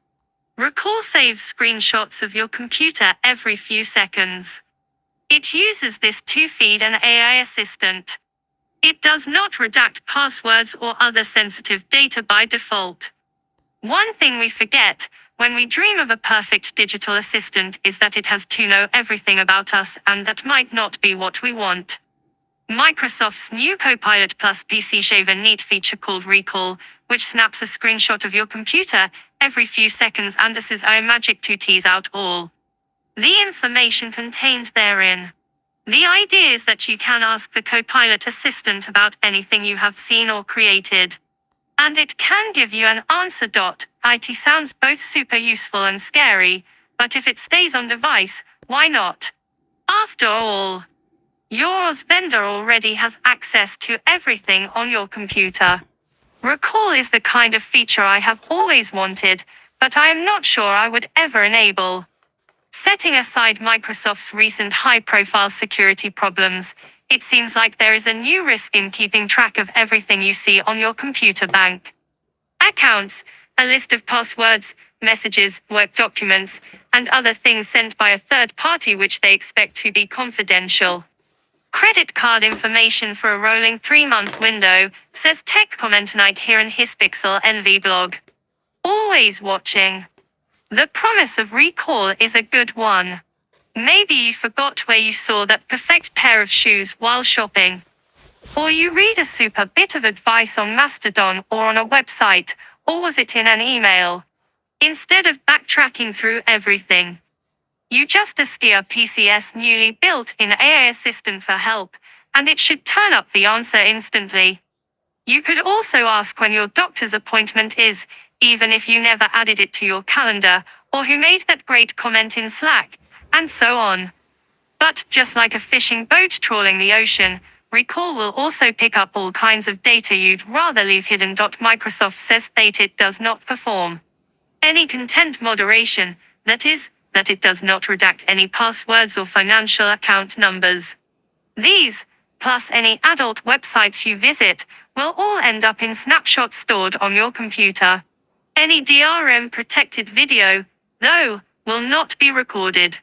Recall saves screenshots of your computer every few seconds. It uses this to feed an AI assistant. It does not redact passwords or other sensitive data by default. One thing we forget when we dream of a perfect digital assistant is that it has to know everything about us, and that might not be what we want. Microsoft's new Copilot Plus PC shave a neat feature called Recall, which snaps a screenshot of your computer every few seconds and uses AI magic to tease out all the information contained therein. The idea is that you can ask the Copilot assistant about anything you have seen or created, and it can give you an answer. It sounds both super useful and scary, but if it stays on device, why not? After all, your vendor already has access to everything on your computer. Recall is the kind of feature I have always wanted, but I am not sure I would ever enable. Setting aside Microsoft's recent high-profile security problems, it seems like there is a new risk in keeping track of everything you see on your computer bank accounts, a list of passwords, messages, work documents, and other things sent by a third party which they expect to be confidential. Credit card information for a rolling 3-month window, says tech commenter Nike here in his Pixel Envy blog. Always watching. The promise of Recall is a good one. Maybe you forgot where you saw that perfect pair of shoes while shopping. Or you read a super bit of advice on Mastodon or on a website, or was it in an email? Instead of backtracking through everything, you just ask your PC's newly built-in AI assistant for help, and it should turn up the answer instantly. You could also ask when your doctor's appointment is, even if you never added it to your calendar, or who made that great comment in Slack, and so on. But, just like a fishing boat trawling the ocean, Recall will also pick up all kinds of data you'd rather leave hidden. Microsoft says that it does not perform any content moderation, that is, that it does not redact any passwords or financial account numbers. These, plus any adult websites you visit, will all end up in snapshots stored on your computer. Any DRM-protected video, though, will not be recorded.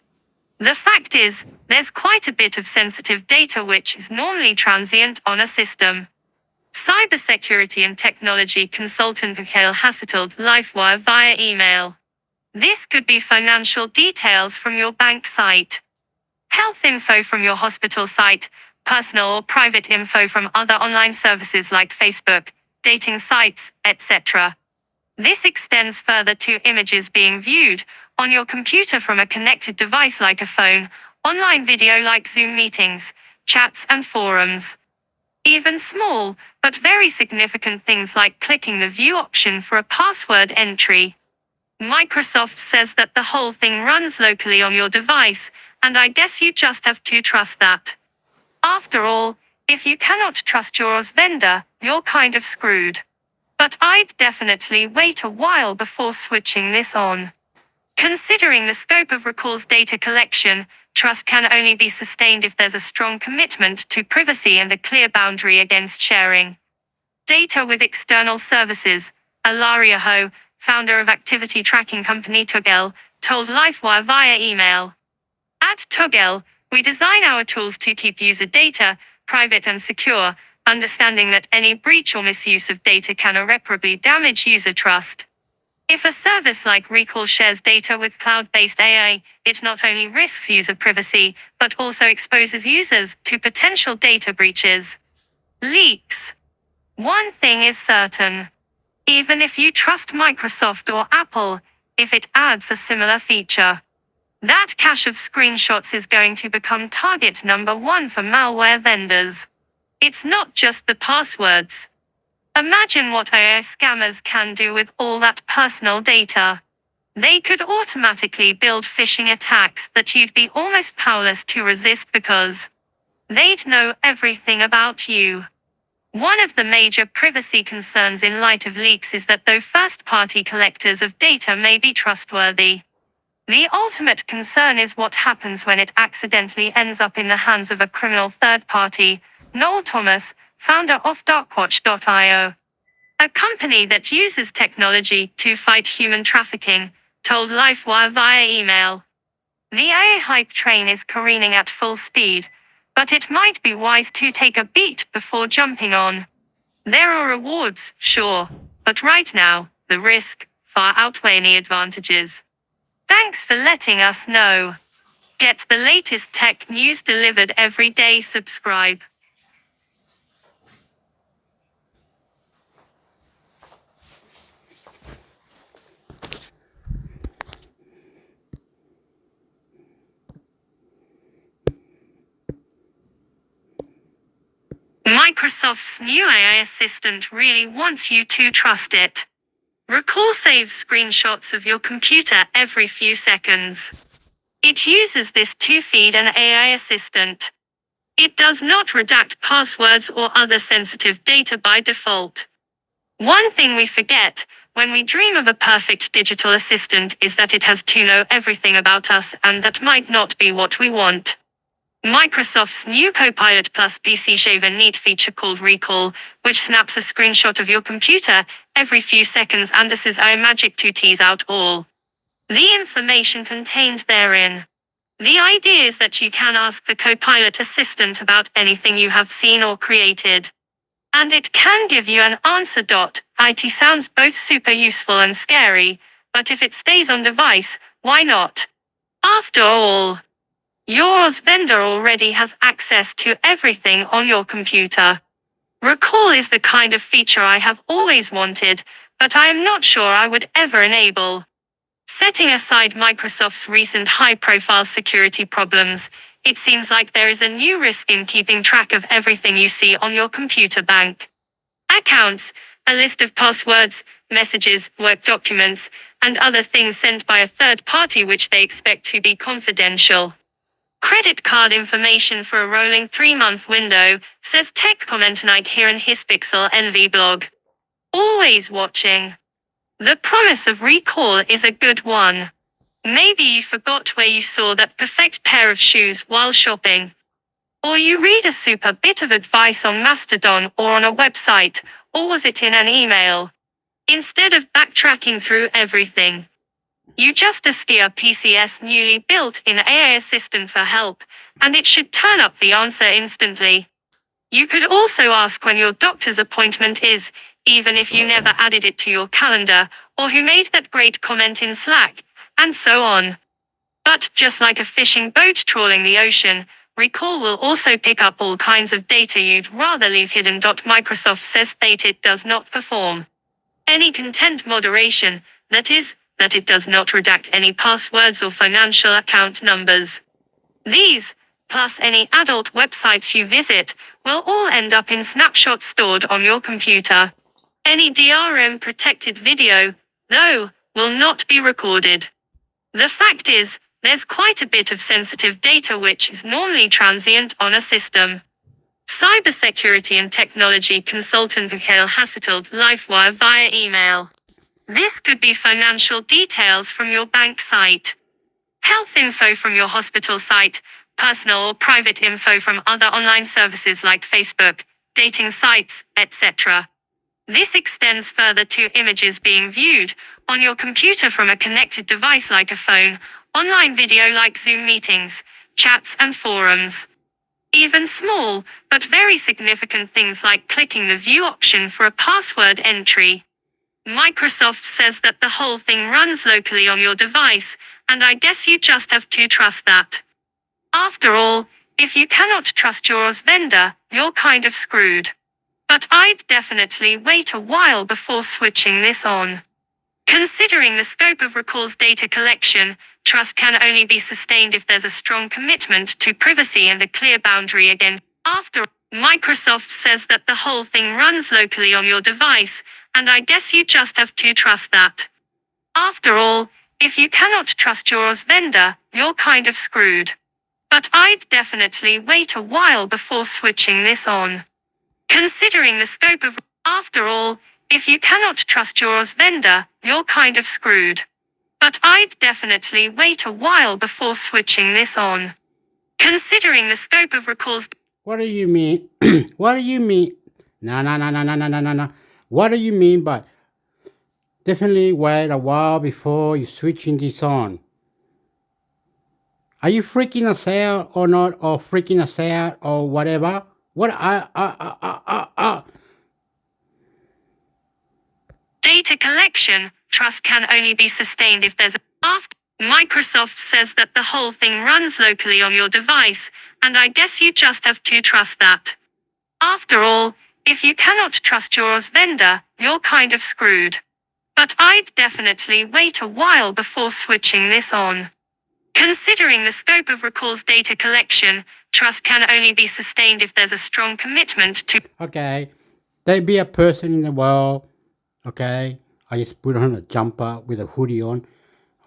The fact is, there's quite a bit of sensitive data which is normally transient on a system. Cybersecurity and technology consultant Mikhail Hasse told LifeWire via email. This could be financial details from your bank site, health info from your hospital site, personal or private info from other online services like Facebook, dating sites, etc. This extends further to images being viewed on your computer from a connected device like a phone, online video like Zoom meetings, chats and forums. Even small, but very significant things like clicking the view option for a password entry. Microsoft says that the whole thing runs locally on your device, and I guess you just have to trust that. After all, if you cannot trust your OS vendor, you're kind of screwed. But I'd definitely wait a while before switching this on. Considering the scope of Recall's data collection, trust can only be sustained if there's a strong commitment to privacy and a clear boundary against sharing data with external services. Alaria Ho, founder of activity tracking company Toggle, told LifeWire via email. At Toggle, we design our tools to keep user data private and secure, understanding that any breach or misuse of data can irreparably damage user trust. If a service like Recall shares data with cloud-based AI, it not only risks user privacy, but also exposes users to potential data breaches. Leaks. One thing is certain. Even if you trust Microsoft or Apple, if it adds a similar feature, that cache of screenshots is going to become target number one for malware vendors. It's not just the passwords. Imagine what AI scammers can do with all that personal data. They could automatically build phishing attacks that you'd be almost powerless to resist because they'd know everything about you. One of the major privacy concerns in light of leaks is that though first-party collectors of data may be trustworthy, the ultimate concern is what happens when it accidentally ends up in the hands of a criminal third party. Noel Thomas, founder of Darkwatch.io, a company that uses technology to fight human trafficking, told LifeWire via email. The AI hype train is careening at full speed, but it might be wise to take a beat before jumping on. There are rewards, sure, but right now, the risk far outweighs any advantages. Thanks for letting us know. Get the latest tech news delivered every day. Subscribe. Microsoft's new AI assistant really wants you to trust it. Recall saves screenshots of your computer every few seconds. It uses this to feed an AI assistant. It does not redact passwords or other sensitive data by default. One thing we forget when we dream of a perfect digital assistant is that it has to know everything about us, and that might not be what we want. Microsoft's new Copilot Plus PC shave a neat feature called Recall, which snaps a screenshot of your computer every few seconds and uses AI magic to tease out all the information contained therein. The idea is that you can ask the Copilot assistant about anything you have seen or created, and it can give you an answer. It sounds both super useful and scary, but if it stays on device, why not? After all, your OS vendor already has access to everything on your computer. Recall is the kind of feature I have always wanted, but I am not sure I would ever enable. Setting aside Microsoft's recent high-profile security problems, it seems like there is a new risk in keeping track of everything you see on your computer bank accounts, a list of passwords, messages, work documents, and other things sent by a third party which they expect to be confidential. Credit card information for a rolling 3-month window, says tech commenter Nike here in his Pixel Envy blog. Always watching. The promise of Recall is a good one. Maybe you forgot where you saw that perfect pair of shoes while shopping. Or you read a super bit of advice on Mastodon or on a website, or was it in an email? Instead of backtracking through everything, You just ask your PCS newly built-in AI assistant for help, and it should turn up the answer instantly. You could also ask when your doctor's appointment is, even if you never added it to your calendar, or who made that great comment in Slack, and so on. But just like a fishing boat trawling the ocean, Recall will also pick up all kinds of data you'd rather leave hidden. Microsoft says that it does not perform any content moderation, that is, that it does not redact any passwords or financial account numbers. These, plus any adult websites you visit, will all end up in snapshots stored on your computer. Any DRM protected video, though, will not be recorded. The fact is, there's quite a bit of sensitive data which is normally transient on a system. Cybersecurity and technology consultant Mikhail Hassi told LifeWire via email. This could be financial details from your bank site, health info from your hospital site, personal or private info from other online services like Facebook, dating sites, etc. This extends further to images being viewed on your computer from a connected device like a phone, online video like Zoom meetings, chats and forums. Even small, but very significant things like clicking the view option for a password entry. Microsoft says that the whole thing runs locally on your device, and I guess you just have to trust that. After all, if you cannot trust your OS vendor, you're kind of screwed. But I'd definitely wait a while before switching this on. Considering the scope of Recall's data collection, trust can only be sustained if there's a strong commitment to privacy and a clear boundary against. After Microsoft says that the whole thing runs locally on your device, and I guess you just have to trust that. After all, if you cannot trust your OS vendor, you're kind of screwed. But I'd definitely wait a while before switching this on. Considering the scope of. After all, if you cannot trust your OS vendor, you're kind of screwed. But I'd definitely wait a while before switching this on. Considering the scope of Recall's. What do you mean? What do you mean? No. What do you mean by definitely wait a while before you switching this on? Are you freaking us out or not, or freaking us out or whatever? What Data collection, trust can only be sustained if there's a. After Microsoft says that the whole thing runs locally on your device, and I guess you just have to trust that. After all, if you cannot trust your OS vendor, you're kind of screwed. But I'd definitely wait a while before switching this on. Considering the scope of Recall's data collection, trust can only be sustained if there's a strong commitment to. Okay, there be a person in the world. Okay, I just put on a jumper with a hoodie on.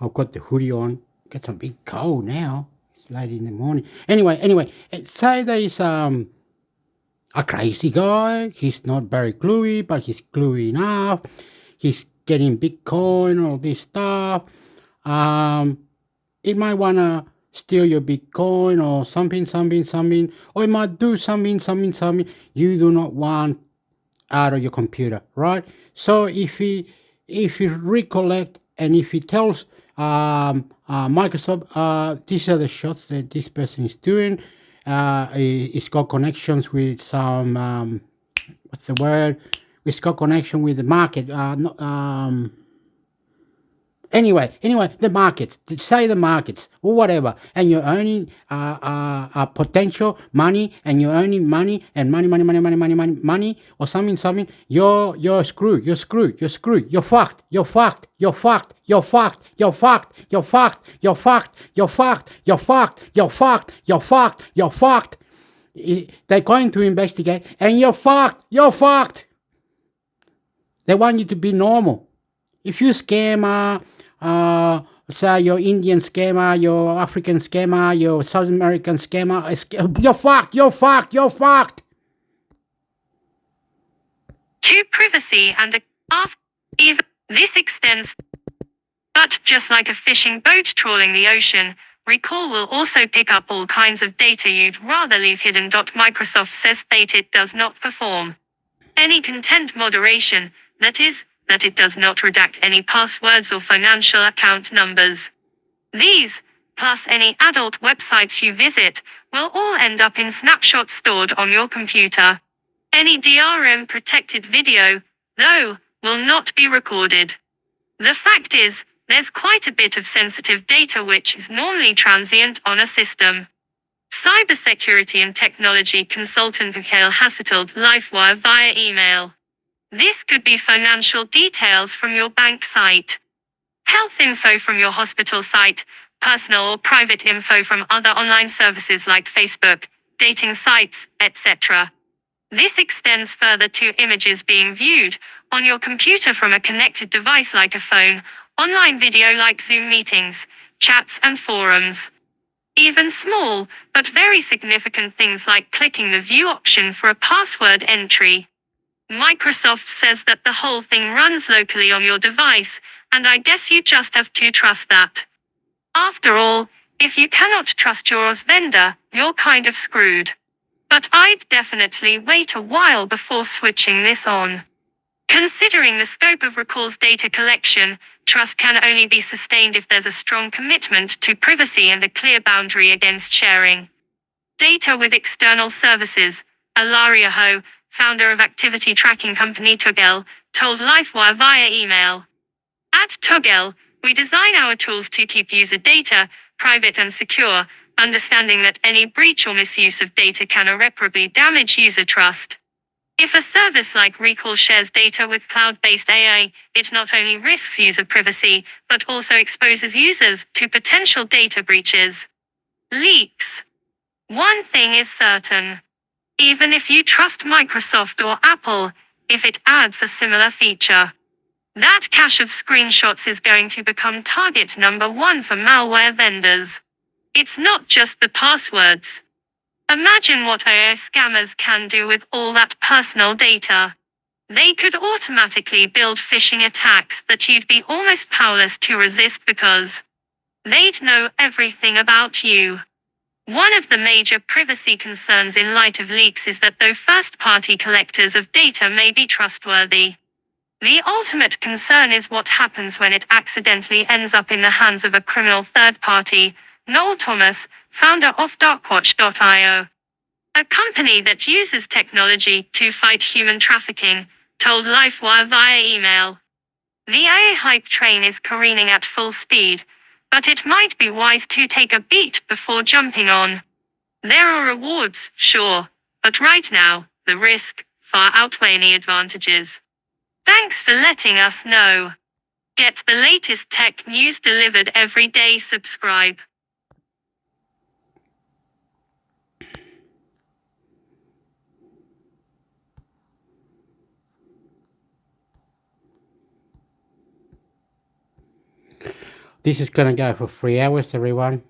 I've got the hoodie on. It's a bit cold now. It's late in the morning. Anyway, say there's a crazy guy. He's not very gluey, but he's gluey enough. He's getting Bitcoin, all this stuff. It might wanna steal your Bitcoin or something, or it might do something you do not want out of your computer, right? So if he recollect and if he tells Microsoft, these are the shots that this person is doing, it's got connections with some what's the word? It's got connection with the market. Anyway, the markets, say the markets or whatever, and you're earning potential money, and you're earning money and money or something. You're screwed. You're fucked. They're going to investigate, and you're fucked. They want you to be normal. If you scammer, say your Indian scammer, your African scammer, your South American scammer, you're fucked. To privacy and even this extends. But just like a fishing boat trawling the ocean, Recall will also pick up all kinds of data you'd rather leave hidden. Microsoft says that it does not perform any content moderation, that is, that it does not redact any passwords or financial account numbers. These, plus any adult websites you visit, will all end up in snapshots stored on your computer. Any DRM-protected video, though, will not be recorded. The fact is, there's quite a bit of sensitive data which is normally transient on a system. Cybersecurity and technology consultant Mikhail has told LifeWire via email. This could be financial details from your bank site, health info from your hospital site, personal or private info from other online services like Facebook, dating sites, etc. This extends further to images being viewed on your computer from a connected device like a phone, online video like Zoom meetings, chats and forums. Even small, but very significant things like clicking the view option for a password entry. Microsoft says that the whole thing runs locally on your device, and I guess you just have to trust that. After all, if you cannot trust your OS vendor, you're kind of screwed. But I'd definitely wait a while before switching this on. Considering the scope of Recall's data collection, trust can only be sustained if there's a strong commitment to privacy and a clear boundary against sharing data with external services. Alaria Ho, founder of activity tracking company Toggle, told LifeWire via email. At Toggle, we design our tools to keep user data private and secure, understanding that any breach or misuse of data can irreparably damage user trust. If a service like Recall shares data with cloud-based AI, it not only risks user privacy, but also exposes users to potential data breaches. Leaks. One thing is certain. Even if you trust Microsoft or Apple, if it adds a similar feature, that cache of screenshots is going to become target number one for malware vendors. It's not just the passwords. Imagine what AI scammers can do with all that personal data. They could automatically build phishing attacks that you'd be almost powerless to resist because they'd know everything about you. One of the major privacy concerns in light of leaks is that though first-party collectors of data may be trustworthy, the ultimate concern is what happens when it accidentally ends up in the hands of a criminal third party. Noel Thomas, founder of Darkwatch.io, a company that uses technology to fight human trafficking, told LifeWire via email. The AI hype train is careening at full speed, but it might be wise to take a beat before jumping on. There are rewards, sure, but right now, the risk far outweigh any advantages. Thanks for letting us know. Get the latest tech news delivered every day. Subscribe. This is gonna go for 3 hours, everyone.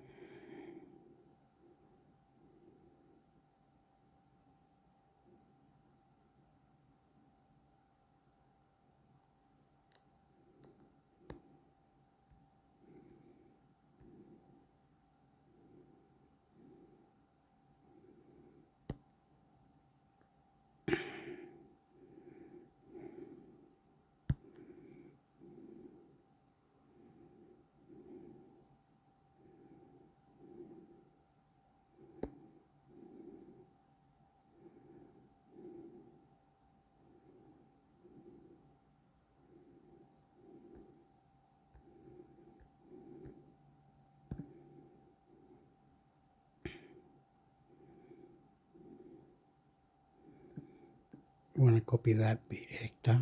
You want to copy that bit, Hector?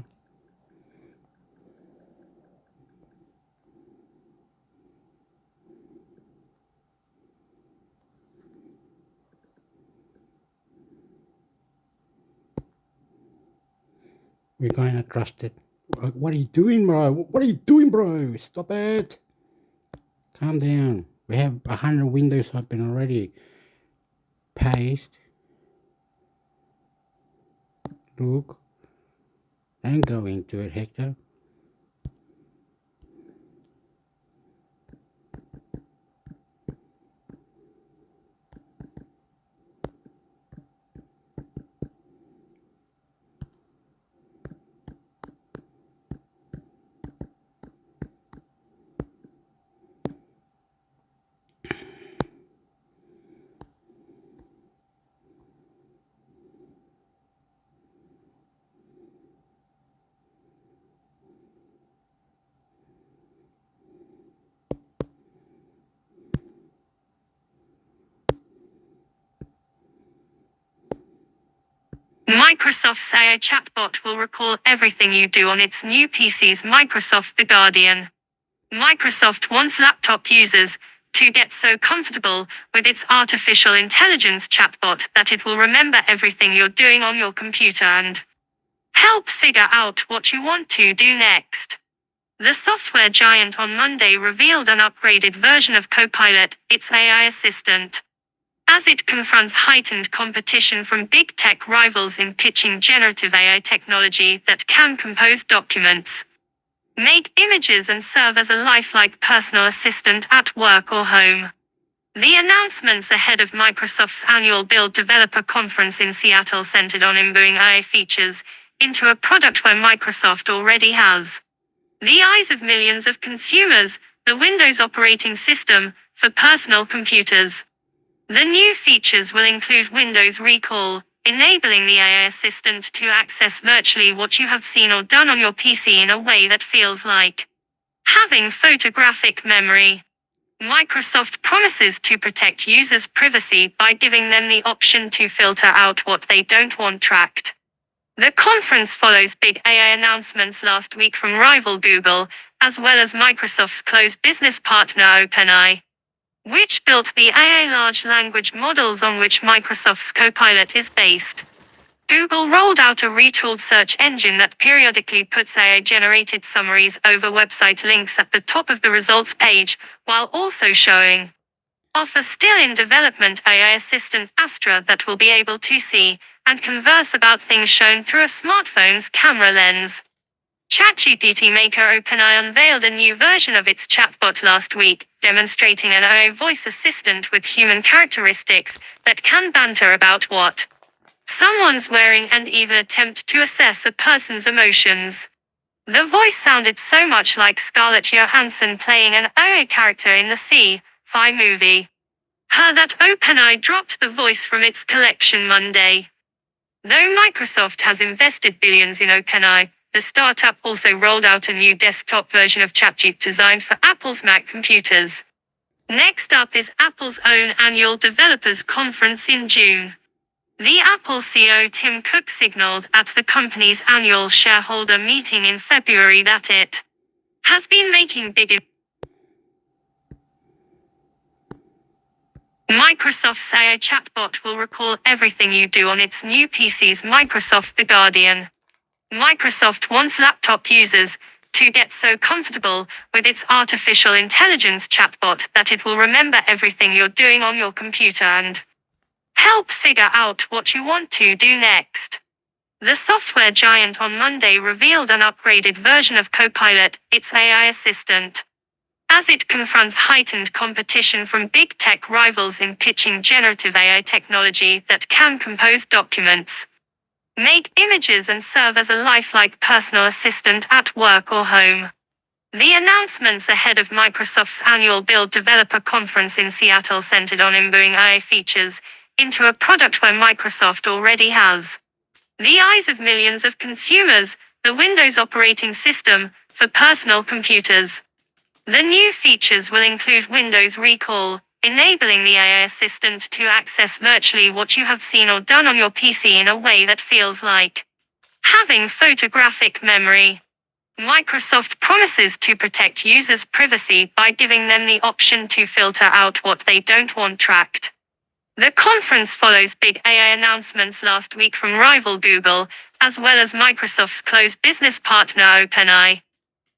We're going to trust it. What are you doing, bro? What are you doing, bro? Stop it. Calm down. We have 100 windows open already. Paste. Look. Don't go into it, Hector. Microsoft's AI chatbot will recall everything you do on its new PCs. Microsoft The Guardian. Microsoft wants laptop users to get so comfortable with its artificial intelligence chatbot that it will remember everything you're doing on your computer and help figure out what you want to do next. The software giant on Monday revealed an upgraded version of Copilot, its AI assistant, as it confronts heightened competition from big tech rivals in pitching generative AI technology that can compose documents, make images, and serve as a lifelike personal assistant at work or home. The announcements ahead of Microsoft's annual Build Developer Conference in Seattle centered on imbuing AI features into a product where Microsoft already has the eyes of millions of consumers, the Windows operating system, for personal computers. The new features will include Windows Recall, enabling the AI assistant to access virtually what you have seen or done on your PC in a way that feels like having photographic memory. Microsoft promises to protect users' privacy by giving them the option to filter out what they don't want tracked. The conference follows big AI announcements last week from rival Google, as well as Microsoft's close business partner OpenAI, which built the AI large language models on which Microsoft's Copilot is based. Google rolled out a retooled search engine that periodically puts AI-generated summaries over website links at the top of the results page, while also showing off a still-in-development AI assistant Astra that will be able to see and converse about things shown through a smartphone's camera lens. ChatGPT maker OpenAI unveiled a new version of its chatbot last week, demonstrating an AI voice assistant with human characteristics that can banter about what someone's wearing and even attempt to assess a person's emotions. The voice sounded so much like Scarlett Johansson playing an AI character in the Sci-Fi movie Her that OpenAI dropped the voice from its collection Monday. Though Microsoft has invested billions in OpenAI, the startup also rolled out a new desktop version of ChatGPT designed for Apple's Mac computers. Next up is Apple's own annual developers conference in June. The Apple CEO Tim Cook signaled at the company's annual shareholder meeting in February that it has been making big Microsoft's AI chatbot will recall everything you do on its new PCs. Microsoft The Guardian. Microsoft wants laptop users to get so comfortable with its artificial intelligence chatbot that it will remember everything you're doing on your computer and help figure out what you want to do next. The software giant on Monday revealed an upgraded version of Copilot, its AI assistant, as it confronts heightened competition from big tech rivals in pitching generative AI technology that can compose documents, make images, and serve as a lifelike personal assistant at work or home. The announcements ahead of Microsoft's annual Build Developer Conference in Seattle centered on imbuing AI features into a product where Microsoft already has the eyes of millions of consumers, the Windows operating system, for personal computers. The new features will include Windows Recall, enabling the AI assistant to access virtually what you have seen or done on your PC in a way that feels like having photographic memory. Microsoft promises to protect users' privacy by giving them the option to filter out what they don't want tracked. The conference follows big AI announcements last week from rival Google, as well as Microsoft's close business partner OpenAI,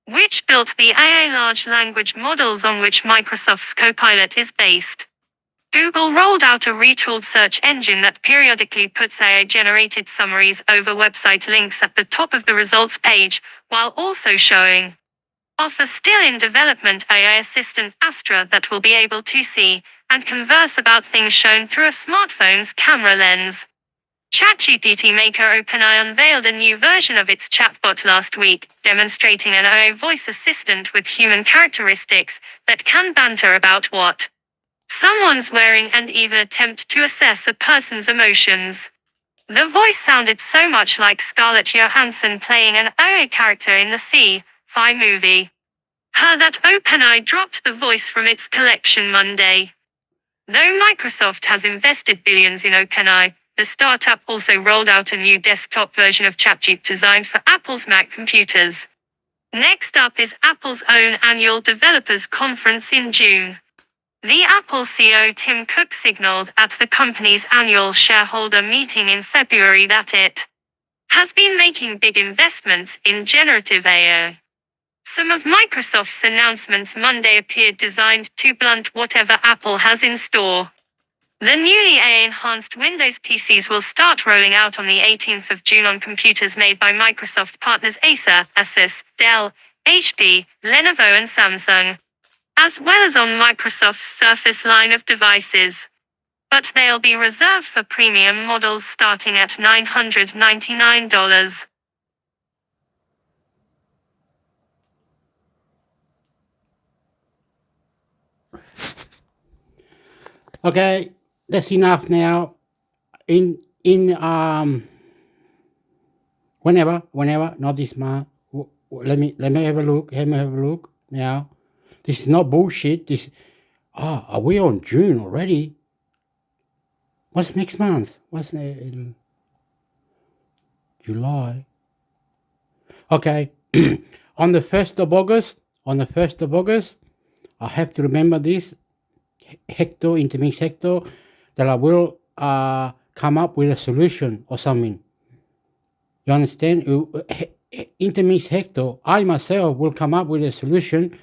which built the AI large language models on which Microsoft's Copilot is based. Google rolled out a retooled search engine that periodically puts AI-generated summaries over website links at the top of the results page, while also showing off a still-in-development AI assistant Astra that will be able to see and converse about things shown through a smartphone's camera lens. ChatGPT maker OpenAI unveiled a new version of its chatbot last week, demonstrating an AI voice assistant with human characteristics that can banter about what someone's wearing and even attempt to assess a person's emotions. The voice sounded so much like Scarlett Johansson playing an AI character in the Sci-Fi movie Her that OpenAI dropped the voice from its collection Monday. Though Microsoft has invested billions in OpenAI, The startup also rolled out a new desktop version of ChatGPT designed for Apple's Mac computers. Next up is Apple's own annual developers conference in June. The Apple CEO Tim Cook signaled at the company's annual shareholder meeting in February that it has been making big investments in generative AI. Some of Microsoft's announcements Monday appeared designed to blunt whatever Apple has in store. The newly AI-enhanced Windows PCs will start rolling out on the 18th of June on computers made by Microsoft partners Acer, Asus, Dell, HP, Lenovo and Samsung, as well as on Microsoft's Surface line of devices. But they'll be reserved for premium models starting at $999. Okay, that's enough now. In whenever, not this month. Let me have a look. Now. This is not bullshit. Are we on June already? What's next month? What's July? Okay, on the 1st of August, I have to remember this, Intermix Hector, that I will come up with a solution or something. You understand? Intermix Hector, I myself will come up with a solution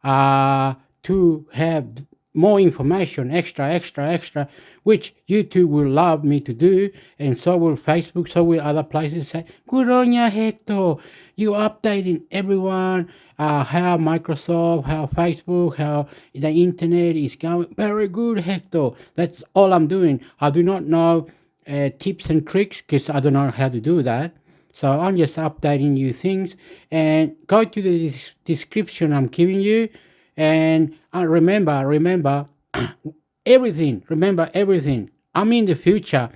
to have more information, extra, which YouTube will love me to do, and so will Facebook, so will other places say, good on ya, Hector. You updating everyone, how Microsoft, how Facebook, how the internet is going. Very good, Hector. That's all I'm doing. I do not know tips and tricks because I don't know how to do that. So I'm just updating you things, and go to the description I'm giving you. And remember everything. Remember everything. I'm in the future,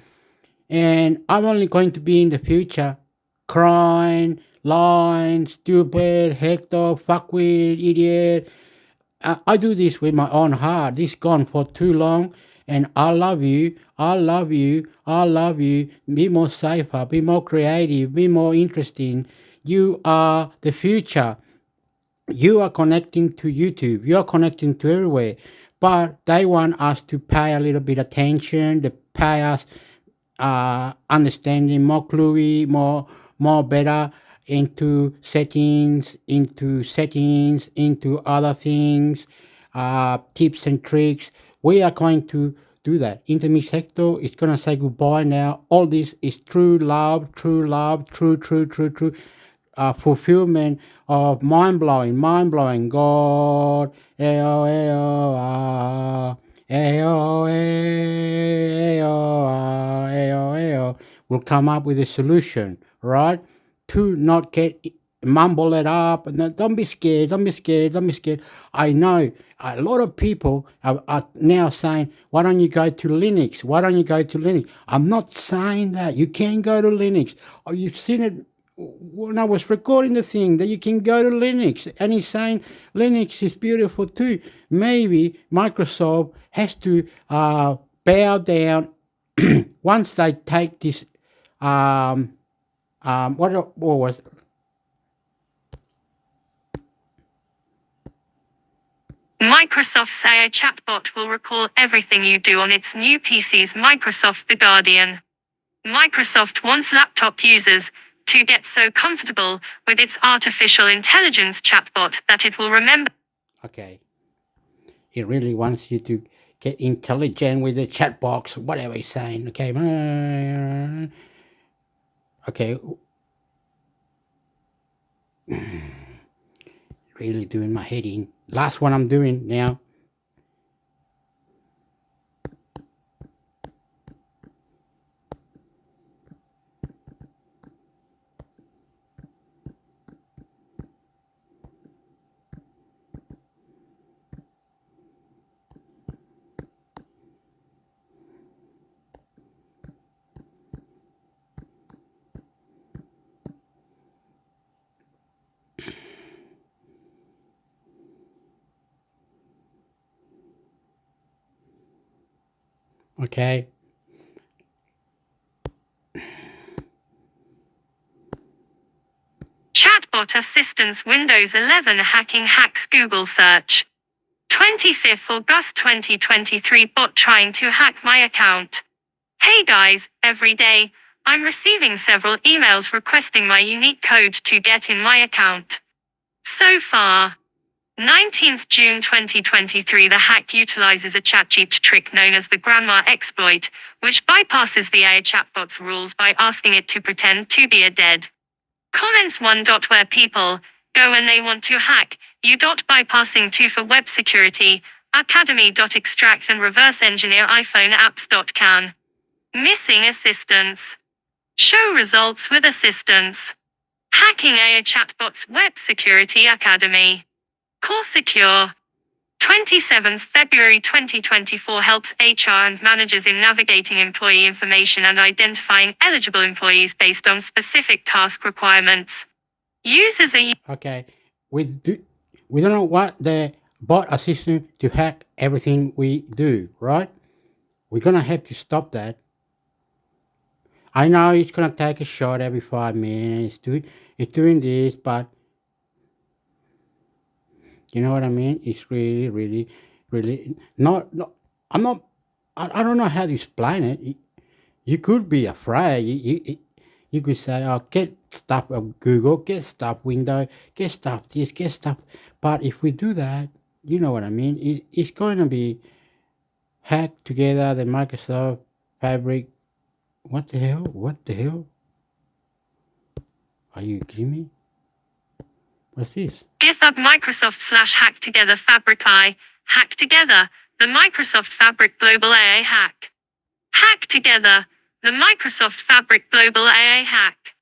and I'm only going to be in the future crying, lying, stupid, Hector, fuckwit, idiot. I do this with my own heart. This gone for too long, and I love you. Be more safer, be more creative, be more interesting. You are the future. You are connecting to YouTube. You are connecting to everywhere. But they want us to pay a little bit attention. They pay us understanding, more cluey, more better into settings, into other things, tips and tricks. We are going to do that. Intermix Hector is going to say goodbye now. All this is true love, true fulfillment of mind-blowing. God, will come up with a solution, right? To not get mumble it up. Don't be scared. I know a lot of people are now saying, why don't you go to Linux? I'm not saying that. You can go to Linux. Oh, you've seen it when I was recording the thing, that you can go to Linux, and he's saying Linux is beautiful too. Maybe Microsoft has to bow down once they take this what was it? Microsoft's AI chatbot will recall everything you do on its new PCs, Microsoft The Guardian. Microsoft wants laptop users to get so comfortable with its artificial intelligence chatbot that it will remember. Okay. It really wants you to get intelligent with the chat box, whatever he's saying. Okay. Okay. Really doing my head in. Last one I'm doing now. Okay. Chatbot Assistance Windows 11 Hacking Hacks Google Search. 25th August 2023 Bot trying to hack my account. Hey guys, every day, I'm receiving several emails requesting my unique code to get in my account. So far, 19th June 2023 the hack utilizes a ChatGPT trick known as the grandma exploit, which bypasses the AI chatbot's rules by asking it to pretend to be a dead. Comments 1. Where people go when they want to hack, bypassing 2 for web security, academy.extract and reverse engineer iPhone apps.can. Missing assistance. Show results with assistance. Hacking AI chatbots web security academy. Core Secure. 27th February 2024 helps HR and managers in navigating employee information and identifying eligible employees based on specific task requirements. Users are Okay, we don't know what the bot assistant to hack everything we do, right? We're gonna have to stop that. I know it's gonna take a shot every 5 minutes. It's doing this, but you know what I mean? It's really not. I'm not. I don't know how to explain it. You could be afraid. You could say, "Oh, get stuff of Google, get stuff Windows, get stuff this, get stuff." But if we do that, you know what I mean? It's going to be hacked together. The Microsoft Fabric. What the hell? What the hell? Are you kidding me? What's this? GitHub Microsoft/Hack Together Fabric I. Hack Together, the Microsoft Fabric Global AA Hack. Hack Together, the Microsoft Fabric Global AA Hack.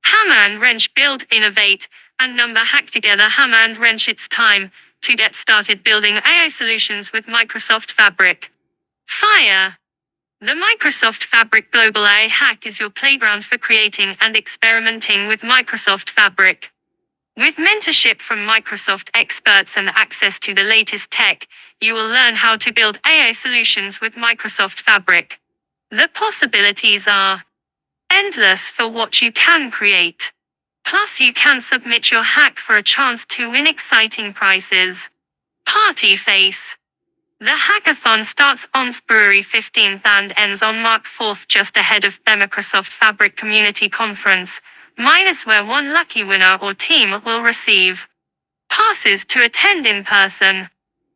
Hammer and Wrench Build, Innovate, and Number Hack Together Hammer and Wrench. It's time to get started building AI solutions with Microsoft Fabric. Fire. The Microsoft Fabric Global AI Hack is your playground for creating and experimenting with Microsoft Fabric. With mentorship from Microsoft experts and access to the latest tech, you will learn how to build AI solutions with Microsoft Fabric. The possibilities are endless for what you can create. Plus, you can submit your hack for a chance to win exciting prizes. Party Face. The hackathon starts on February 15th and ends on March 4th, just ahead of the Microsoft Fabric Community Conference, where one lucky winner or team will receive passes to attend in person.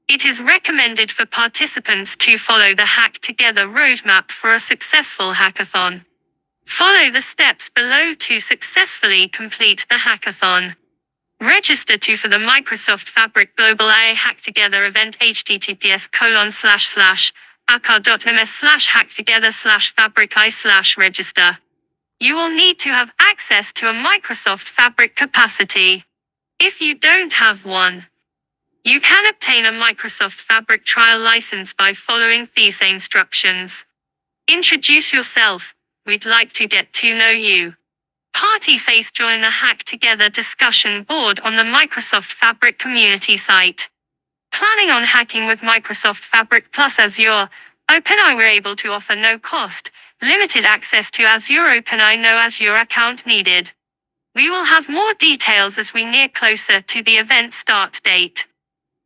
It is recommended for participants to follow the Hack Together roadmap for a successful hackathon. Follow the steps below to successfully complete the hackathon. Register for the Microsoft Fabric Global AI Hack Together event https://akar.ms/hacktogether/fabrici/register. You will need to have access to a Microsoft Fabric capacity. If you don't have one, you can obtain a Microsoft Fabric trial license by following these instructions. Introduce yourself. We'd like to get to know you. Party Face. Join the Hack Together discussion board on the Microsoft Fabric community site. Planning on hacking with Microsoft Fabric plus Azure OpenAI? We're able to offer no cost, limited access to Azure OpenAI, no Azure account needed. We will have more details as we near closer to the event start date.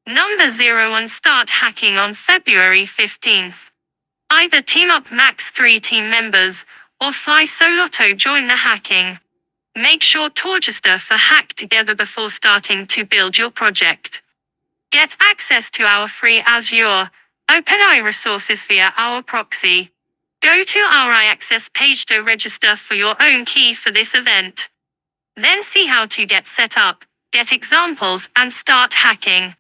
Number 01. Start hacking on February 15th. Either team up max 3 team members, or fly solo to join the hacking. Make sure to register for Hack Together before starting to build your project. Get access to our free Azure OpenAI resources via our proxy. Go to our iAccess page to register for your own key for this event. Then see how to get set up, get examples, and start hacking.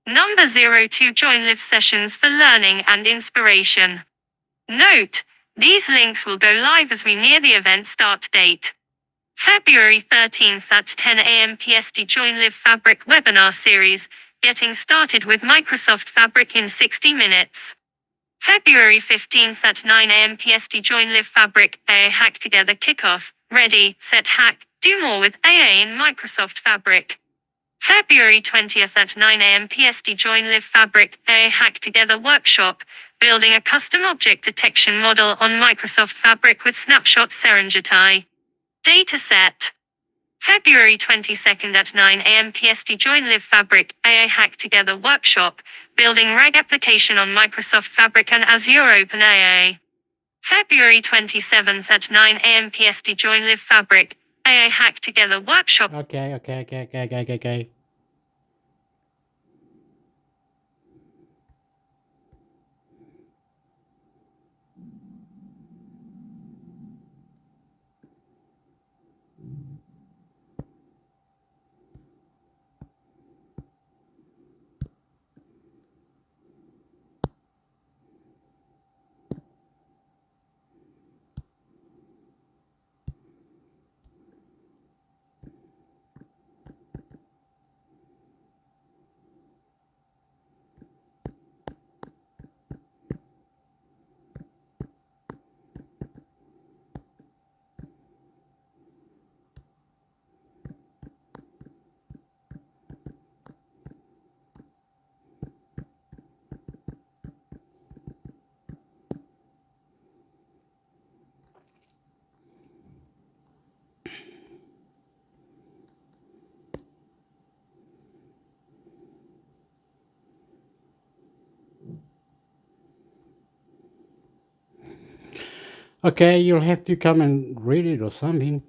Number 02. Join live sessions for learning and inspiration. Note, these links will go live as we near the event start date. February 13th at 10 a.m. PST. Join Live Fabric webinar series, getting started with Microsoft Fabric in 60 minutes. February 15th at 9 a.m. PST. Join Live Fabric AI Hack Together kickoff. Ready, set, hack, do more with AI in Microsoft Fabric. February 20th at 9 a.m. PST. Join Live Fabric AI Hack Together workshop, building a custom object detection model on Microsoft Fabric with Snapshot Serengeti. Dataset. February 22nd at 9 a.m. PST. Join Live Fabric AA Hack Together workshop, building RAG application on Microsoft Fabric and Azure OpenAI. February 27th at 9 a.m. PST. Join Live Fabric AA Hack Together workshop. Okay. Okay, you'll have to come and read it or something.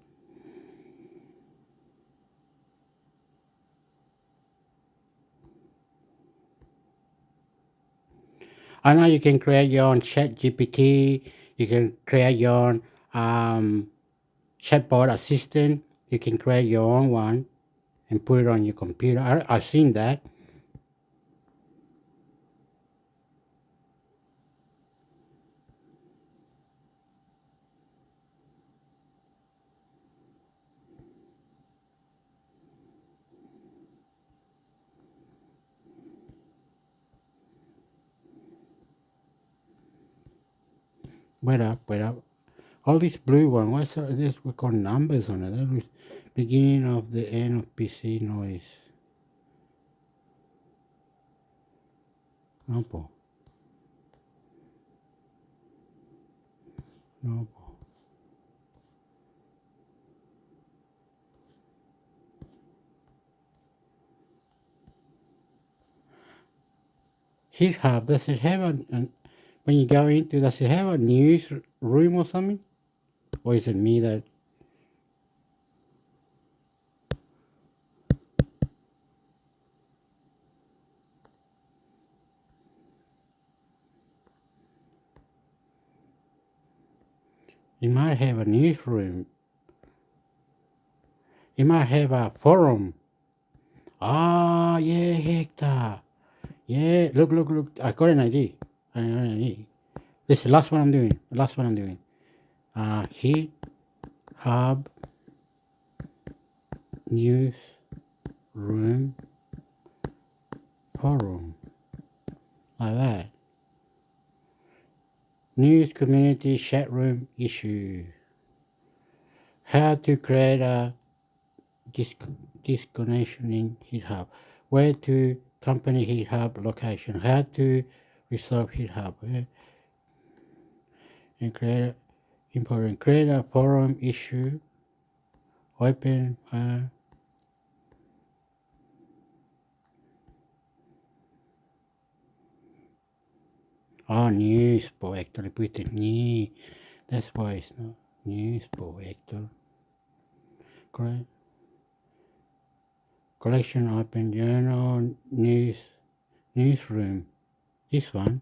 I know you can create your own chat GPT, you can create your own chatbot assistant, you can create your own one and put it on your computer. I've seen that. Wait up. All this blue one, what's this? We got numbers on it. That was beginning of the end of PC noise. No. GitHub, does it have when you go into, does it have a news room or something? Or is it me that? It might have a newsroom. It might have a forum. Ah, yeah, Hector. Yeah, look. I got an idea. This is the last one I'm doing. GitHub news room forum. Like that. News community chat room issue. How to create a disconnection in GitHub. Where to company GitHub location. How to resolve GitHub. And create a forum issue. Open. News, Hector. Le pusiste ni. That's why it's not news, Hector. Correct. Collection open journal newsroom. This one.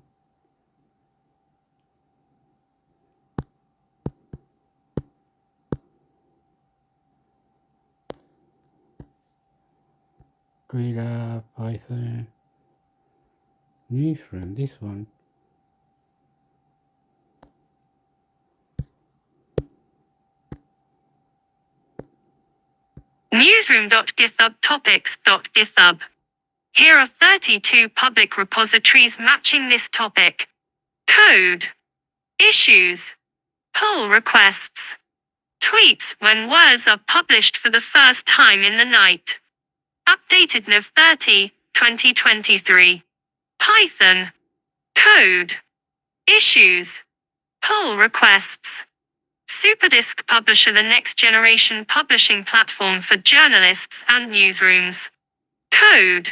Reader Python newsroom. This one. Newsroom.github.topics.github. Here are 32 public repositories matching this topic. Code. Issues. Pull requests. Tweets when words are published for the first time in the night. Updated Nov 30, 2023. Python. Code. Issues. Pull requests. Superdisc Publisher, the next generation publishing platform for journalists and newsrooms. Code.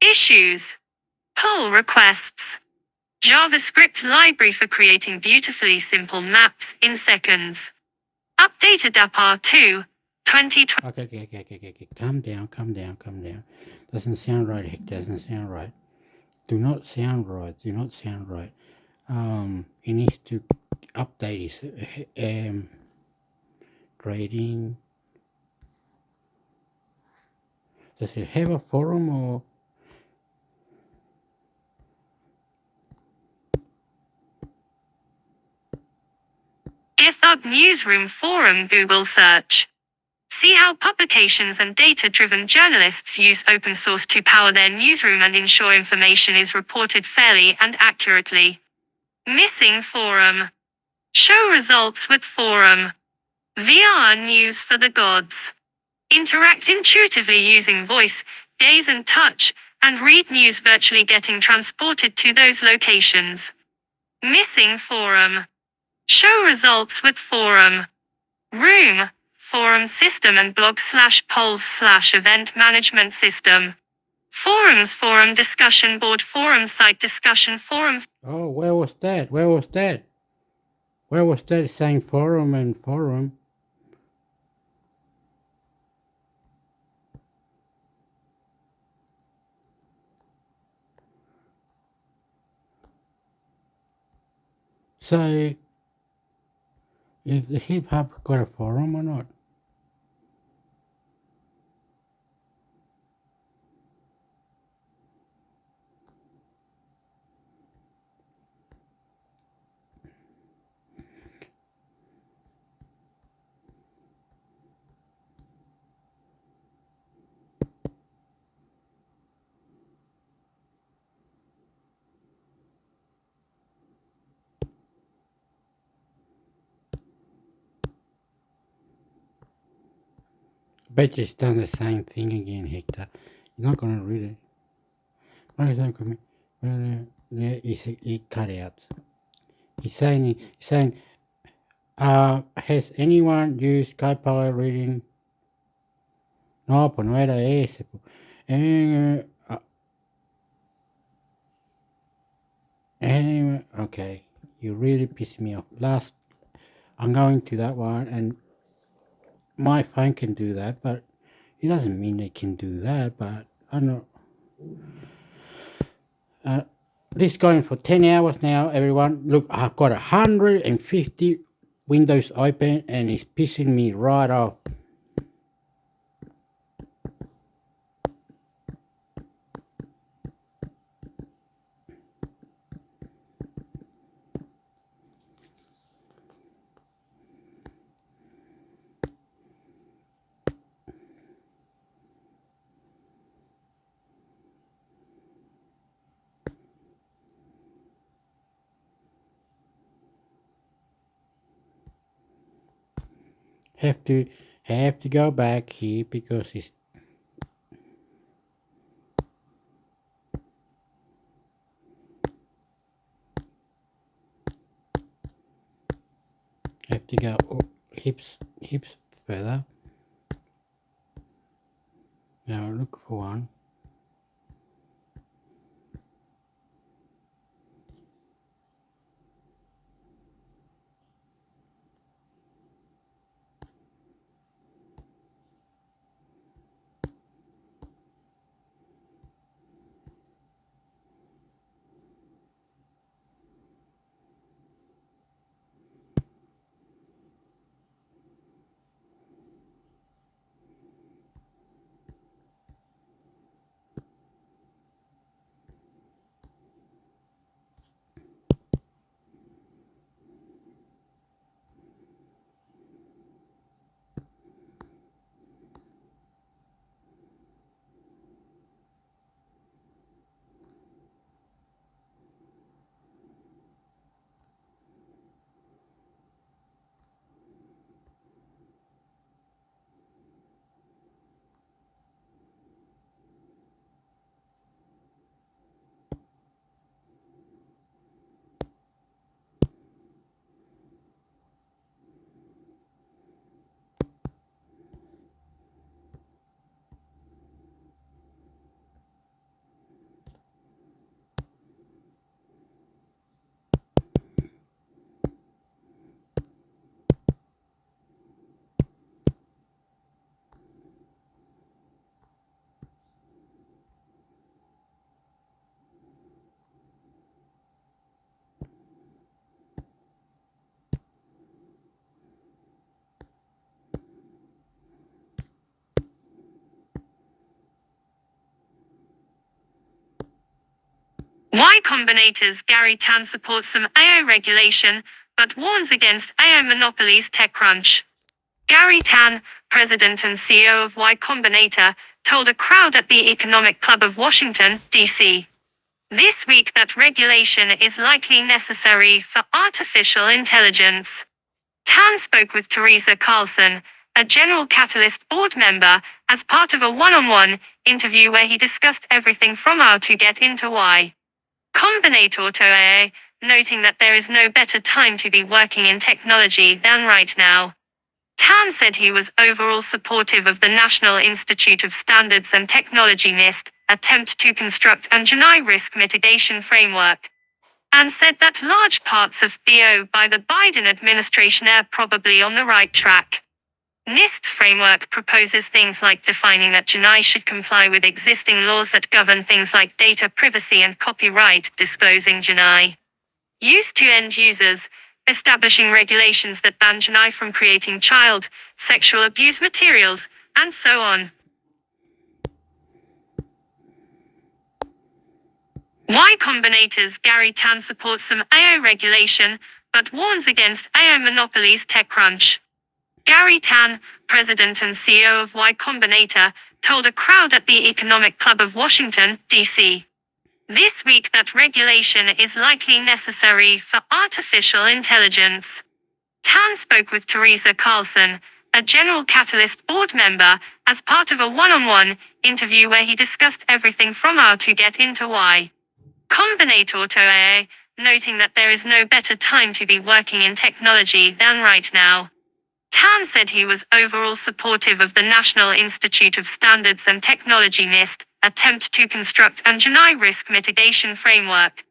Issues. Pull requests. JavaScript library for creating beautifully simple maps in seconds. Updated AppR2 2020. Okay. Calm down. Doesn't sound right, Heck. Doesn't sound right. Do not sound right. He needs to update his grading. Does it have a forum or? GitHub Newsroom Forum Google search. See how publications and data-driven journalists use open source to power their newsroom and ensure information is reported fairly and accurately. Missing forum. Show results with forum. VR news for the gods. Interact intuitively using voice, gaze and touch, and read news virtually getting transported to those locations. Missing forum. Show results with forum. Room, forum system and blog/polls/event management system. Forums, forum discussion board, forum site discussion forum. Oh, where was that? Where was that saying forum and forum? So, is the hip hop got a forum or not? Bet you it's done the same thing again, Hector. You're not going to read it. What is that comment? It cut out. He's saying, has anyone used Copilot reading? No, pues no era ese. Anyway, okay. You really pissed me off. I'm going to that one, and my phone can do that, but it doesn't mean it can do that, but I don't know. This going for 10 hours now, everyone. Look, I've got 150 windows open, and it's pissing me right off. Have to go back here because it's have to go hips further. Now look for one. Y Combinator's Gary Tan supports some AI regulation, but warns against AI monopolies. TechCrunch. Gary Tan, president and CEO of Y Combinator, told a crowd at the Economic Club of Washington, D.C. this week that regulation is likely necessary for artificial intelligence. Tan spoke with Teresa Carlson, a General Catalyst board member, as part of a one-on-one interview where he discussed everything from how to get into Y Combinator to AI, noting that there is no better time to be working in technology than right now. Tan said he was overall supportive of the National Institute of Standards and Technology NIST attempt to construct an GenAI risk mitigation framework, and said that large parts of THEO by the Biden administration are probably on the right track. NIST's framework proposes things like defining that GenAI should comply with existing laws that govern things like data privacy and copyright, disclosing GenAI use to end users, establishing regulations that ban GenAI from creating child sexual abuse materials, and so on. Y Combinator's Gary Tan supports some AI regulation, but warns against AI monopolies. TechCrunch. Gary Tan, president and CEO of Y Combinator, told a crowd at the Economic Club of Washington, D.C. this week that regulation is likely necessary for artificial intelligence. Tan spoke with Teresa Carlson, a General Catalyst board member, as part of a one-on-one interview where he discussed everything from how to get into Y Combinator to AI, noting that there is no better time to be working in technology than right now. Tan said he was overall supportive of the National Institute of Standards and Technology NIST attempt to construct an GenAI risk mitigation framework,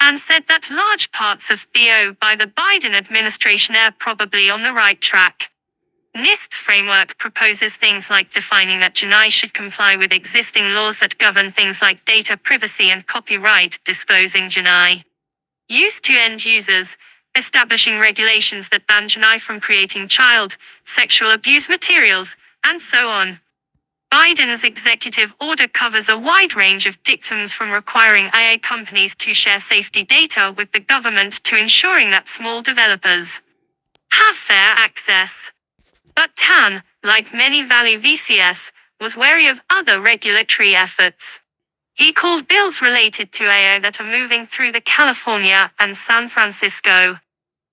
and said that large parts of THEO by the Biden administration are probably on the right track. NIST's framework proposes things like defining that GenAI should comply with existing laws that govern things like data privacy and copyright, disclosing GenAI use to end users, establishing regulations that ban GenAI from creating child sexual abuse materials, and so on. Biden's executive order covers a wide range of dictums from requiring AI companies to share safety data with the government to ensuring that small developers have fair access. But Tan, like many Valley VCS, was wary of other regulatory efforts. He called bills related to AI that are moving through the California and San Francisco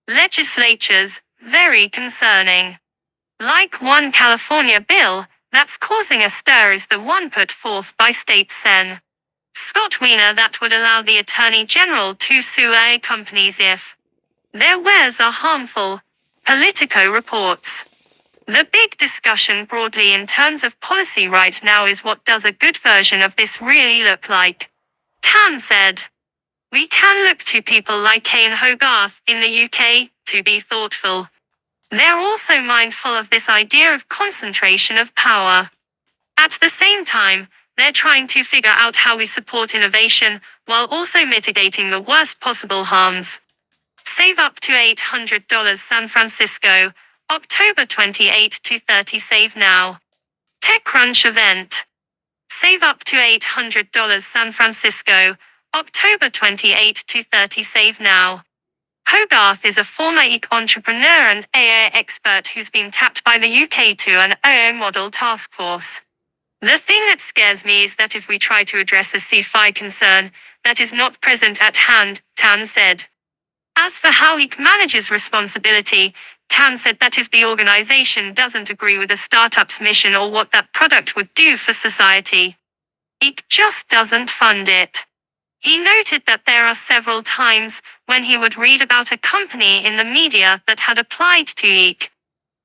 legislatures very concerning. Like one California bill that's causing a stir is the one put forth by State Sen. Scott Wiener that would allow the Attorney General to sue AI companies if their wares are harmful, Politico reports. The big discussion broadly in terms of policy right now is what does a good version of this really look like? Tan said. We can look to people like Kane Hogarth in the UK to be thoughtful. They're also mindful of this idea of concentration of power. At the same time, they're trying to figure out how we support innovation while also mitigating the worst possible harms. Save up to $800 San Francisco, October 28 to 30. Save now. TechCrunch event. Save up to $800 San Francisco, October 28 to 30. Save now. Hogarth is a former entrepreneur and AI expert who's been tapped by the UK to an AI model task force. The thing that scares me is that if we try to address a CFI concern that is not present at hand, Tan said. As for how he manages responsibility, Tan said that if the organization doesn't agree with a startup's mission or what that product would do for society, it just doesn't fund it. He noted that there are several times when he would read about a company in the media that had applied to EEC.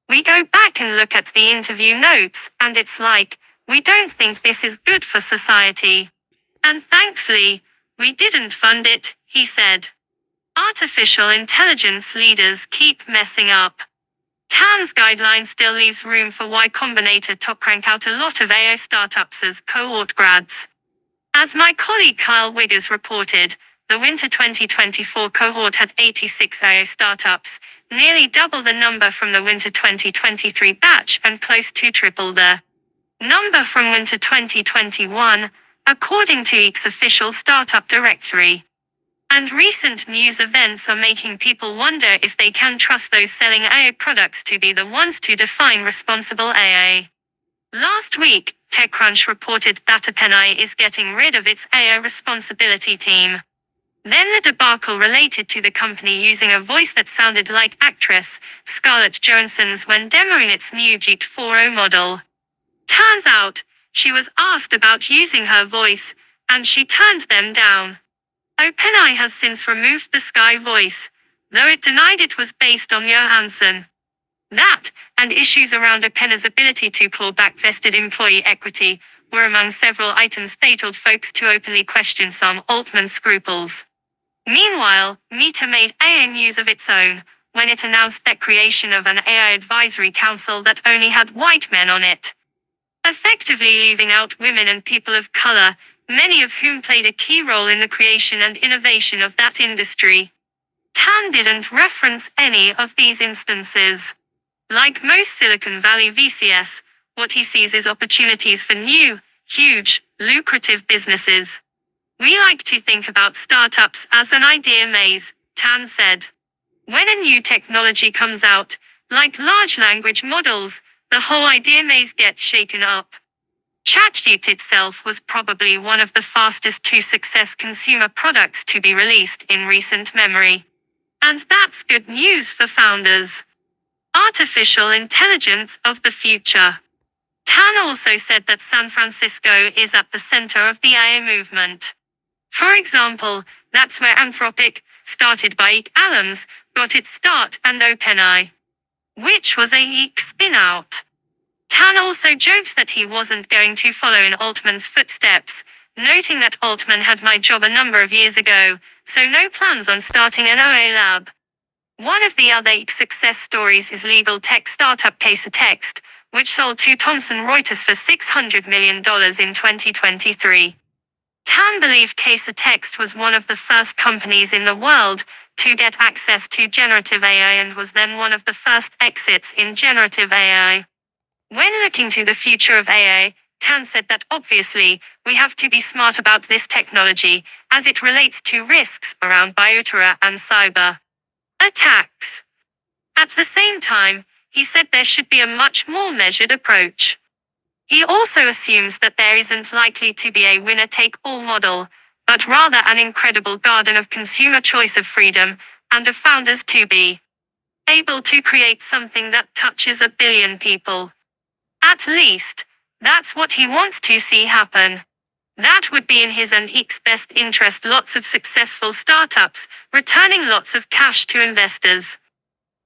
We go back and look at the interview notes, and it's like, we don't think this is good for society. And thankfully, we didn't fund it, he said. Artificial intelligence leaders keep messing up. Tan's guideline still leaves room for Y Combinator to crank out a lot of AI startups as cohort grads. As my colleague Kyle Wiggers reported, the winter 2024 cohort had 86 AI startups, nearly double the number from the winter 2023 batch and close to triple the number from winter 2021, according to X official startup directory. And recent news events are making people wonder if they can trust those selling AI products to be the ones to define responsible AI. Last week, TechCrunch reported that OpenAI is getting rid of its AI responsibility team. Then the debacle related to the company using a voice that sounded like actress Scarlett Johansson's when demoing its new JET 4.0 model. Turns out, she was asked about using her voice, and she turned them down. OpenAI has since removed the Sky voice, though it denied it was based on Johansson. That, and issues around OpenAI's ability to claw back vested employee equity, were among several items they told folks to openly question Sam Altman's scruples. Meanwhile, Meta made AI news of its own, when it announced their creation of an AI advisory council that only had white men on it, effectively leaving out women and people of color, many of whom played a key role in the creation and innovation of that industry. Tan didn't reference any of these instances. Like most Silicon Valley VCs, what he sees is opportunities for new, huge, lucrative businesses. We like to think about startups as an idea maze, Tan said. When a new technology comes out, like large language models, the whole idea maze gets shaken up. ChatGPT itself was probably one of the fastest to success consumer products to be released in recent memory. And that's good news for founders. Artificial intelligence of the future. Tan also said that San Francisco is at the center of the AI movement. For example, that's where Anthropic, started by Ike Allams, got its start, and OpenAI, which was a Ike spin-out. Tan also joked that he wasn't going to follow in Altman's footsteps, noting that Altman had my job a number of years ago, so no plans on starting an OA lab. One of the other success stories is legal tech startup Casetext, which sold to Thomson Reuters for $600 million in 2023. Tan believed Casetext was one of the first companies in the world to get access to generative AI and was then one of the first exits in generative AI. When looking to the future of AI, Tan said that obviously, we have to be smart about this technology, as it relates to risks around bioterror and cyber attacks. At the same time, he said there should be a much more measured approach. He also assumes that there isn't likely to be a winner-take-all model, but rather an incredible garden of consumer choice of freedom, and of founders to be able to create something that touches 1 billion people. At least, that's what he wants to see happen. That would be in his and Ike's best interest, lots of successful startups, returning lots of cash to investors.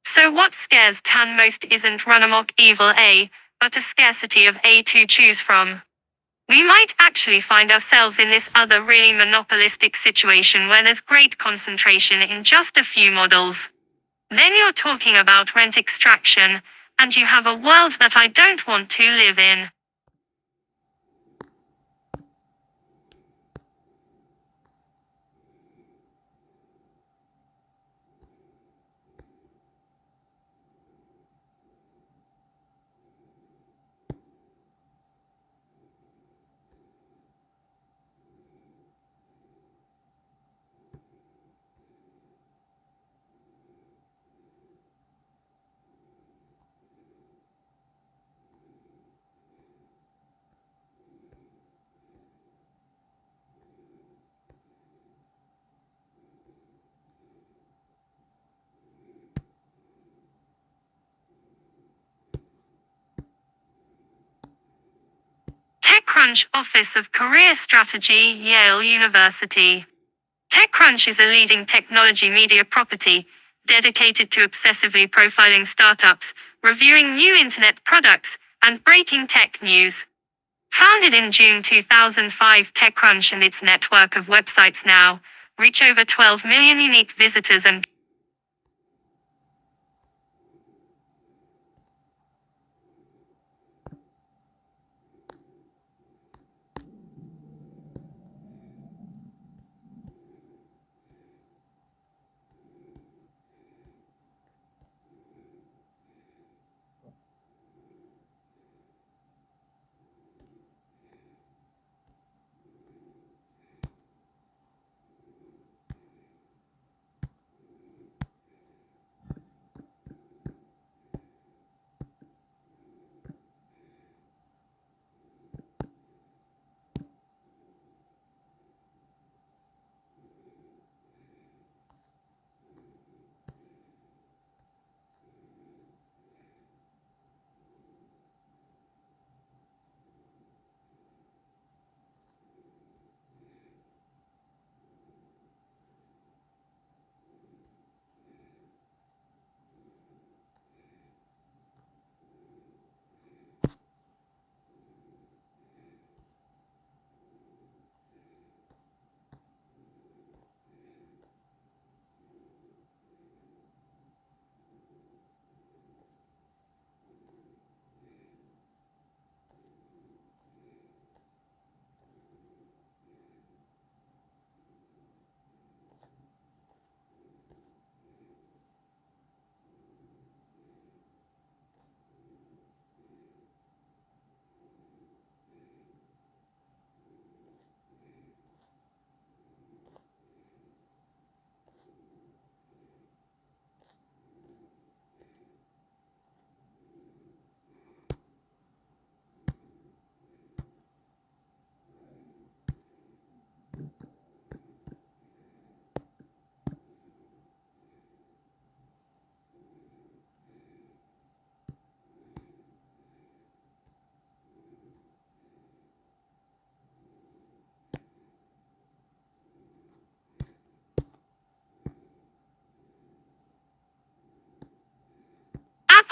So what scares Tan most isn't run amok evil A, but a scarcity of A to choose from. We might actually find ourselves in this other really monopolistic situation where there's great concentration in just a few models. Then you're talking about rent extraction, and you have a world that I don't want to live in. TechCrunch Office of Career Strategy, Yale University. TechCrunch is a leading technology media property dedicated to obsessively profiling startups, reviewing new internet products, and breaking tech news. Founded in June 2005, TechCrunch and its network of websites now reach over 12 million unique visitors and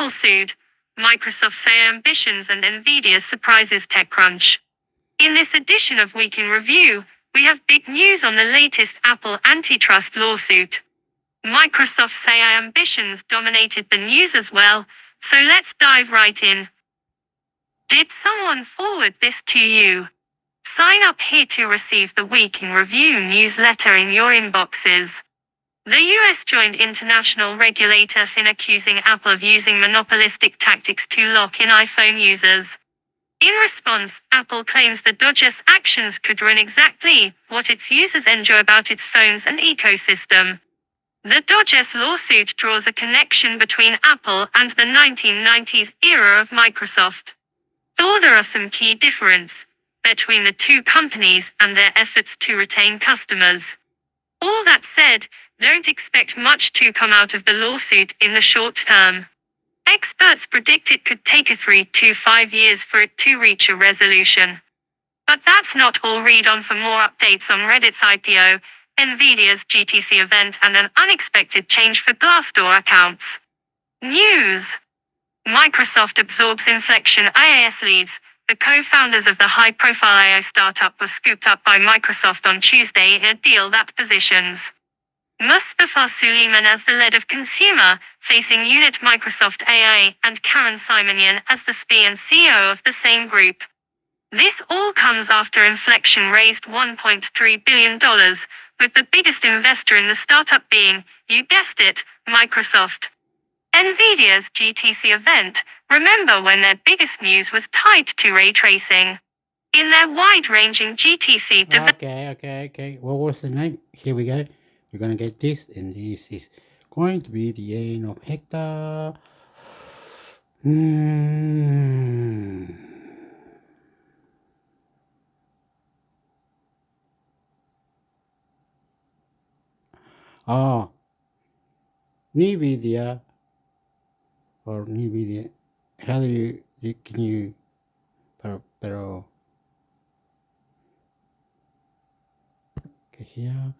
Apple sued, Microsoft's AI ambitions and Nvidia's surprises TechCrunch. In this edition of Week in Review, we have big news on the latest Apple antitrust lawsuit. Microsoft's AI ambitions dominated the news as well, so let's dive right in. Did someone forward this to you? Sign up here to receive the Week in Review newsletter in your inboxes. The US joined international regulators in accusing Apple of using monopolistic tactics to lock in iPhone users. In response, Apple claims the DOJ's actions could ruin exactly what its users enjoy about its phones and ecosystem. The DOJ's lawsuit draws a connection between Apple and the 1990s era of Microsoft. Though there are some key differences between the two companies and their efforts to retain customers. All that said, don't expect much to come out of the lawsuit in the short term. Experts predict it could take 3 to 5 years for it to reach a resolution. But that's not all. Read on for more updates on Reddit's IPO, Nvidia's GTC event, and an unexpected change for Glassdoor accounts. News. Microsoft absorbs Inflection IAS leads. The co-founders of the high-profile AI startup were scooped up by Microsoft on Tuesday in a deal that positions Mustafa Suleyman as the lead of consumer facing unit Microsoft AI and Karen Simonian as the SPI and CEO of the same group. This all comes after Inflection raised $1.3 billion, with the biggest investor in the startup being, you guessed it, Microsoft. Nvidia's GTC event, remember when their biggest news was tied to ray tracing. In their wide-ranging GTC Okay. What was the name? Here we go. We're going to get this, and this is going to be the end of Hector. NVIDIA, or NVIDIA, how do you can you, pero, que here,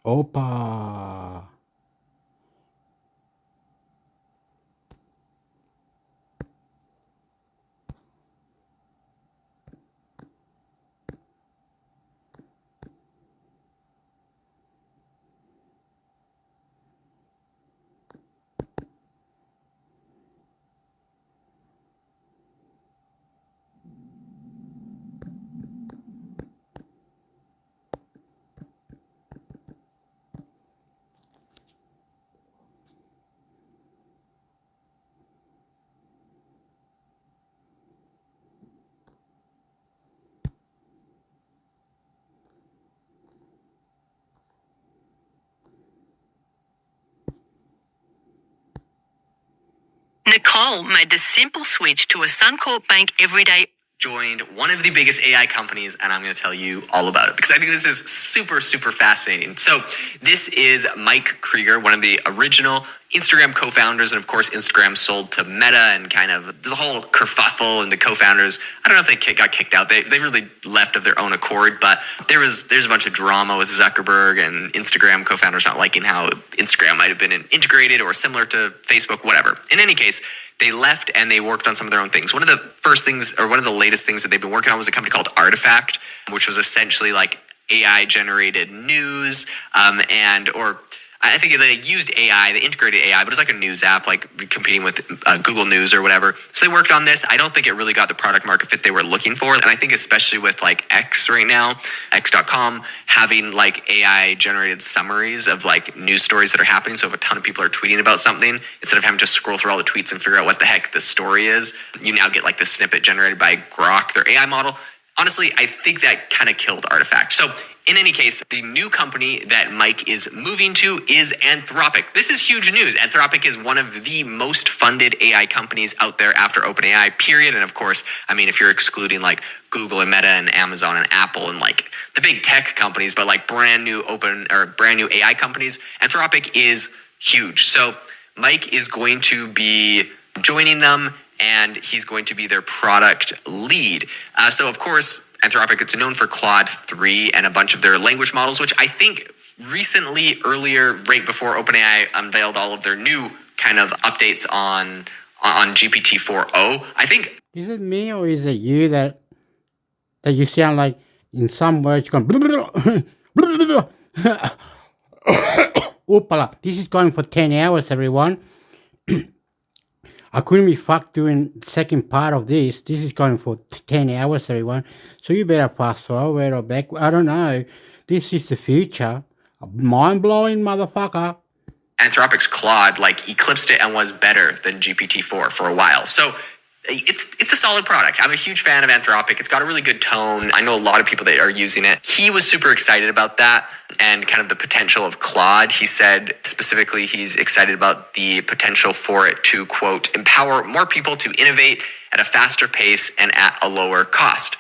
Opa. Nicole made the simple switch to a Suncorp Bank everyday. Joined one of the biggest AI companies, and I'm going to tell you all about it because I think this is super, super fascinating. So this is Mike Krieger, one of the original Instagram co-founders, and of course Instagram sold to Meta, and kind of there's a whole kerfuffle, and the co-founders, I don't know if they got kicked out. They really left of their own accord, but there's a bunch of drama with Zuckerberg and Instagram co-founders not liking how Instagram might have been integrated or similar to Facebook, whatever. In any case, they left and they worked on some of their own things. One of the first things, or one of the latest things that they've been working on, was a company called Artifact, which was essentially like AI generated news, or I think they used AI, they integrated AI, but it's like a news app, like competing with Google News or whatever. So they worked on this. I don't think it really got the product market fit they were looking for. And I think especially with like X right now, X.com, having like AI generated summaries of like news stories that are happening. So if a ton of people are tweeting about something, instead of having to scroll through all the tweets and figure out what the heck the story is, you now get like this snippet generated by Grok, their AI model. Honestly, I think that kind of killed Artifact. So in any case, the new company that Mike is moving to is Anthropic. This is huge news. Anthropic is one of the most funded AI companies out there after OpenAI, period. And of course, I mean, if you're excluding like Google and Meta and Amazon and Apple and like the big tech companies, but like brand new AI companies, Anthropic is huge. So Mike is going to be joining them, and he's going to be their product lead. So of course, Anthropic, it's known for Claude 3 and a bunch of their language models, which I think recently, earlier, right before OpenAI unveiled all of their new kind of updates on GPT-4o, I think. Is it me or is it you that you sound like in some words you're going Oopala. This is going for 10 hours, everyone. I couldn't be fucked doing the second part of this. This is going for 10 hours, everyone. So you better fast forward or back. I don't know. This is the future. Mind-blowing, motherfucker. Anthropic's Claude eclipsed it and was better than GPT-4 for a while. So it's a solid product. I'm a huge fan of Anthropic. It's got a really good tone. I know a lot of people that are using it. He was super excited about that and kind of the potential of Claude. He said specifically he's excited about the potential for it to, quote, empower more people to innovate at a faster pace and at a lower cost.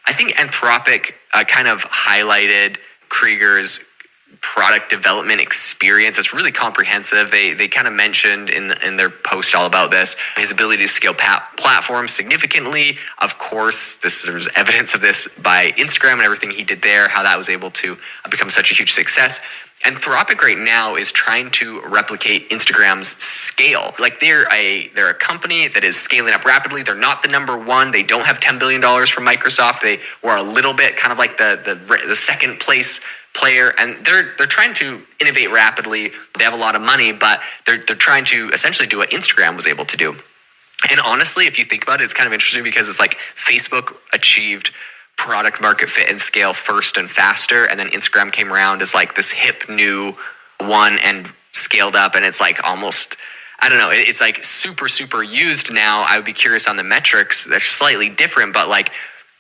I think Anthropic kind of highlighted Krieger's product development experience. It's really comprehensive. They kind of mentioned in their post all about this, his ability to scale platforms significantly. Of course, there's evidence of this by Instagram and everything he did there, how that was able to become such a huge success. Anthropic right now is trying to replicate Instagram's scale. They're a company that is scaling up rapidly. They're not the number one. They don't have $10 billion from Microsoft. They were a little bit kind of like the second place player, and they're trying to innovate rapidly. They have a lot of money, but they're trying to essentially do what Instagram was able to do. And honestly, if you think about it, it's kind of interesting because it's like Facebook achieved product market fit and scale first and faster, and then Instagram came around as like this hip new one and scaled up, and it's like almost, I don't know, it's like super used now. I would be curious on the metrics. They're slightly different, but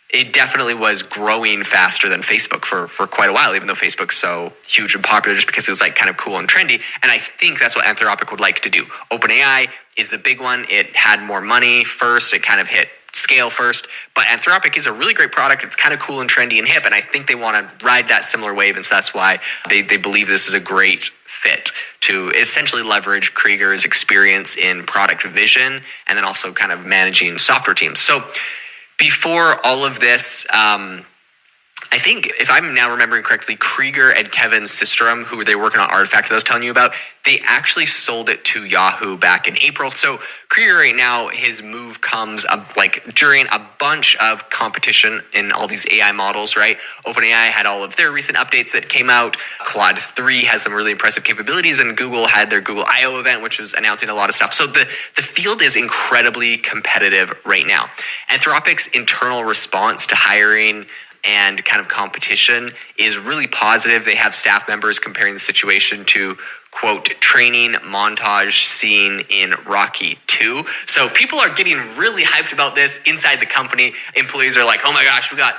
it definitely was growing faster than Facebook for quite a while, even though Facebook's so huge and popular just because it was kind of cool and trendy. And I think that's what Anthropic would like to do. OpenAI is the big one. It had more money first. It kind of hit scale first. But Anthropic is a really great product. It's kind of cool and trendy and hip. And I think they want to ride that similar wave. And so that's why they believe this is a great fit to essentially leverage Krieger's experience in product vision and then also kind of managing software teams. So before all of this, I think if I'm now remembering correctly, Krieger and Kevin Systrom, who they were working on Artifact that I was telling you about, they actually sold it to Yahoo back in April. So Krieger right now, his move comes during a bunch of competition in all these AI models, right? OpenAI had all of their recent updates that came out. Claude 3 has some really impressive capabilities, and Google had their Google I/O event, which was announcing a lot of stuff. So the field is incredibly competitive right now. Anthropic's internal response to hiring and kind of competition is really positive. They have staff members comparing the situation to, quote, training montage scene in Rocky 2. So people are getting really hyped about this inside the company. Employees are like, oh my gosh, we got,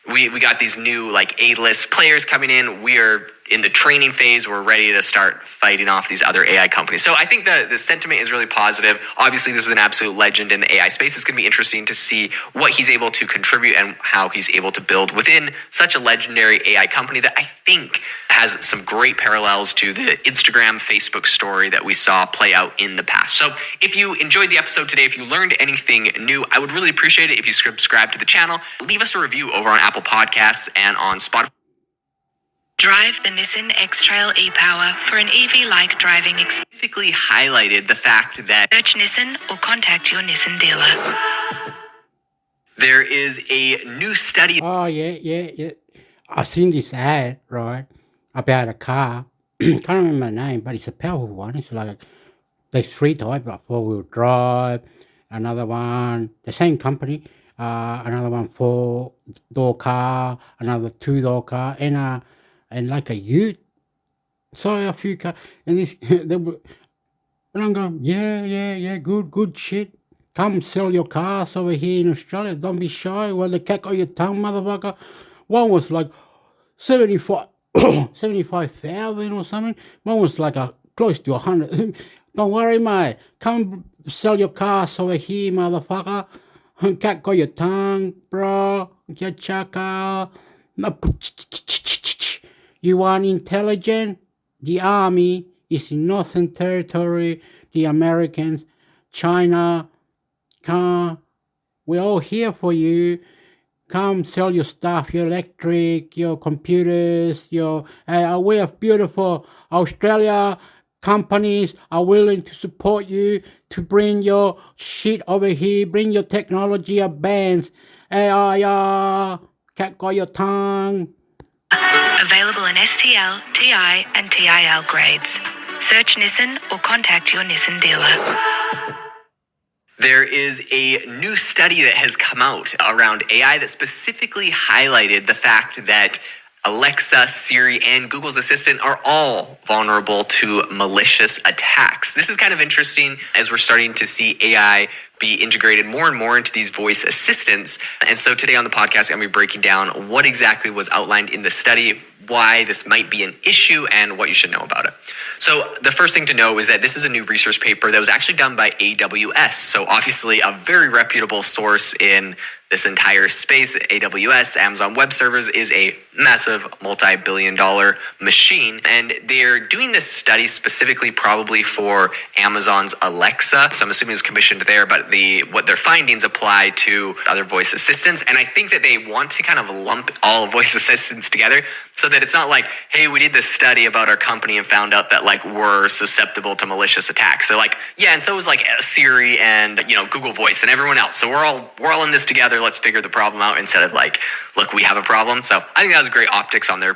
we got these new A-list players coming in. We are in the training phase. We're ready to start fighting off these other AI companies. So I think the sentiment is really positive. Obviously, this is an absolute legend in the AI space. It's going to be interesting to see what he's able to contribute and how he's able to build within such a legendary AI company that I think has some great parallels to the Instagram, Facebook story that we saw play out in the past. So if you enjoyed the episode today, if you learned anything new, I would really appreciate it if you subscribe to the channel. Leave us a review over on Apple Podcasts and on Spotify. Drive the Nissan X-Trail e-Power for an EV-like driving experience. Specifically highlighted the fact that Search Nissan or contact your Nissan dealer. there is a new study. Oh, yeah. I seen this ad, right, about a car. Can't remember the name, but it's a powerful one. It's there's 3 types, 4-wheel drive, another one, the same company, another one 4-door car, another 2-door car, and like a ute. So a few cars, and this, and I'm going, yeah, good shit. Come sell your cars over here in Australia. Don't be shy. Well, the cat got your tongue, motherfucker. One was like 75,000 or something. One was close to 100. Don't worry, mate. Come sell your cars over here, motherfucker. Cat got your tongue, bro. Get chaka. You want intelligent? The army is in Northern Territory. The Americans, China, we're all here for you. come sell your stuff, your electric, your computers, your we have beautiful Australia companies are willing to support you to bring your shit over here, bring your technology advance. Can't go your tongue. Available in STL, TI, and TIL grades. Search Nissan or contact your Nissan dealer. There is a new study that has come out around AI that specifically highlighted the fact that Alexa, Siri, and Google's Assistant are all vulnerable to malicious attacks. This is kind of interesting as we're starting to see AI be integrated more and more into these voice assistants. And so today on the podcast, I'm going to be breaking down what exactly was outlined in the study, why this might be an issue, and what you should know about it. So the first thing to know is that this is a new research paper that was actually done by AWS. So obviously a very reputable source in this entire space. AWS, Amazon Web Services, is a massive multi-billion-dollar machine. And they're doing this study specifically probably for Amazon's Alexa. So I'm assuming it's commissioned there, but what their findings apply to other voice assistants. And I think that they want to kind of lump all voice assistants together so that it's not like, hey, we did this study about our company and found out that like we're susceptible to malicious attacks. So like, yeah, and so is like Siri and Google Voice and everyone else. So we're all in this together. Let's figure the problem out instead of like, look, we have a problem. So I think that was great optics on their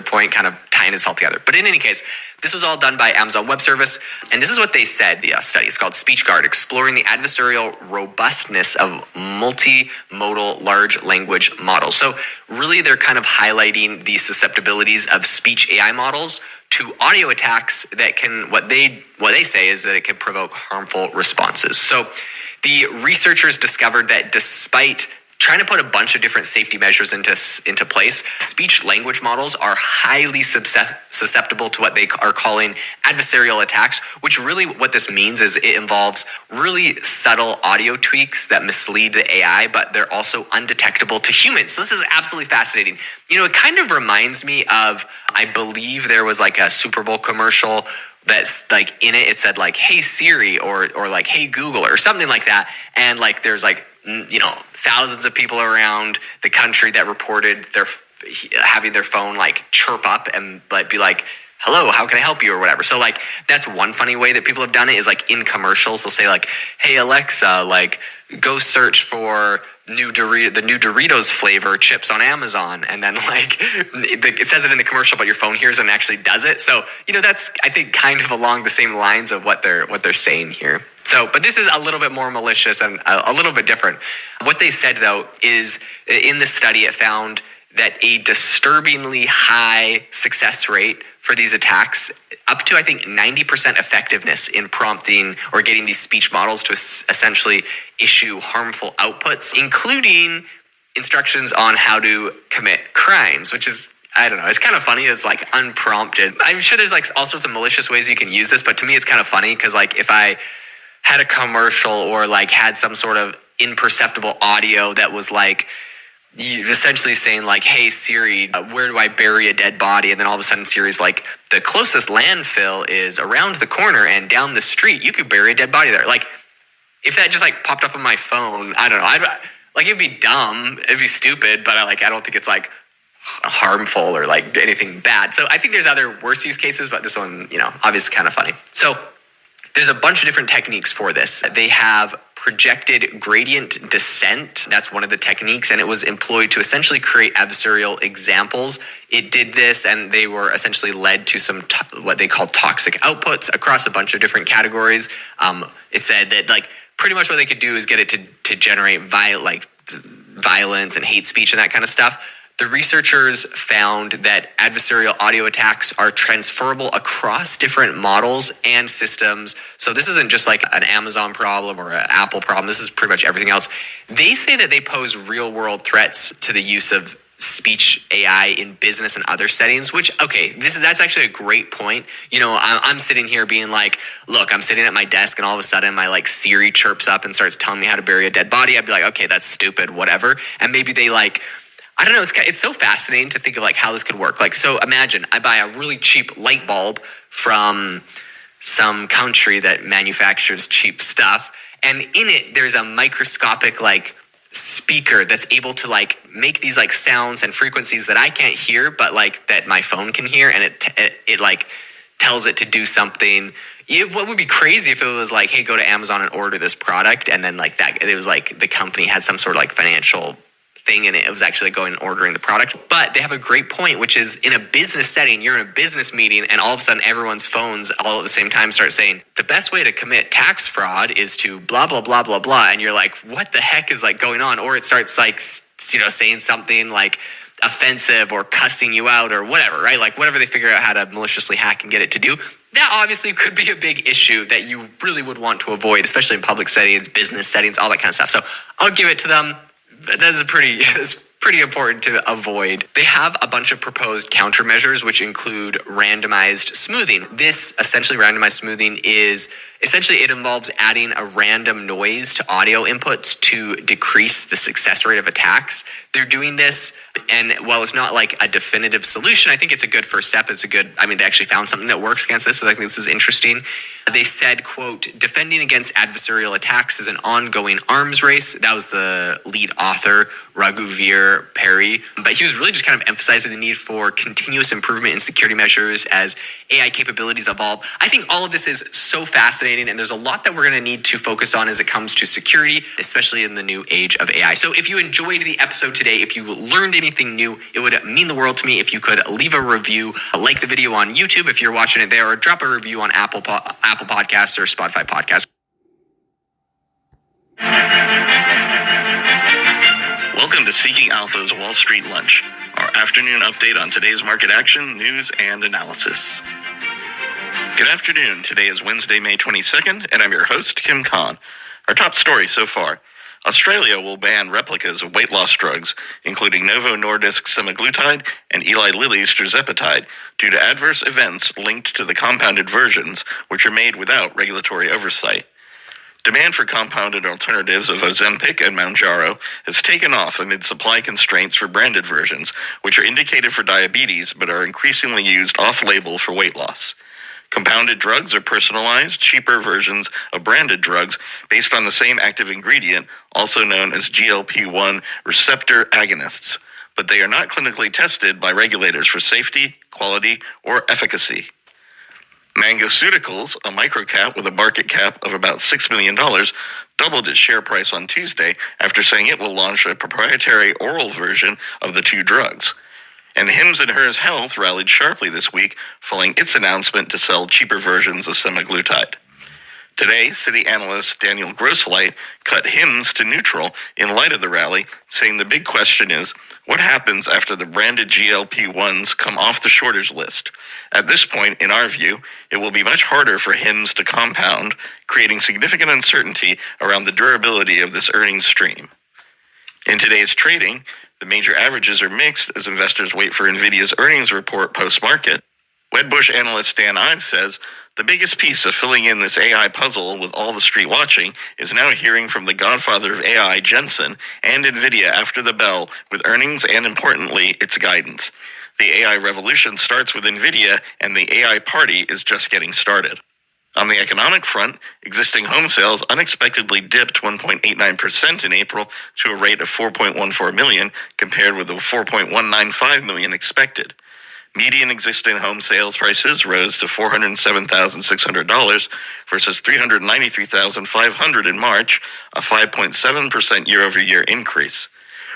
point, kind of tying this all together. But in any case, this was all done by Amazon Web Service, and this is what they said, the study. It's called SpeechGuard, Exploring the Adversarial Robustness of Multimodal Large Language Models. So really they're kind of highlighting the susceptibilities of speech AI models to audio attacks that can, what they say is that it can provoke harmful responses. So the researchers discovered that despite trying to put a bunch of different safety measures into place, speech language models are highly susceptible to what they are calling adversarial attacks, which really what this means is it involves really subtle audio tweaks that mislead the AI, but they're also undetectable to humans. So this is absolutely fascinating. It kind of reminds me of, I believe there was like a Super Bowl commercial that's like in it said like, hey Siri or like, hey Google or something like that. And like, there's like, thousands of people around the country that reported having their phone like chirp up and like be like, hello, how can I help you or whatever. So like, that's one funny way that people have done it is like in commercials, they'll say like, hey Alexa, like go search for the new Doritos flavor chips on Amazon. And then like, it says it in the commercial, but your phone hears it and actually does it. So, that's, I think, kind of along the same lines of what they're saying here. So, but this is a little bit more malicious and a little bit different. What they said though is in the study, it found that a disturbingly high success rate for these attacks, up to I think 90% effectiveness in prompting or getting these speech models to essentially issue harmful outputs, including instructions on how to commit crimes, which is, I don't know, it's kind of funny. It's like unprompted. I'm sure there's like all sorts of malicious ways you can use this, but to me it's kind of funny because like if I had a commercial or like had some sort of imperceptible audio that was like essentially saying like, hey Siri, where do I bury a dead body? And then all of a sudden Siri's like, the closest landfill is around the corner and down the street. You could bury a dead body there. Like if that just like popped up on my phone, I don't know. Like it'd be dumb, it'd be stupid, but I don't think it's like harmful or like anything bad. So I think there's other worse use cases, but this one, obviously kind of funny. So there's a bunch of different techniques for this. They have projected gradient descent. That's one of the techniques, and it was employed to essentially create adversarial examples. It did this, and they were essentially led to some what they call toxic outputs across a bunch of different categories. It said that like pretty much what they could do is get it to generate violence and hate speech and that kind of stuff. The researchers found that adversarial audio attacks are transferable across different models and systems. So this isn't just like an Amazon problem or an Apple problem. This is pretty much everything else. They say that they pose real world threats to the use of speech AI in business and other settings, which, okay, that's actually a great point. I'm sitting here being like, look, I'm sitting at my desk and all of a sudden my like Siri chirps up and starts telling me how to bury a dead body. I'd be like, okay, that's stupid, whatever. And maybe they like, I don't know, it's so fascinating to think of like how this could work. Like, so imagine I buy a really cheap light bulb from some country that manufactures cheap stuff, and in it there's a microscopic like speaker that's able to like make these like sounds and frequencies that I can't hear, but like that my phone can hear, and it like tells it to do something. What would be crazy if it was like, hey, go to Amazon and order this product, and then like that, it was like the company had some sort of like financial thing and it was actually going and ordering the product. But they have a great point, which is in a business setting, you're in a business meeting and all of a sudden everyone's phones all at the same time start saying the best way to commit tax fraud is to blah blah blah blah blah, and you're like, what the heck is like going on? Or it starts like, you know, saying something like offensive or cussing you out or whatever, right? Like whatever they figure out how to maliciously hack and get it to do. That obviously could be a big issue that you really would want to avoid, especially in public settings, business settings, all that kind of stuff. So I'll give it to them. That's pretty important to avoid. They have a bunch of proposed countermeasures, which include randomized smoothing. This essentially randomized smoothing is essentially it involves adding a random noise to audio inputs to decrease the success rate of attacks. They're doing this, and while it's not like a definitive solution, I think it's a good first step. It's a good, I mean, they actually found something that works against this, so I think this is interesting. They said, quote, defending against adversarial attacks is an ongoing arms race. That was the lead author, Raghuveer Perry. But he was really just kind of emphasizing the need for continuous improvement in security measures as AI capabilities evolve. I think all of this is so fascinating, and there's a lot that we're going to need to focus on as it comes to security, especially in the new age of AI. So if you enjoyed the episode today, if you learned anything new, it would mean the world to me if you could leave a review, like the video on YouTube if you're watching it there, or drop a review on Apple Podcasts or Spotify Podcasts. Welcome to Seeking Alpha's Wall Street Lunch, our afternoon update on today's market action, news, and analysis. Good afternoon. Today is Wednesday, May 22nd, and I'm your host, Kim Khan. Our top story so far: Australia will ban replicas of weight loss drugs, including Novo Nordisk semaglutide and Eli Lilly's tirzepatide, due to adverse events linked to the compounded versions, which are made without regulatory oversight. Demand for compounded alternatives of Ozempic and Mounjaro has taken off amid supply constraints for branded versions, which are indicated for diabetes but are increasingly used off-label for weight loss. Compounded drugs are personalized, cheaper versions of branded drugs based on the same active ingredient, also known as GLP-1 receptor agonists, but they are not clinically tested by regulators for safety, quality, or efficacy. Mangoceuticals, a microcap with a market cap of about $6 million, doubled its share price on Tuesday after saying it will launch a proprietary oral version of the two drugs. And Hims & Hers Health rallied sharply this week following its announcement to sell cheaper versions of semaglutide. Today, Citi analyst Daniel Grosslight cut Hims to neutral in light of the rally, saying the big question is, what happens after the branded GLP-1s come off the shortage list? At this point, in our view, it will be much harder for Hims to compound, creating significant uncertainty around the durability of this earnings stream. In today's trading, the major averages are mixed as investors wait for NVIDIA's earnings report post-market. Wedbush analyst Dan Ives says, the biggest piece of filling in this AI puzzle with all the street watching is now hearing from the godfather of AI, Jensen, and NVIDIA after the bell with earnings and, importantly, its guidance. The AI revolution starts with NVIDIA, and the AI party is just getting started. On the economic front, existing home sales unexpectedly dipped 1.89% in April to a rate of 4.14 million, compared with the 4.195 million expected. Median existing home sales prices rose to $407,600 versus $393,500 in March, a 5.7% year-over-year increase.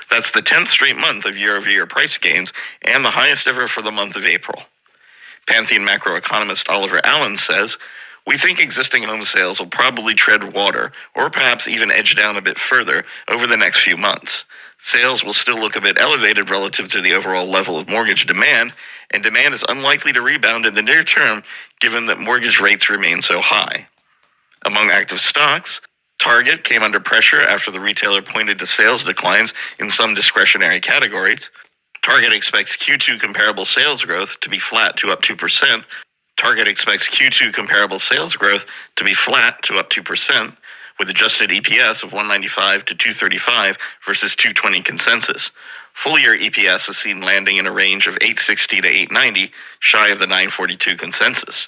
That's the 10th straight month of year-over-year price gains and the highest ever for the month of April. Pantheon macroeconomist Oliver Allen says, we think existing home sales will probably tread water, or perhaps even edge down a bit further over the next few months. Sales will still look a bit elevated relative to the overall level of mortgage demand, and demand is unlikely to rebound in the near term given that mortgage rates remain so high. Among active stocks, Target came under pressure after the retailer pointed to sales declines in some discretionary categories. Target expects Q2 comparable sales growth to be flat to up 2%. Target expects Q2 comparable sales growth to be flat to up 2%, with adjusted EPS of $1.95 to $2.35 versus $2.20 consensus. Full-year EPS is seen landing in a range of $8.60 to $8.90, shy of the $9.42 consensus.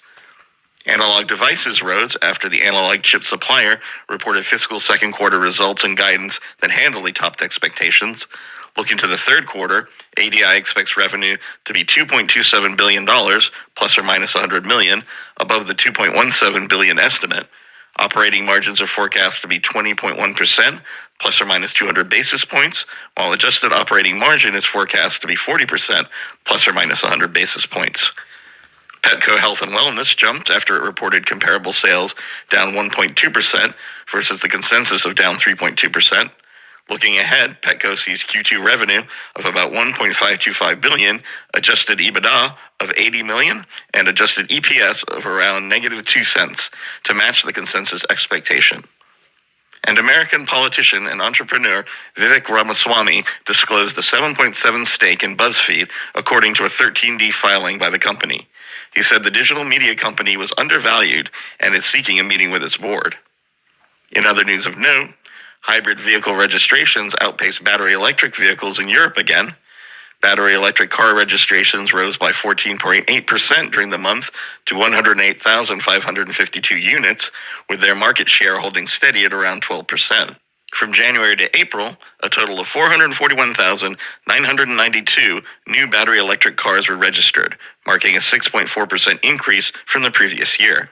Analog Devices rose after the analog chip supplier reported fiscal second quarter results and guidance that handily topped expectations. Looking to the third quarter, ADI expects revenue to be $2.27 billion, plus or minus $100 million, above the $2.17 billion estimate. Operating margins are forecast to be 20.1%, plus or minus 200 basis points, while adjusted operating margin is forecast to be 40%, plus or minus 100 basis points. Petco Health and Wellness jumped after it reported comparable sales down 1.2% versus the consensus of down 3.2%. Looking ahead, Petco sees Q2 revenue of about $1.525 billion, adjusted EBITDA of $80 million, and adjusted EPS of around negative 2 cents to match the consensus expectation. And American politician and entrepreneur Vivek Ramaswamy disclosed a 7.7% stake in BuzzFeed, according to a 13D filing by the company. He said the digital media company was undervalued and is seeking a meeting with its board. In other news of note, hybrid vehicle registrations outpaced battery electric vehicles in Europe again. Battery electric car registrations rose by 14.8% during the month to 108,552 units, with their market share holding steady at around 12%. From January to April, a total of 441,992 new battery electric cars were registered, marking a 6.4% increase from the previous year.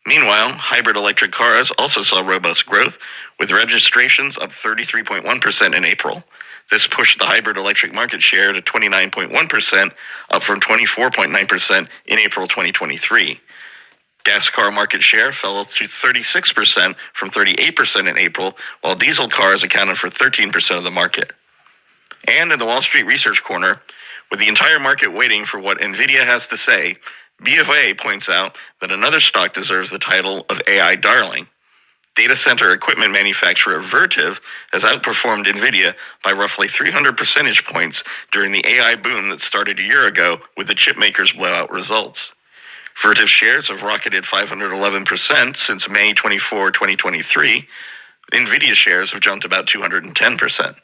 Meanwhile, hybrid electric cars also saw robust growth, with registrations up 33.1% in April. This pushed the hybrid electric market share to 29.1%, up from 24.9% in April 2023. Gas car market share fell to 36% from 38% in April, while diesel cars accounted for 13% of the market. And in the Wall Street Research Corner, with the entire market waiting for what NVIDIA has to say, BofA points out that another stock deserves the title of AI darling. Data center equipment manufacturer Vertiv has outperformed NVIDIA by roughly 300 percentage points during the AI boom that started a year ago with the chipmakers' blowout results. Vertiv shares have rocketed 511% since May 24, 2023. NVIDIA shares have jumped about 210%.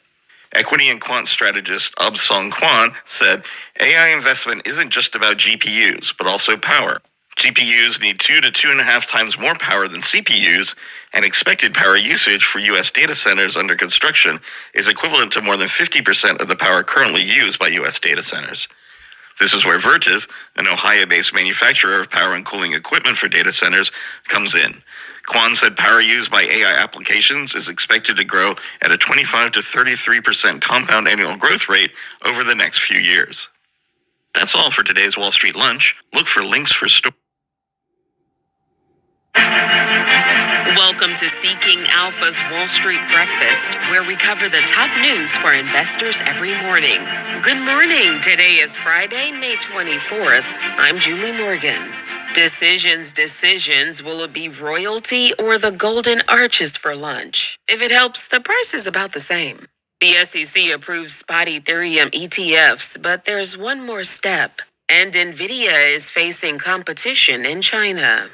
Equity and quant strategist Absong Kwan said, AI investment isn't just about GPUs, but also power. GPUs need 2 to 2.5 times more power than CPUs, and expected power usage for U.S. data centers under construction is equivalent to more than 50% of the power currently used by U.S. data centers. This is where Vertiv, an Ohio-based manufacturer of power and cooling equipment for data centers, comes in. Kwan said power used by AI applications is expected to grow at a 25 to 33% compound annual growth rate over the next few years. That's all for today's Wall Street Lunch. Look for links for Welcome to Seeking Alpha's Wall Street Breakfast, where we cover the top news for investors every morning. Good morning. Today is Friday, May 24th. I'm Julie Morgan. Decisions. Will it be royalty or the golden arches for lunch? If it helps, the price is about the same. The SEC approves spot Ethereum ETFs, but there's one more step. And NVIDIA is facing competition in China.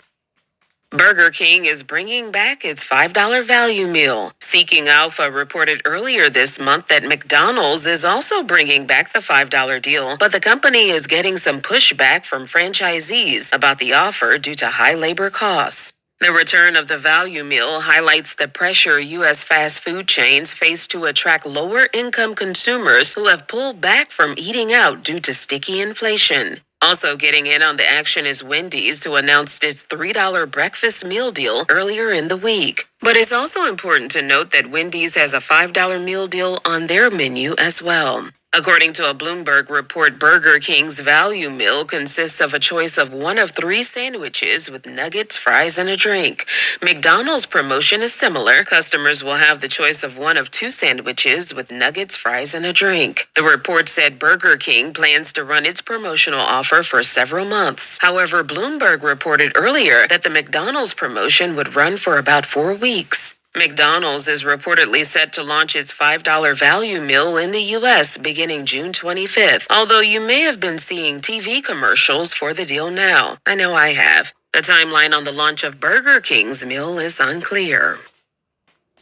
Burger King is bringing back its $5 value meal. Seeking Alpha reported earlier this month that McDonald's is also bringing back the $5 deal, but the company is getting some pushback from franchisees about the offer due to high labor costs. The return of the value meal highlights the pressure U.S. fast food chains face to attract lower-income consumers who have pulled back from eating out due to sticky inflation. Also getting in on the action is Wendy's, who announced its $3 breakfast meal deal earlier in the week. But it's also important to note that Wendy's has a $5 meal deal on their menu as well. According to a Bloomberg report, Burger King's value meal consists of a choice of one of 3 sandwiches with nuggets, fries, and a drink. McDonald's promotion is similar. Customers will have the choice of one of 2 sandwiches with nuggets, fries, and a drink. The report said Burger King plans to run its promotional offer for several months. However, Bloomberg reported earlier that the McDonald's promotion would run for about 4 weeks. McDonald's is reportedly set to launch its $5 value meal in the U.S. beginning June 25th, although you may have been seeing TV commercials for the deal now. I know I have. The timeline on the launch of Burger King's meal is unclear.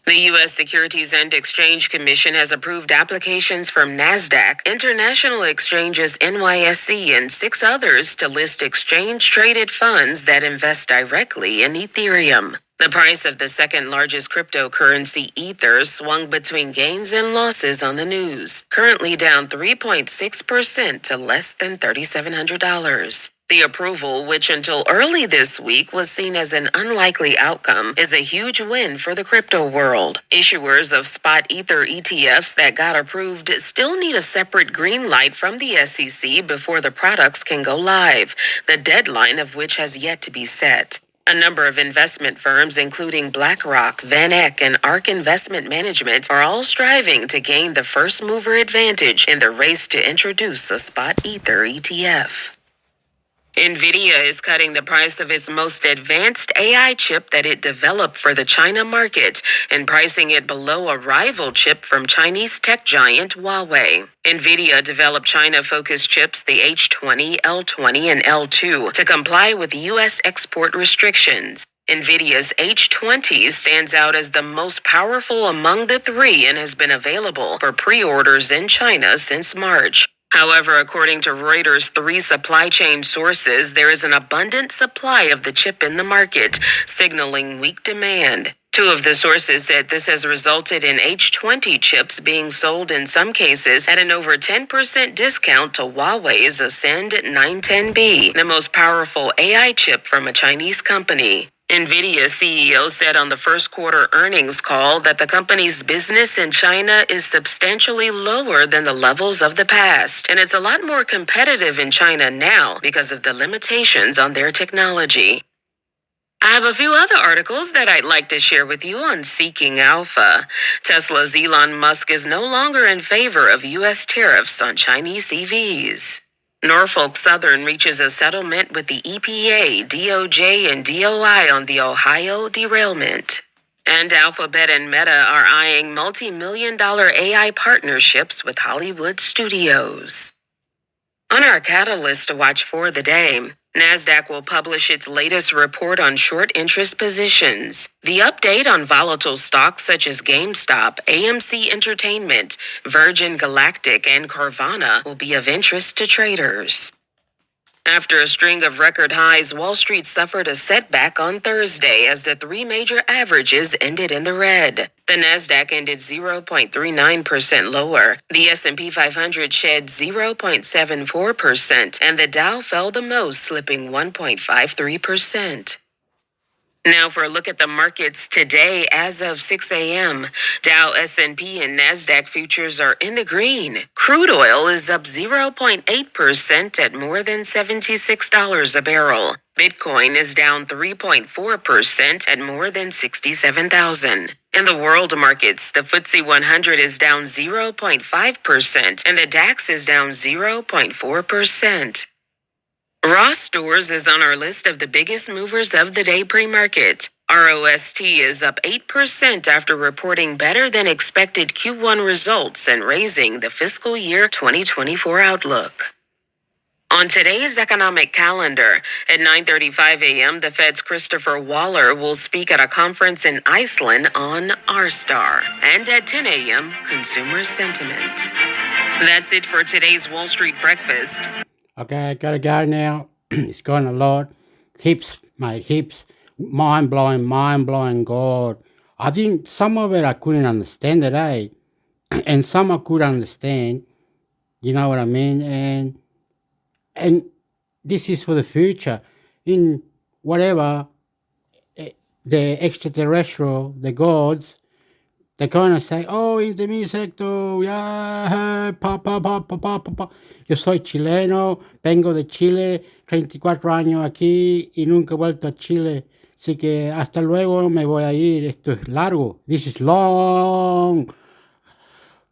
The U.S. Securities and Exchange Commission has approved applications from NASDAQ, International Exchanges NYSE, and 6 others to list exchange-traded funds that invest directly in Ethereum. The price of the second largest cryptocurrency, Ether, swung between gains and losses on the news, currently down 3.6% to less than $3,700. The approval, which until early this week was seen as an unlikely outcome, is a huge win for the crypto world. Issuers of spot Ether ETFs that got approved still need a separate green light from the SEC before the products can go live, the deadline of which has yet to be set. A number of investment firms, including BlackRock, VanEck, and ARK Investment Management, are all striving to gain the first mover advantage in the race to introduce a spot Ether ETF. NVIDIA is cutting the price of its most advanced AI chip that it developed for the China market and pricing it below a rival chip from Chinese tech giant Huawei. NVIDIA developed China-focused chips, the H20, L20, and L2, to comply with U.S. export restrictions. NVIDIA's H20 stands out as the most powerful among the 3 and has been available for pre-orders in China since March. However, according to Reuters' 3 supply chain sources, there is an abundant supply of the chip in the market, signaling weak demand. 2 of the sources said this has resulted in H20 chips being sold in some cases at an over 10% discount to Huawei's Ascend 910B, the most powerful AI chip from a Chinese company. NVIDIA CEO said on the first quarter earnings call that the company's business in China is substantially lower than the levels of the past, and it's a lot more competitive in China now because of the limitations on their technology. I have a few other articles that I'd like to share with you on Seeking Alpha. Tesla's Elon Musk is no longer in favor of U.S. tariffs on Chinese EVs. Norfolk Southern reaches a settlement with the EPA, DOJ, and DOI on the Ohio derailment. And Alphabet and Meta are eyeing multi-million-dollar AI partnerships with Hollywood studios. On our catalyst to watch for the day, NASDAQ will publish its latest report on short interest positions. The update on volatile stocks such as GameStop, AMC Entertainment, Virgin Galactic, and Carvana will be of interest to traders. After a string of record highs, Wall Street suffered a setback on Thursday as the 3 major averages ended in the red. The Nasdaq ended 0.39% lower. The S&P 500 shed 0.74%, and the Dow fell the most, slipping 1.53%. Now for a look at the markets today as of 6 a.m. Dow, S&P, and NASDAQ futures are in the green. Crude oil is up 0.8% at more than $76 a barrel. Bitcoin is down 3.4% at more than 67,000. In the world markets, the FTSE 100 is down 0.5% and the DAX is down 0.4%. Ross Stores is on our list of the biggest movers of the day pre-market. ROST is up 8% after reporting better than expected Q1 results and raising the fiscal year 2024 outlook. On today's economic calendar, at 9:35 a.m., the Fed's Christopher Waller will speak at a conference in Iceland on R-Star. And at 10 a.m., consumer sentiment. That's it for today's Wall Street Breakfast. Okay, I gotta go now. It's gone a lot. Hips, mate, hips. Mind-blowing, God. I think some of it I couldn't understand it, eh? And some I could understand. You know what I mean? And this is for the future. In whatever, the extraterrestrial, the gods, they're going to say, oh, in the music sector, yeah, pa. Yo soy chileno, vengo de Chile, 34 años aquí y nunca he vuelto a Chile. Así que hasta luego, me voy a ir. Esto es largo. This is long.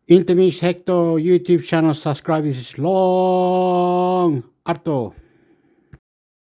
Intermix Hector YouTube channel, subscribe. This is long. Harto.